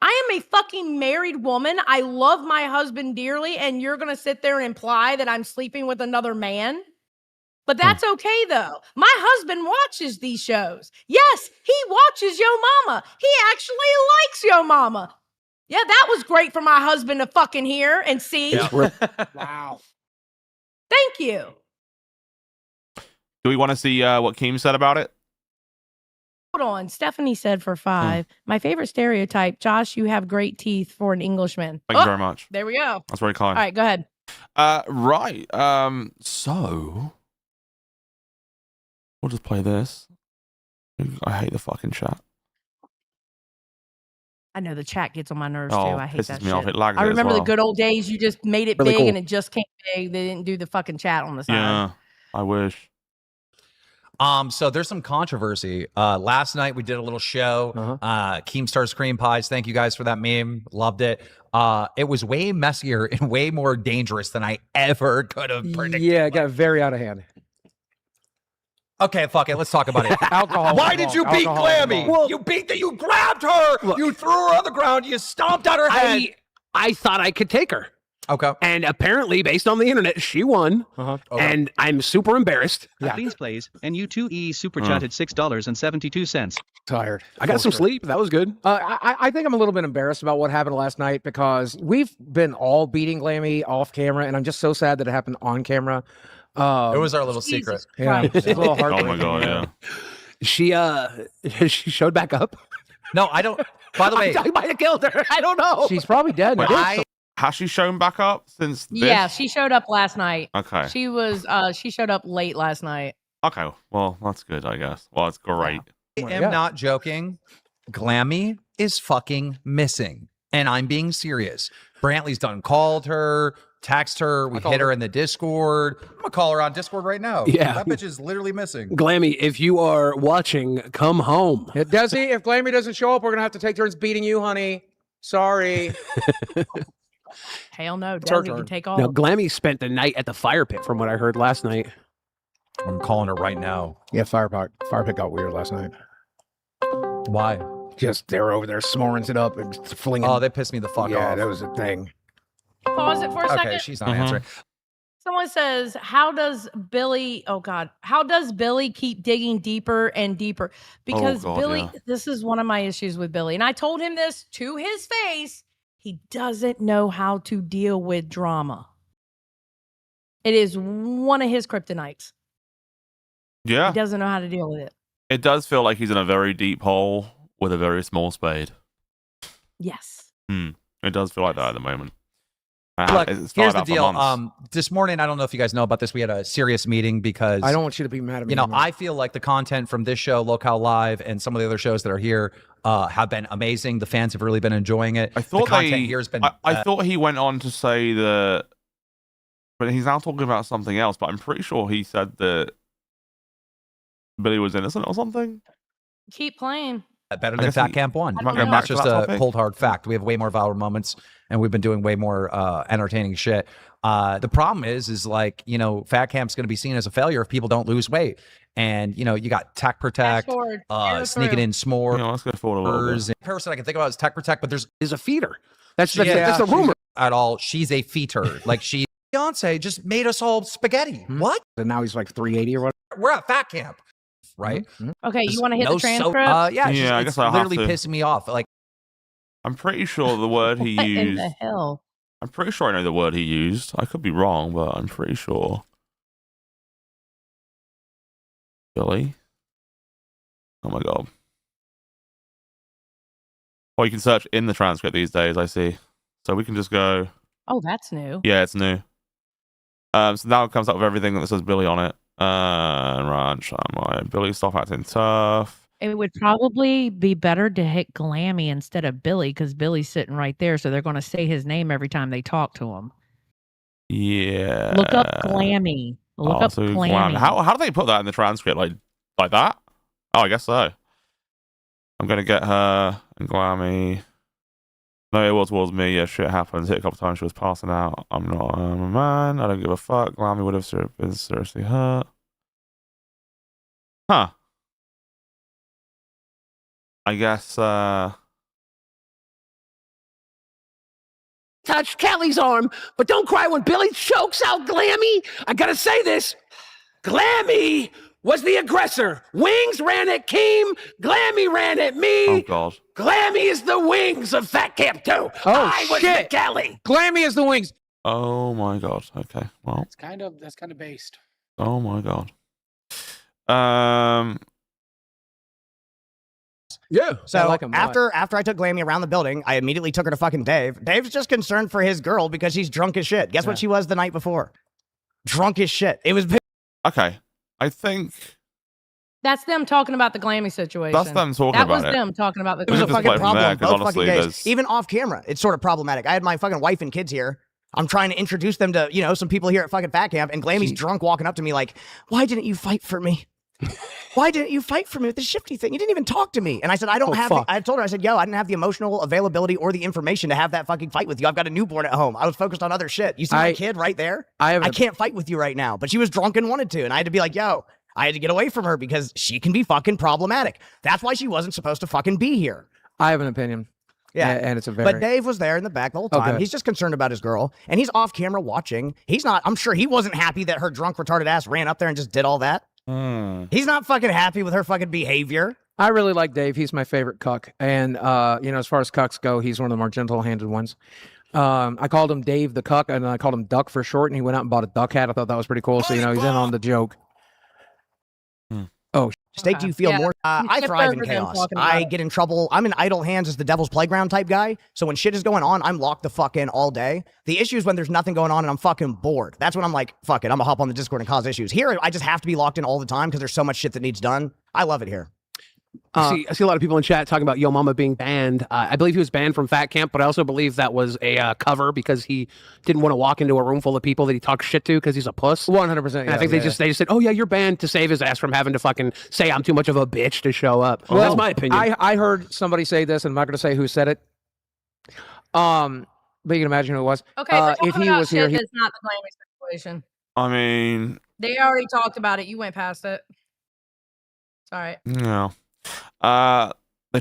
S3: I am a fucking married woman. I love my husband dearly, and you're going to sit there and imply that I'm sleeping with another man? But that's okay, though. My husband watches these shows. Yes, he watches Yo Mama. He actually likes Yo Mama. Yeah, that was great for my husband to fucking hear and see.
S13: Yeah.
S6: Wow.
S3: Thank you.
S1: Do we want to see what Keem said about it?
S3: Hold on. Stephanie said for 5, my favorite stereotype, Josh, you have great teeth for an Englishman.
S1: Thank you very much.
S3: There we go.
S1: That's very kind.
S3: All right, go ahead.
S1: Right. So we'll just play this. I hate the fucking chat.
S3: I know the chat gets on my nerves
S1: Oh,
S3: too. I hate
S1: pisses
S3: that
S1: me
S3: shit.
S1: off. It lags
S3: I
S1: it as
S3: remember
S1: well.
S3: the good old days. You just made it
S13: Really
S3: big
S13: cool.
S3: and it just came big. They didn't do the fucking chat on the side.
S1: Yeah, I wish.
S14: So there's some controversy. Last night we did a little show. Keemstar Cream Pies. Thank you guys for that meme. Loved it. It was way messier and way more dangerous than I ever could have predicted.
S13: Yeah, it got very out of hand.
S14: Okay, fuck it. Let's talk about it.
S13: Alcohol.
S14: Why did you beat Glammy?
S13: Well,
S14: You grabbed her.
S13: Look.
S14: You threw her on the ground. You stomped on her head.
S13: I thought I could take her.
S14: Okay.
S13: And apparently, based on the internet, she won.
S14: Okay.
S13: And I'm super embarrassed.
S15: Please plays, and you 2E super chatted $6.72.
S13: Tired. I got some sleep. That was good. I think I'm a little bit embarrassed about what happened last night because we've been all beating Glammy off camera, and I'm just so sad that it happened on camera.
S14: It was our little secret.
S13: Yeah, it's a little
S1: Oh
S13: heartbreaking.
S1: my god, yeah.
S13: She showed back up.
S14: No, I don't. By the way,
S13: I might have killed her. I don't know. She's probably dead.
S1: Wait, has she shown back up since this?
S3: Yeah, she showed up last night.
S1: Okay.
S3: She showed up late last night.
S1: Okay. Well, that's good, I guess. Well, it's great.
S14: I am not joking. Glammy is fucking missing. And I'm being serious. Brantley's done called her, text her. We hit her in the Discord. I'm going to call her on Discord right now.
S13: Yeah.
S14: That bitch is literally missing.
S13: Glammy, if you are watching, come home. Does he? If Glammy doesn't show up, we're going to have to take turns beating you, honey. Sorry.
S3: Hell no.
S13: It's our
S3: Desi can
S13: turn.
S3: take all.
S13: Now, Glammy spent the night at the fire pit, from what I heard last night.
S14: I'm calling her right now.
S13: Yeah, fire pit got weird last night.
S14: Why?
S13: Just they were over there snoring it up and flinging.
S14: Oh, they pissed me the fuck off.
S13: Yeah, that was a thing.
S3: Pause it for a second.
S14: Okay, she's not answering.
S3: Someone says, how does Billy keep digging deeper and deeper? Because
S1: God,
S3: Billy,
S1: yeah.
S3: this is one of my issues with Billy. And I told him this to his face. He doesn't know how to deal with drama. It is one of his kryptonites.
S1: Yeah.
S3: He doesn't know how to deal with it.
S1: It does feel like he's in a very deep hole with a very small spade.
S3: Yes.
S1: It does feel like that at the moment.
S14: Look,
S1: It started
S14: here's the
S1: out for
S14: deal.
S1: months.
S14: This morning, I don't know if you guys know about this. We had a serious meeting because
S13: I don't want you to be mad at me.
S14: you know,
S13: anymore.
S14: I feel like the content from this show, Locale Live, and some of the other shows that are here have been amazing. The fans have really been enjoying it.
S1: I thought
S14: the content here has been.
S1: I thought he went on to say that, but he's now talking about something else. But I'm pretty sure he said that Billy was innocent or something.
S3: Keep playing.
S14: Better
S1: I
S14: than
S1: guess
S14: Fat
S1: he-
S14: Camp 1.
S1: I don't
S14: And
S1: know.
S14: that's just
S1: Back to that
S14: a
S1: topic.
S14: cold hard fact. We have way more viral moments and we've been doing way more entertaining shit. The problem is like, you know, Fat Camp's going to be seen as a failure if people don't lose weight. And, you know, you got Tech Protect,
S3: Fast forward. Arrow
S14: sneaking
S3: through.
S14: in s'mores.
S1: You know, let's go forward a little bit.
S14: The person I can think about is Tech Protect, but there's
S13: is a feeder. That's a rumor.
S14: At all. She's a feater. Like Beyonce just made us all spaghetti. What?
S13: And now he's like 380 or what?
S14: We're at fat camp, right?
S3: Okay, you want to hit the transcript?
S14: Yeah,
S1: I
S14: it's
S1: guess I'll have
S14: literally
S1: to.
S14: pissing me off. Like,
S1: I'm pretty sure the word he
S3: What
S1: used.
S3: in the hell?
S1: I'm pretty sure I know the word he used. I could be wrong, but I'm pretty sure. Billy. Oh my god. Oh, you can search in the transcript these days, I see. So we can just go.
S3: Oh, that's new.
S1: Yeah, it's new. So now it comes up with everything that says Billy on it. Ranch, Billy, stop acting tough.
S3: It would probably be better to hit Glammy instead of Billy because Billy's sitting right there, so they're going to say his name every time they talk to him.
S1: Yeah.
S3: Look up Glammy. Look up Glammy.
S1: How do they put that in the transcript? Like that? Oh, I guess so. I'm gonna get her and Glammy. No, it was towards me. Yeah, shit happens. Hit a couple times. She was passing out. I'm not a man. I don't give a fuck. Glammy would have been seriously hurt. Huh. I guess,
S16: touch Kelly's arm, but don't cry when Billy chokes out Glammy. I gotta say this. Glammy was the aggressor. Wings ran at Keem. Glammy ran at me.
S1: Oh, God.
S16: Glammy is the wings of Fat Camp 2.
S13: Oh,
S16: I was
S13: shit.
S16: the Kelly.
S13: Glammy is the wings.
S1: Oh, my God. Okay, well.
S11: That's kind of based.
S1: Oh, my God.
S13: Yeah.
S12: So
S13: I like him.
S12: after I took Glammy around the building, I immediately took her to fucking Dave. Dave's just concerned for his girl because she's drunk as shit. Guess what she was the night before? Drunk as shit. It was.
S1: Okay. I think
S3: That's them talking about the Glammy situation.
S1: that's them talking about it.
S3: That was them talking about the
S12: It was a
S1: Just
S12: fucking
S1: play from there,
S12: problem
S1: 'cause
S12: both
S1: honestly,
S12: fucking days.
S1: there's-
S12: Even off camera, it's sort of problematic. I had my fucking wife and kids here. I'm trying to introduce them to, some people here at fucking Fat Camp, and Glammy's drunk walking up to me like, why didn't you fight for me? Why didn't you fight for me with the shifty thing? You didn't even talk to me. And I said, I don't have I told her, I said, yo, I didn't have the emotional availability or the information to have that fucking fight with you. I've got a newborn at home. I was focused on other shit. You see my kid right there? I can't fight with you right now. But she was drunk and wanted to. And I had to be like, yo, I had to get away from her because she can be fucking problematic. That's why she wasn't supposed to fucking be here.
S13: I have an opinion.
S12: Yeah.
S13: And it's a very...
S12: But Dave was there in the back the whole time.
S13: Okay.
S12: He's just concerned about his girl. And he's off camera watching. He's not, I'm sure he wasn't happy that her drunk, retarded ass ran up there and just did all that. He's not fucking happy with her fucking behavior.
S13: I really like Dave. He's my favorite cuck. And, as far as cucks go, he's one of the more gentle-handed ones. I called him Dave the cuck, and I called him Duck for short, and he went out and bought a duck hat. I thought that was pretty cool. So, he's in on the joke. Oh,
S12: Steak, do you feel more? I thrive in chaos. I get in trouble. I'm in idle hands as the devil's playground type guy. So when shit is going on, I'm locked the fuck in all day. The issue is when there's nothing going on and I'm fucking bored. That's when I'm like, fuck it, I'm gonna hop on the Discord and cause issues. Here, I just have to be locked in all the time because there's so much shit that needs done. I love it here.
S16: I see a lot of people in chat talking about Yo Mama being banned. I believe he was banned from Fat Camp, but I also believe that was a cover because he didn't want to walk into a room full of people that he talks shit to because he's a puss.
S13: 100%.
S16: And I think they just said, oh yeah, you're banned to save his ass from having to fucking say I'm too much of a bitch to show up. Well, that's my opinion.
S13: I heard somebody say this, and I'm not going to say who said it. But you can imagine who it was.
S3: Okay,
S13: if he was here,
S3: it's not the Glammy situation.
S1: I mean,
S3: They already talked about it. You went past it. It's all right.
S1: no. I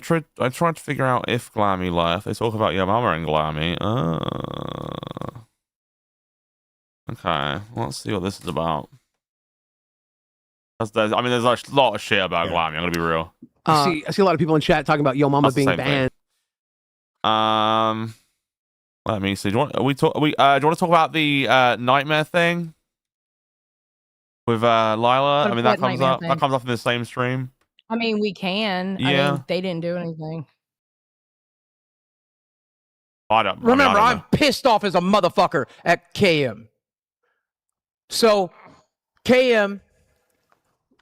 S1: tried to figure out if Glammy left. They talk about Your Mama and Glammy. Okay, let's see what this is about. There's a lot of shit about Glammy. I'm gonna be real.
S16: I see a lot of people in chat talking about Yo Mama being banned.
S1: Let me see. Do you want to talk about the nightmare thing with Lila? I mean, that comes up. That comes up in the same stream.
S3: I mean, we can.
S1: Yeah.
S3: I mean, they didn't do anything.
S13: Remember, I'm pissed off as a motherfucker at KM. So, KM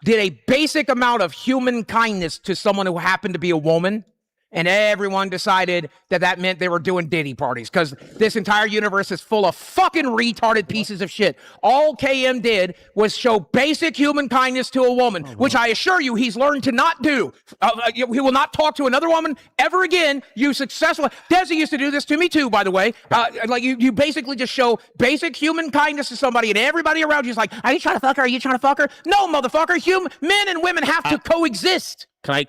S13: did a basic amount of human kindness to someone who happened to be a woman, and everyone decided that meant they were doing Diddy parties, because this entire universe is full of fucking retarded pieces of shit. All KM did was show basic human kindness to a woman, which I assure you he's learned to not do. He will not talk to another woman ever again. You successful. Desi used to do this to me too, by the way. You basically just show basic human kindness to somebody, and everybody around you is like, are you trying to fuck her? Are you trying to fuck her? No, motherfucker. Men and women have to coexist.
S8: Can I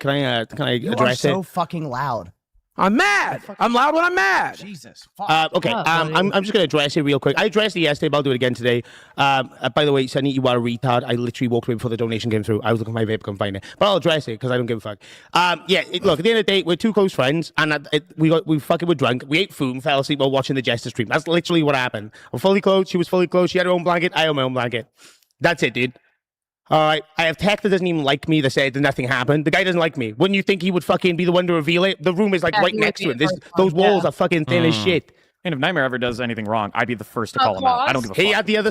S12: You are
S8: address
S12: so
S8: it?
S12: fucking loud.
S16: I'm mad. I'm loud when I'm mad.
S13: Jesus.
S17: Okay, I'm just going to address it real quick. I addressed it yesterday, but I'll do it again today. By the way, Sonny, you are a retard. I literally walked away before the donation came through. I was looking for my vape, couldn't find it. But I'll address it because I don't give a fuck. Look, at the end of the day, we're two close friends, and we fucking were drunk. We ate food and fell asleep while watching the Jester stream. That's literally what happened. I'm fully clothed. She was fully clothed. She had her own blanket. I had my own blanket. That's it, dude. All right, I have tech that doesn't even like me that said nothing happened. The guy doesn't like me. Wouldn't you think he would fucking be the one to reveal it? The room is like right next to him. Those walls are fucking thin as shit.
S4: And if Nightmare ever does anything wrong, I'd be the first to call him out. I don't give a fuck.
S17: He had the other.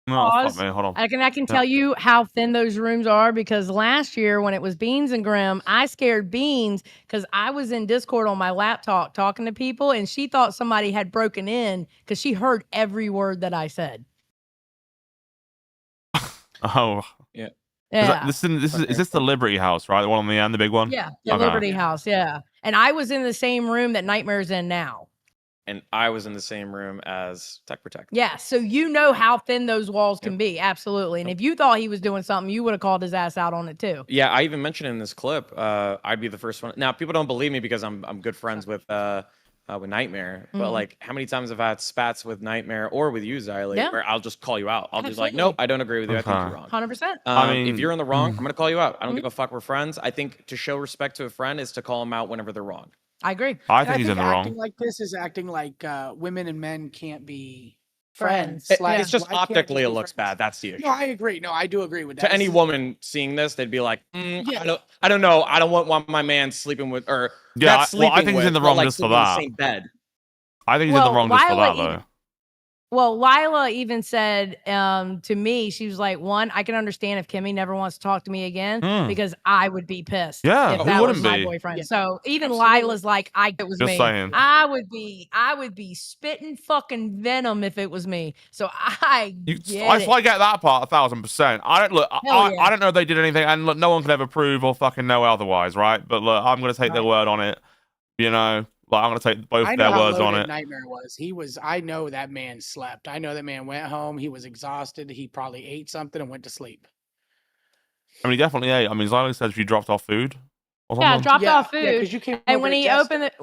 S3: Pause.
S1: Fuck me, hold on.
S3: I can tell you how thin those rooms are because last year when it was Beans and Grim, I scared Beans because I was in Discord on my laptop talking to people and she thought somebody had broken in because she heard every word that I said.
S1: Oh.
S4: Yeah.
S3: Yeah.
S1: Is this the Liberty House, right? The one on the end, the big one?
S3: Yeah, the Liberty House, yeah. And I was in the same room that Nightmare's in now.
S4: And I was in the same room as Tech Protect.
S3: Yeah, so you know how thin those walls can be, absolutely. And if you thought he was doing something, you would have called his ass out on it too.
S4: Yeah, I even mentioned in this clip, I'd be the first one. Now, people don't believe me because I'm good friends with Nightmare, but like, how many times have I had spats with Nightmare or with you, Xylee, where I'll just call you out? I'll just like, nope, I don't agree with you. I think you're wrong.
S3: 100%.
S4: I mean, if you're in the wrong, I'm gonna call you out. I don't give a fuck. We're friends. I think to show respect to a friend is to call them out whenever they're wrong.
S3: I agree.
S1: I think he's in the
S18: acting
S1: wrong.
S18: like this is acting like women and men can't be friends.
S4: It's just optically it looks bad. That's the issue.
S18: No, I agree. No, I do agree with that.
S4: To any woman seeing this, they'd be like, I don't know. I don't want my man sleeping with or not sleeping
S1: I think he's in the
S4: with,
S1: wrong
S4: but, like,
S1: just for
S4: sleeping in the
S1: that.
S4: same bed.
S1: I think he's in the wrong just for that, though.
S3: Well, Lila even said to me, she was like, one, I can understand if Kimmy never wants to talk to me again because I would be pissed
S1: Yeah,
S3: if
S1: who
S3: that was
S1: wouldn't
S3: my
S1: be?
S3: boyfriend.
S18: Yeah.
S3: So even
S18: Absolutely.
S3: Lila's like, it was
S1: Just
S3: me.
S1: saying.
S3: I would be spitting fucking venom if it was me. So I get
S1: I get that part 1000%. I don't look.
S3: Hell yeah.
S1: I don't know if they did anything, and look, no one can ever prove or fucking know otherwise, right? But look, I'm gonna take their word on it. You know, like I'm gonna take both
S18: I
S1: their
S18: know how
S1: words on
S18: loaded
S1: it.
S18: Nightmare was. I know that man slept. I know that man went home. He was exhausted. He probably ate something and went to sleep.
S1: I mean, he definitely ate. I mean, Xylee said she dropped off food. Or
S3: Yeah, I
S1: something.
S3: dropped off food.
S18: Yeah, 'cause you came
S3: and
S18: over
S3: when
S18: to
S3: he
S18: Jessica.
S3: opened it,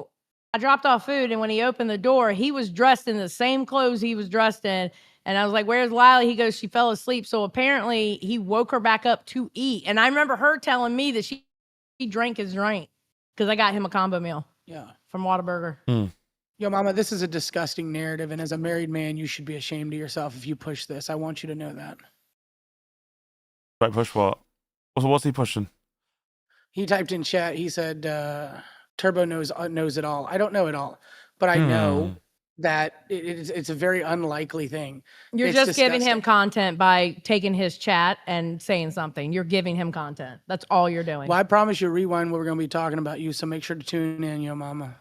S3: I dropped off food. And when he opened the door, he was dressed in the same clothes he was dressed in. And I was like, where's Lila? He goes, she fell asleep. So apparently he woke her back up to eat. And I remember her telling me that she drank his drink because I got him a combo meal.
S18: Yeah.
S3: From Whataburger.
S18: Yo, mama, this is a disgusting narrative. And as a married man, you should be ashamed of yourself if you push this. I want you to know that.
S1: Wait, push what? What's he pushing?
S18: He typed in chat. He said, Turbo knows it all. I don't know it all, but I know that it's a very unlikely thing.
S3: You're
S18: It's
S3: just giving him
S18: disgusting.
S3: content by taking his chat and saying something. You're giving him content. That's all you're doing.
S18: Well, I promise you, rewind what we're going to be talking about you. So make sure to tune in, yo, mama.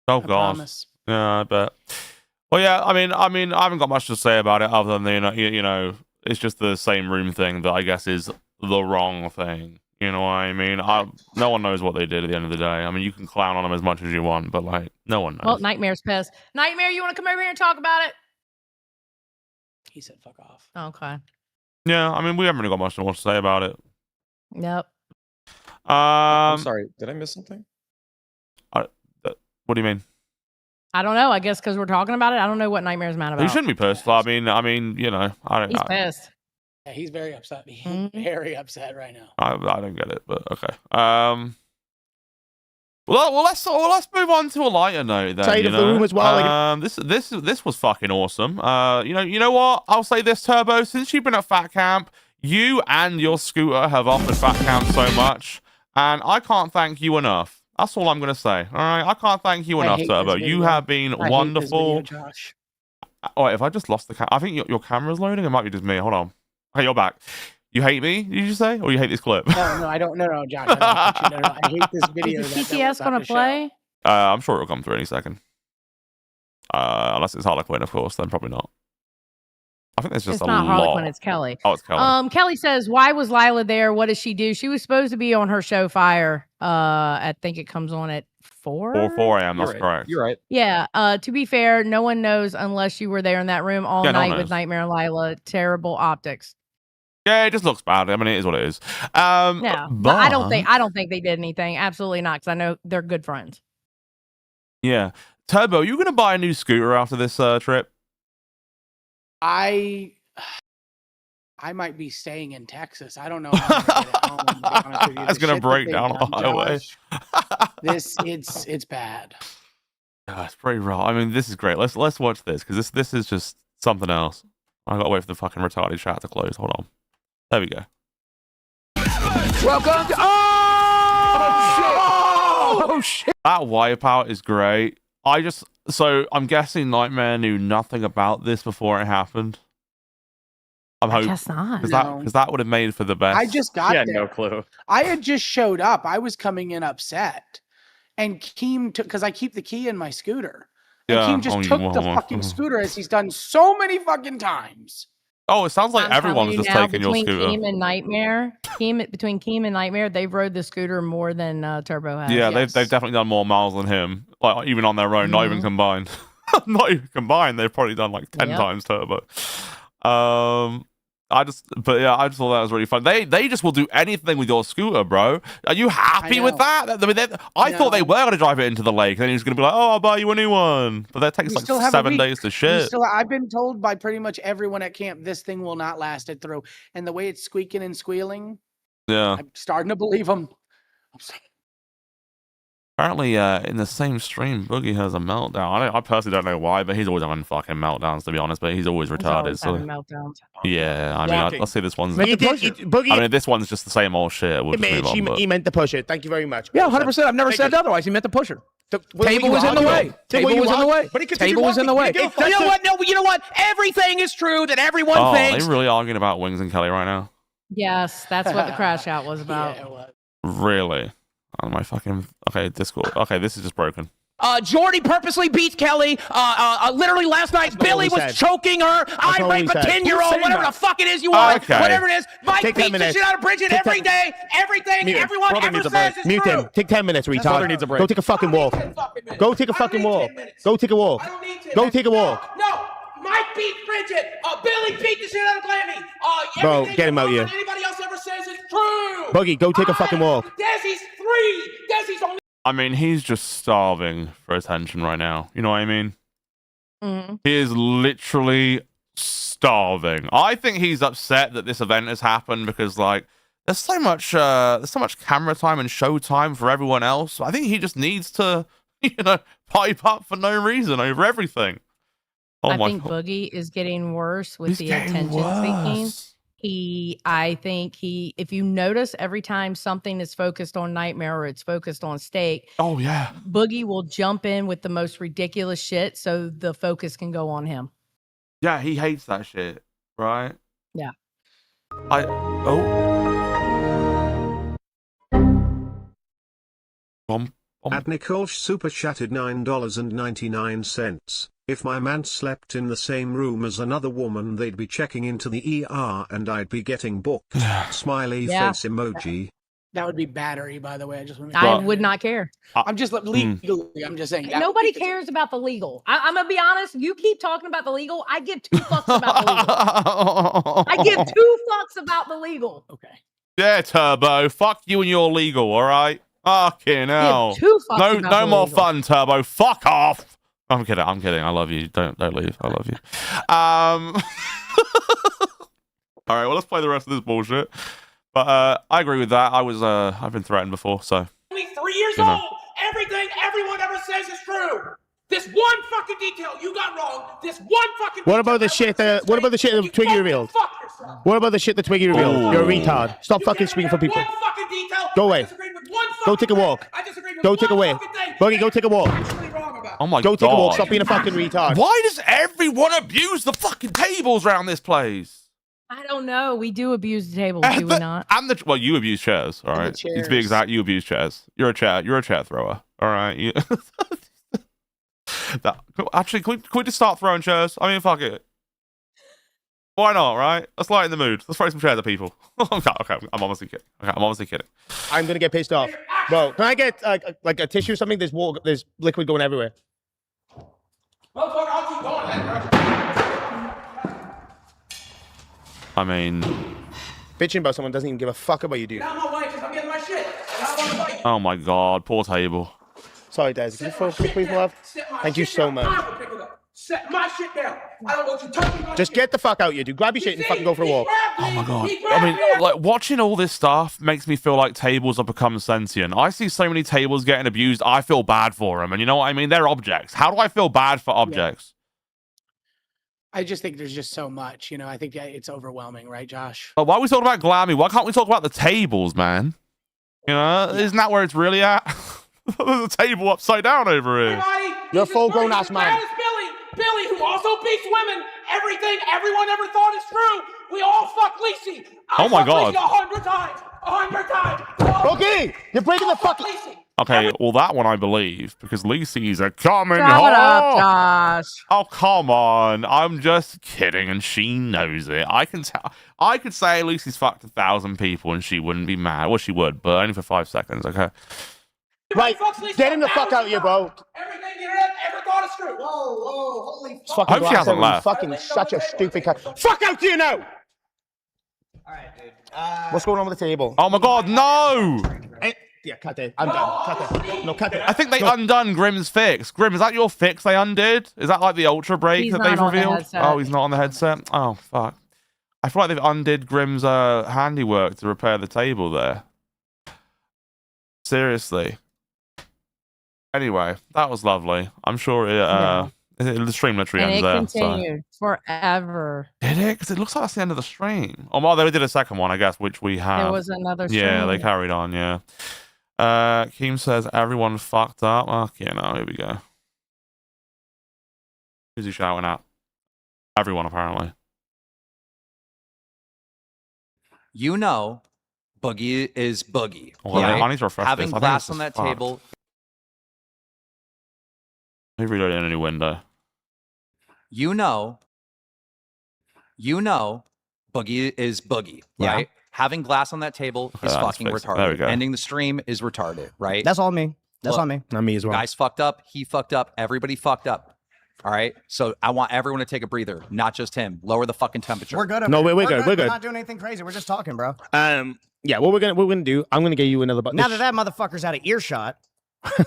S1: Oh
S18: I
S1: God.
S18: promise.
S1: Yeah, I bet. Well, yeah. I mean, I haven't got much to say about it other than you know, it's just the same room thing that I guess is the wrong thing. You know what I mean? No one knows what they did at the end of the day. I mean, you can clown on them as much as you want, but like, no one knows.
S3: Well, Nightmare's pissed. Nightmare, you want to come over here and talk about it?
S18: He said, fuck off.
S3: Okay.
S1: Yeah, I mean, we haven't really got much more to say about it.
S3: Yep.
S4: I'm sorry. Did I miss something?
S1: What do you mean?
S3: I don't know. I guess because we're talking about it, I don't know what Nightmare's mad about.
S1: You shouldn't be pissed. I mean, you know, I don't.
S3: He's pissed.
S18: Yeah, he's very upset. He's very upset right now.
S1: I don't get it, but okay. Well, let's move on to a lighter note then.
S17: Side
S1: you
S17: of the
S1: know?
S17: room as well,
S1: This was fucking awesome. You know what? I'll say this, Turbo. Since you've been at Fat Camp, you and your scooter have offered Fat Camp so much, and I can't thank you enough. That's all I'm gonna say. All right, I can't thank you enough, Turbo. You have been wonderful.
S18: Josh.
S1: Oh, wait, if I just lost the camera, I think your camera's loading. It might be just me. Hold on. Okay, you're back. You hate me? Did you say, or you hate this clip?
S18: No, I don't. No, Josh. I don't hate you. No, I hate this video.
S3: Is the TTS going to play?
S1: I'm sure it'll come through any second. Unless it's Harlequin, of course, then probably not. I think there's just
S3: It's
S1: a
S3: not
S1: lot.
S3: Harlequin, it's Kelly.
S1: Oh, it's Kelly.
S3: Kelly says, why was Lila there? What does she do? She was supposed to be on her show Fire. I think it comes on at 4?
S1: 4 a.m. That's
S4: You're right.
S1: correct.
S4: You're right.
S3: Yeah. To be fair, no one knows unless you were there in that room all
S1: Yeah, no one
S3: night with
S1: knows.
S3: Nightmare and Lila. Terrible optics.
S1: Yeah, it just looks bad. I mean, it is what it is.
S3: No,
S1: but
S3: I don't think they did anything. Absolutely not, because I know they're good friends.
S1: Yeah. Turbo, you gonna buy a new scooter after this trip?
S18: I might be staying in Texas. I don't know how I'm gonna get it home. To be honest with you.
S1: It's
S18: The
S1: gonna
S18: shit that
S1: break
S18: they've
S1: down on the
S18: done,
S1: highway.
S18: Josh, it's bad.
S1: Yeah, it's pretty raw. I mean, this is great. Let's watch this because this is just something else. I gotta wait for the fucking retarded chat to close. Hold on. There we go.
S13: Welcome to. Oh shit!
S1: That wipeout is great. So I'm guessing Nightmare knew nothing about this before it happened. I'm hoping.
S3: Guess not.
S1: Because that would have made for the best.
S18: I just got there.
S4: No clue.
S18: I had just showed up. I was coming in upset, and Keem took because I keep the key in my scooter. And Keem just took the fucking scooter as he's done so many fucking times.
S1: Oh, it sounds like
S3: I'm
S1: everyone's
S3: telling you
S1: just
S3: now,
S1: taking your
S3: between
S1: scooter.
S3: Keem and Nightmare, between Keem and Nightmare, they've rode the scooter more than Turbo has.
S1: Yeah, they've definitely done more miles than him. Like even on their own, not even combined. Not even combined, they've probably done like 10 times Turbo. I just thought that was really fun. They just will do anything with your scooter, bro. Are you happy with that? I mean, I thought they were going to drive it into the lake, and then he was going to be like, "Oh, I'll buy you a new one." But that takes like 7 days to ship.
S18: I've been told by pretty much everyone at camp this thing will not last it through, and the way it's squeaking and squealing,
S1: yeah,
S18: I'm starting to believe them.
S1: Apparently, in the same stream, Boogie has a meltdown. I personally don't know why, but he's always having fucking meltdowns, to be honest. But he's always retarded.
S3: Having meltdowns.
S1: Yeah, I mean, let's see this one's.
S17: Boogie,
S1: I mean, this one's just the same old shit. We'll just move on,
S17: he meant to push it. Thank you very much.
S13: Yeah, 100%. I've never said otherwise. He meant to push her. Table was in the way. Table was in the way. Table was in the way. You know what? No, you know what? Everything is true that everyone thinks.
S1: They're really arguing about Wings and Kelly right now.
S3: Yes, that's what the crash out was about.
S18: Yeah, it was.
S1: Really? On my fucking Discord. Okay, this is just broken.
S13: Jordy purposely beats Kelly. Literally last night, Billy was choking her. I rape a 10-year-old, whatever the fuck it is you want, whatever it is. Mike beats the shit out of Bridget every day. Everything everyone ever says is
S17: Mute
S13: true.
S17: him. Take 10 minutes, retard.
S4: Brother needs a break.
S17: Go take a fucking walk. Go take a fucking walk. Go take a walk. Go take a walk.
S13: No, Mike beat Bridget. Billy beat the shit out of Glammy.
S17: Bro, get him out here.
S13: Anybody else ever says is true.
S17: Boogie, go take a fucking walk.
S13: Desi's 3. Desi's only.
S1: I mean, he's just starving for attention right now. You know what I mean?
S3: Mm-hmm.
S1: He is literally starving. I think he's upset that this event has happened because, like, there's so much camera time and show time for everyone else. I think he just needs to, pipe up for no reason over everything. Oh
S3: I
S1: my
S3: think
S1: God.
S3: Boogie is getting worse with
S1: He's
S3: the
S1: getting
S3: attention
S1: worse.
S3: seeking. If you notice every time something is focused on Nightmare or it's focused on Steak,
S1: oh yeah,
S3: Boogie will jump in with the most ridiculous shit so the focus can go on him.
S1: Yeah, he hates that shit, right?
S3: Yeah.
S5: At Nicole super chatted $9.99. If my man slept in the same room as another woman, they'd be checking into the ER and I'd be getting booked. Smiley face emoji.
S18: That would be battery, by the way.
S3: I would not care.
S18: I'm just legally. I'm just saying.
S3: Nobody cares about the legal. I'm gonna be honest. You keep talking about the legal. I give 2 fucks about the legal. I give 2 fucks about the legal.
S18: Okay.
S1: Yeah, Turbo. Fuck you and your legal. All right. Fucking hell. No more fun, Turbo. Fuck off. I'm kidding. I love you. Don't leave. I love you. All right. Well, let's play the rest of this bullshit. But I agree with that. I've been threatened before, so.
S13: Only 3 years old. Everything everyone ever says is true. This one fucking detail you got wrong. This one fucking.
S17: What about the shit? What about the shit that Twiggy revealed? What about the shit that Twiggy revealed?
S1: Oh.
S17: You're a retard. Stop fucking speaking for people. Go away. Go take a walk. Go take a walk. Boogie, go take a walk.
S1: Oh my God.
S17: Go take a walk. Stop being a fucking retard.
S1: Why does everyone abuse the fucking tables around this place?
S3: I don't know. We do abuse the tables, do we not?
S1: Well, you abuse chairs, all right? To be exact, you abuse chairs. You're a chair thrower, all right? Actually, can we just start throwing chairs? I mean, fuck it. Why not, right? Let's lighten the mood. Let's throw some chairs at people. Okay, I'm honestly kidding.
S17: I'm gonna get pissed off, bro. Can I get like a tissue or something? There's liquid going everywhere.
S13: Motherfucker, I'll keep going, man.
S1: I mean,
S17: bitching about someone doesn't even give a fuck about you, dude.
S13: Now my wife is, I'm getting my shit.
S1: oh my God, poor table.
S17: Sorry, Des. Can you focus me, please, love? Thank you so much.
S16: Set my shit down. I don't want you touching my
S17: Just get the fuck out, you dude. Grab your shit and fucking go for a walk.
S1: Oh my god. I mean, like, watching all this stuff makes me feel like tables have become sentient. I see so many tables getting abused, I feel bad for them. And you know what I mean? They're objects. How do I feel bad for objects?
S18: I just think there's just so much, you know. I think it's overwhelming, right, Josh?
S1: But why are we talking about Glamy? Why can't we talk about the tables, man? You know, isn't that where it's really at? There's a table upside down over here.
S17: You're a full-grown ass man.
S16: Billy, who also beats women. Everyone ever thought is true. We all fuck Lacey.
S1: Oh my god.
S16: 100 times. 100 times.
S17: Okay, you're breaking the fucking.
S1: Okay, well that one I believe because Lacey's a coming
S3: Shut
S1: home.
S3: up, Josh.
S1: Oh come on, I'm just kidding, and she knows it. I can tell. I could say Lacey's fucked 1,000 people and she wouldn't be mad. Well, she would, but only for 5 seconds. Okay.
S17: Right, get him the fuck out of here, bro.
S16: Everything the internet ever thought is true. Whoa, holy fuck.
S1: I hope she hasn't left.
S17: Fucking such a stupid cat. Fuck out here now!
S12: Alright, dude.
S17: What's going on with the table?
S1: Oh my god, no!
S17: Yeah, cut it. I'm done. Cut it. No, cut it.
S1: I think they undone Grimm's fix. Grim, is that your fix they undid? Is that like the ultra break
S3: He's
S1: that
S3: not
S1: they've
S3: on the
S1: revealed?
S3: headset.
S1: Oh, he's not on the headset? Oh, fuck. I feel like they've undid Grimm's handiwork to repair the table there. Seriously. Anyway, that was lovely. I'm sure the stream literally
S3: And
S1: ends
S3: it
S1: there.
S3: continued forever.
S1: Did it? Because it looks like that's the end of the stream. Oh, well, they did a second one, I guess, which we have.
S3: There was another stream.
S1: Yeah, they carried on, yeah. Keem says, everyone fucked up. Okay, no, here we go. Who's he shouting at? Everyone, apparently.
S14: You know, Boogie is Boogie.
S1: Well,
S14: right?
S1: I need to refresh
S14: Having
S1: this. I think
S14: glass
S1: this
S14: on
S1: is
S14: that
S1: fucked.
S14: table.
S1: Let me reload it in a new window.
S14: You know, Boogie is Boogie,
S12: Yeah.
S14: right? Having glass on that table is
S1: that's
S14: fucking
S1: fixed.
S14: retarded.
S1: There we go.
S14: Ending the stream is retarded, right?
S12: That's all me. That's
S14: Look,
S12: on me.
S17: Not me as well.
S14: Guys fucked up. He fucked up. Everybody fucked up. All right. So I want everyone to take a breather, not just him. Lower the fucking temperature.
S12: We're good.
S17: No, we're good. We're
S12: We're
S17: good.
S12: not doing anything crazy. We're just talking, bro.
S17: Yeah, what we're gonna do? I'm gonna get you another button.
S12: Now that motherfucker's out of earshot. He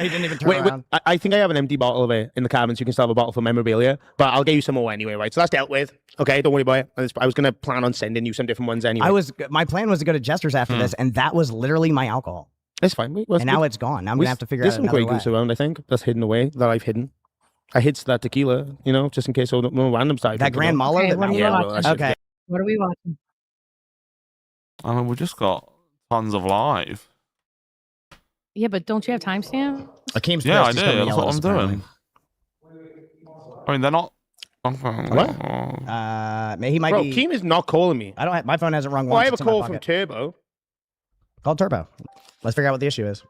S12: didn't even turn around.
S17: I think I have an empty bottle of it in the cabin, so you can still have a bottle for memorabilia. But I'll get you some more anyway, right? So that's dealt with. Okay, don't worry about it. I was gonna plan on sending you some different ones anyway.
S12: My plan was to go to Jester's after this, and that was literally my alcohol.
S17: It's fine.
S12: And now it's gone. Now I'm gonna have to figure out
S17: There's some
S12: another
S17: Grey
S12: way.
S17: Goose around, I think, that's hidden away, that I've hidden. I hid that tequila, you know, just in case no random side.
S12: That Grand Malo?
S3: Okay, what are we watching?
S12: Okay.
S3: What are we watching?
S1: I mean, we just got tons of live.
S3: Yeah, but don't you have timestamp?
S12: Akeem's
S1: Yeah, I
S12: pissed. He's
S1: do.
S12: gonna
S1: That's
S12: yell
S1: what
S12: at
S1: I'm
S12: us,
S1: doing. I mean, they're not.
S12: He might
S17: Bro,
S12: be.
S17: Keem is not calling me.
S12: I don't have, my phone hasn't rung
S17: Oh,
S12: once.
S17: I have a
S12: It's in my
S17: call from
S12: pocket.
S17: Turbo.
S12: Call Turbo. Let's figure out what the issue is.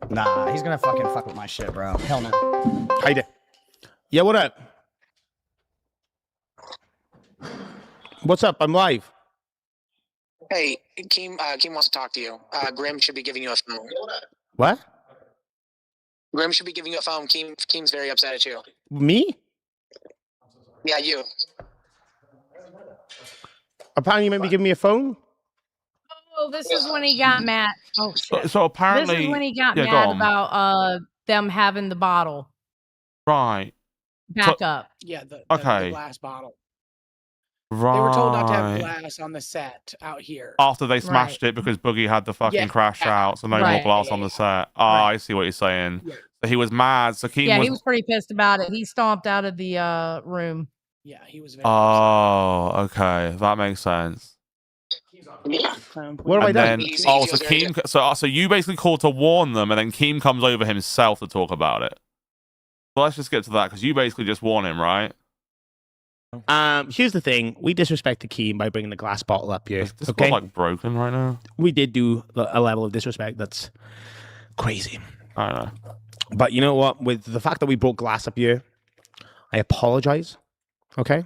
S12: Nah, he's gonna fucking fuck with my shit, bro. Hell no.
S17: Hi there. Yeah, what up? What's up? I'm live.
S19: Hey, Keem wants to talk to you. Grim should be giving you a phone.
S17: What?
S19: Grim should be giving you a phone. Keem's very upset at you.
S17: Me?
S19: Yeah, you.
S17: Apparently you might be giving me a phone?
S3: Oh, this is when he got mad. Oh, shit.
S1: So apparently,
S3: This is when he got
S1: yeah, go
S3: mad
S1: on.
S3: about them having the bottle
S1: Right.
S3: back
S1: So-
S3: up.
S18: Yeah, the
S1: Okay.
S18: glass bottle.
S1: Right.
S18: They were told not to have glass on the set out here.
S1: After they smashed it because Boogie had the fucking
S18: Yeah.
S1: crash out, so no more
S3: Right.
S1: glass on the set. Oh, I see what you're saying. So he was mad. So Keem
S3: Yeah,
S1: was.
S3: he was pretty pissed about it. He stomped out of the room.
S18: Yeah, he was very
S1: Oh, okay, that makes sense.
S17: What have I
S1: And
S17: done?
S1: then, oh, so Keem, so you basically called to warn them, and then Keem comes over himself to talk about it. Well, let's just get to that because you basically just warn him, right?
S17: Here's the thing. We disrespected Keem by bringing the glass bottle up here.
S1: This
S17: Okay?
S1: is like broken right now.
S17: We did do a level of disrespect that's crazy.
S1: I don't know.
S17: But you know what? With the fact that we brought glass up here, I apologize. Okay?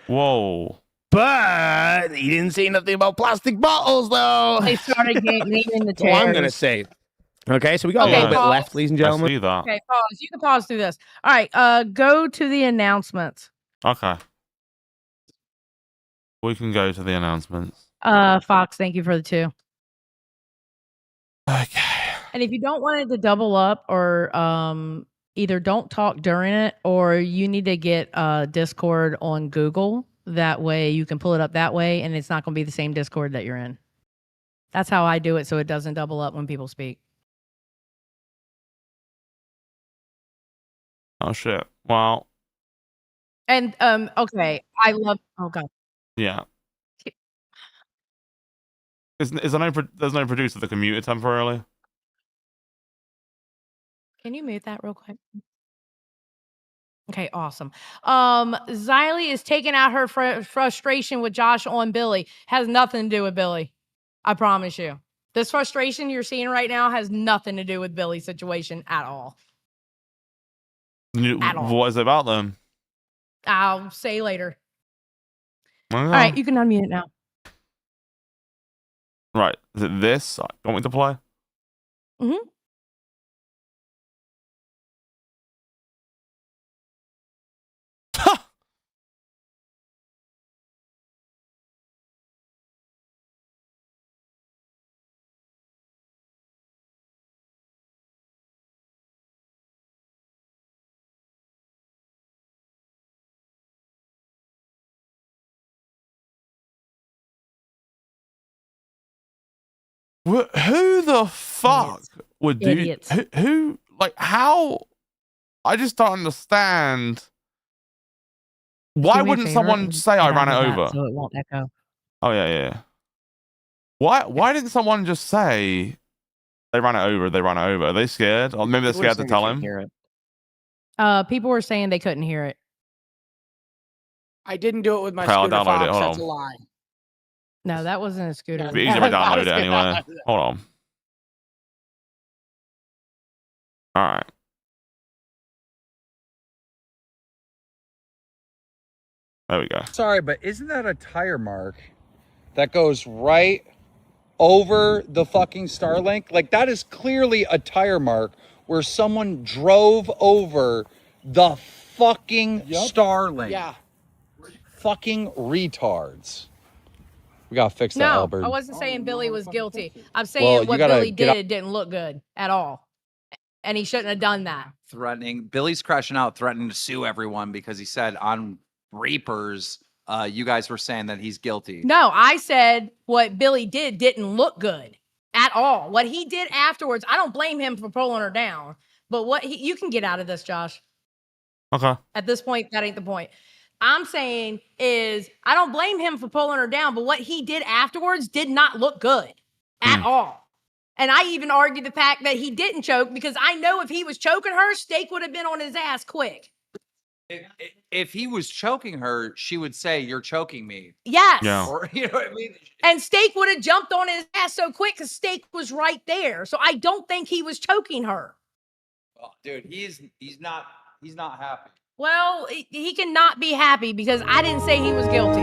S1: Whoa.
S17: But he didn't say nothing about plastic bottles, though.
S3: They started naming the
S17: That's all I'm
S3: chairs.
S17: going to say. Okay, so we got a
S3: Okay,
S17: little bit
S3: pause.
S17: left, ladies and gentlemen.
S1: I see that.
S3: Okay, pause. You can pause through this. All right, go to the announcements.
S1: Okay. We can go to the announcements.
S3: Fox, thank you for the 2.
S1: Okay.
S3: And if you don't want it to double up, or either don't talk during it, or you need to get Discord on Google. That way you can pull it up that way, and it's not going to be the same Discord that you're in. That's how I do it, so it doesn't double up when people speak.
S1: Oh shit. Well.
S3: And okay, I love. Oh god.
S1: Yeah. Is there's no producer that can mute it temporarily?
S3: Can you mute that real quick? Okay, awesome. Xylee is taking out her frustration with Josh on Billy. Has nothing to do with Billy. I promise you. This frustration you're seeing right now has nothing to do with Billy's situation at all. At all.
S1: What is it about then?
S3: I'll say later.
S1: Okay.
S3: All right, you can unmute it now.
S1: Right. Is it this? You want me to play?
S3: Mm-hmm.
S1: Who the fuck would do?
S3: Idiots.
S1: Who like how? I just don't understand. Why wouldn't someone say I ran it over?
S3: So it won't echo.
S1: Oh yeah. Why didn't someone just say they ran it over? They ran it over. Are they scared? Or maybe they're scared to tell him.
S3: People were saying they couldn't hear it.
S18: I didn't do it with my
S1: Okay, I'll
S18: scooter
S1: download it.
S18: Fox.
S1: Hold
S18: That's
S1: on.
S18: a lie.
S3: No, that wasn't a scooter.
S1: It'd be easier if I downloaded it anyway. Hold on. All right. There we go.
S20: Sorry, but isn't that a tire mark that goes right over the fucking Starlink? Like, that is clearly a tire mark where someone drove over the fucking Starlink.
S18: Yeah.
S20: Fucking retards. We gotta fix that,
S3: No,
S20: Albert.
S3: I wasn't saying Billy was guilty. I'm saying
S20: Well,
S3: what
S20: you gotta
S3: Billy
S20: get
S3: did didn't look good at all. And he shouldn't have done that.
S21: Threatening. Billy's crashing out, threatening to sue everyone because he said on Reapers, you guys were saying that he's guilty.
S3: No, I said what Billy did didn't look good at all. What he did afterwards, I don't blame him for pulling her down. But you can get out of this, Josh.
S1: Okay.
S3: At this point, that ain't the point. I'm saying is I don't blame him for pulling her down, but what he did afterwards did not look good at all. And I even argued the fact that he didn't choke because I know if he was choking her, Steak would have been on his ass quick.
S21: If he was choking her, she would say, "You're choking me."
S3: Yes.
S1: Yeah.
S21: Or, you know what I mean?
S3: And Steak would have jumped on his ass so quick because Steak was right there. So I don't think he was choking her.
S21: Oh, dude, he's not happy.
S3: Well, he cannot be happy because I didn't say he was guilty.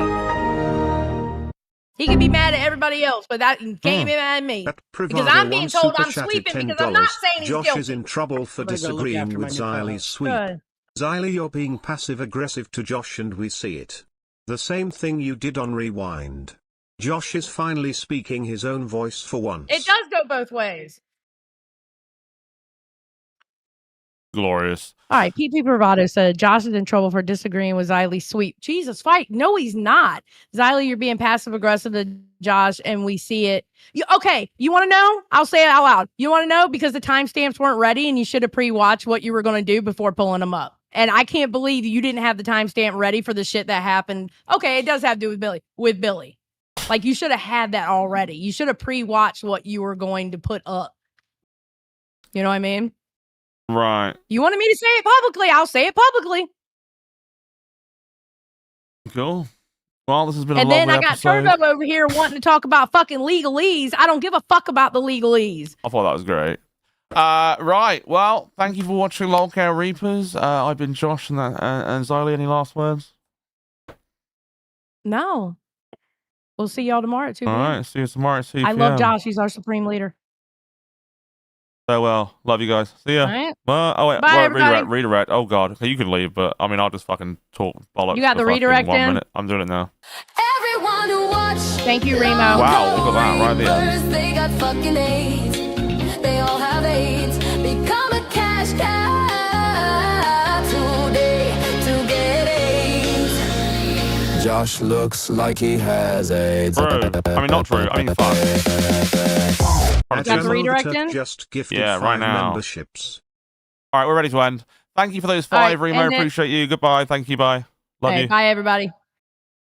S3: He can be mad at everybody else, but that can't be mad at me. Because I'm being told I'm sweeping because I'm not saying he's
S5: Josh
S3: guilty.
S5: is in trouble for disagreeing with Xylee's sweep.
S3: Good.
S5: Xylee, you're being passive-aggressive to Josh and we see it. The same thing you did on Rewind. Josh is finally speaking his own voice for once.
S3: It does go both ways.
S1: Glorious.
S3: All right, PP Bravado said Josh is in trouble for disagreeing with Xylee's sweep. Jesus, fight. No, he's not. Xylee, you're being passive aggressive to Josh, and we see it. Okay, you want to know? I'll say it out loud. You want to know? Because the timestamps weren't ready, and you should have pre-watched what you were going to do before pulling them up. And I can't believe you didn't have the timestamp ready for the shit that happened. Okay, it does have to do with Billy. With Billy. Like, you should have had that already. You should have pre-watched what you were going to put up. You know what I mean?
S1: Right.
S3: You wanted me to say it publicly, I'll say it publicly.
S1: Cool. Well, this has been
S3: And
S1: a lovely
S3: then I got
S1: episode.
S3: turned up over here wanting to talk about fucking legalese. I don't give a fuck about the legalese.
S1: I thought that was great. Right. Well, thank you for watching Lolcare Reapers. I've been Josh and Xylee. Any last words?
S3: No. We'll see y'all tomorrow at 2
S1: All
S3: p.m.
S1: right. See you tomorrow at 2
S3: I
S1: p.m.
S3: love Josh. He's our supreme leader.
S1: So well. Love you guys. See ya.
S3: All right.
S1: Oh wait.
S3: Bye, everybody.
S1: Redirect. Oh god. Okay, you can leave, but I mean, I'll just fucking talk bollocks.
S3: You got
S1: for
S3: the redirect
S1: fucking 1
S3: in?
S1: minute. I'm doing it now.
S2: Everyone who watched.
S3: Thank you, Remo.
S1: Wow. Look at that right there.
S2: They got fucking AIDS. cash out today to get AIDS.
S10: Josh looks like he has AIDS.
S1: True. I mean, not true. I mean, fuck.
S3: Got the redirect in?
S5: Just gifted
S1: Yeah, right
S5: 5
S1: now.
S5: memberships.
S1: All right, we're ready to end. Thank you for those
S3: All right,
S1: 5, Remo.
S3: end it.
S1: Appreciate you. Goodbye. Thank you. Bye. Love
S3: Hey,
S1: you.
S3: bye, everybody.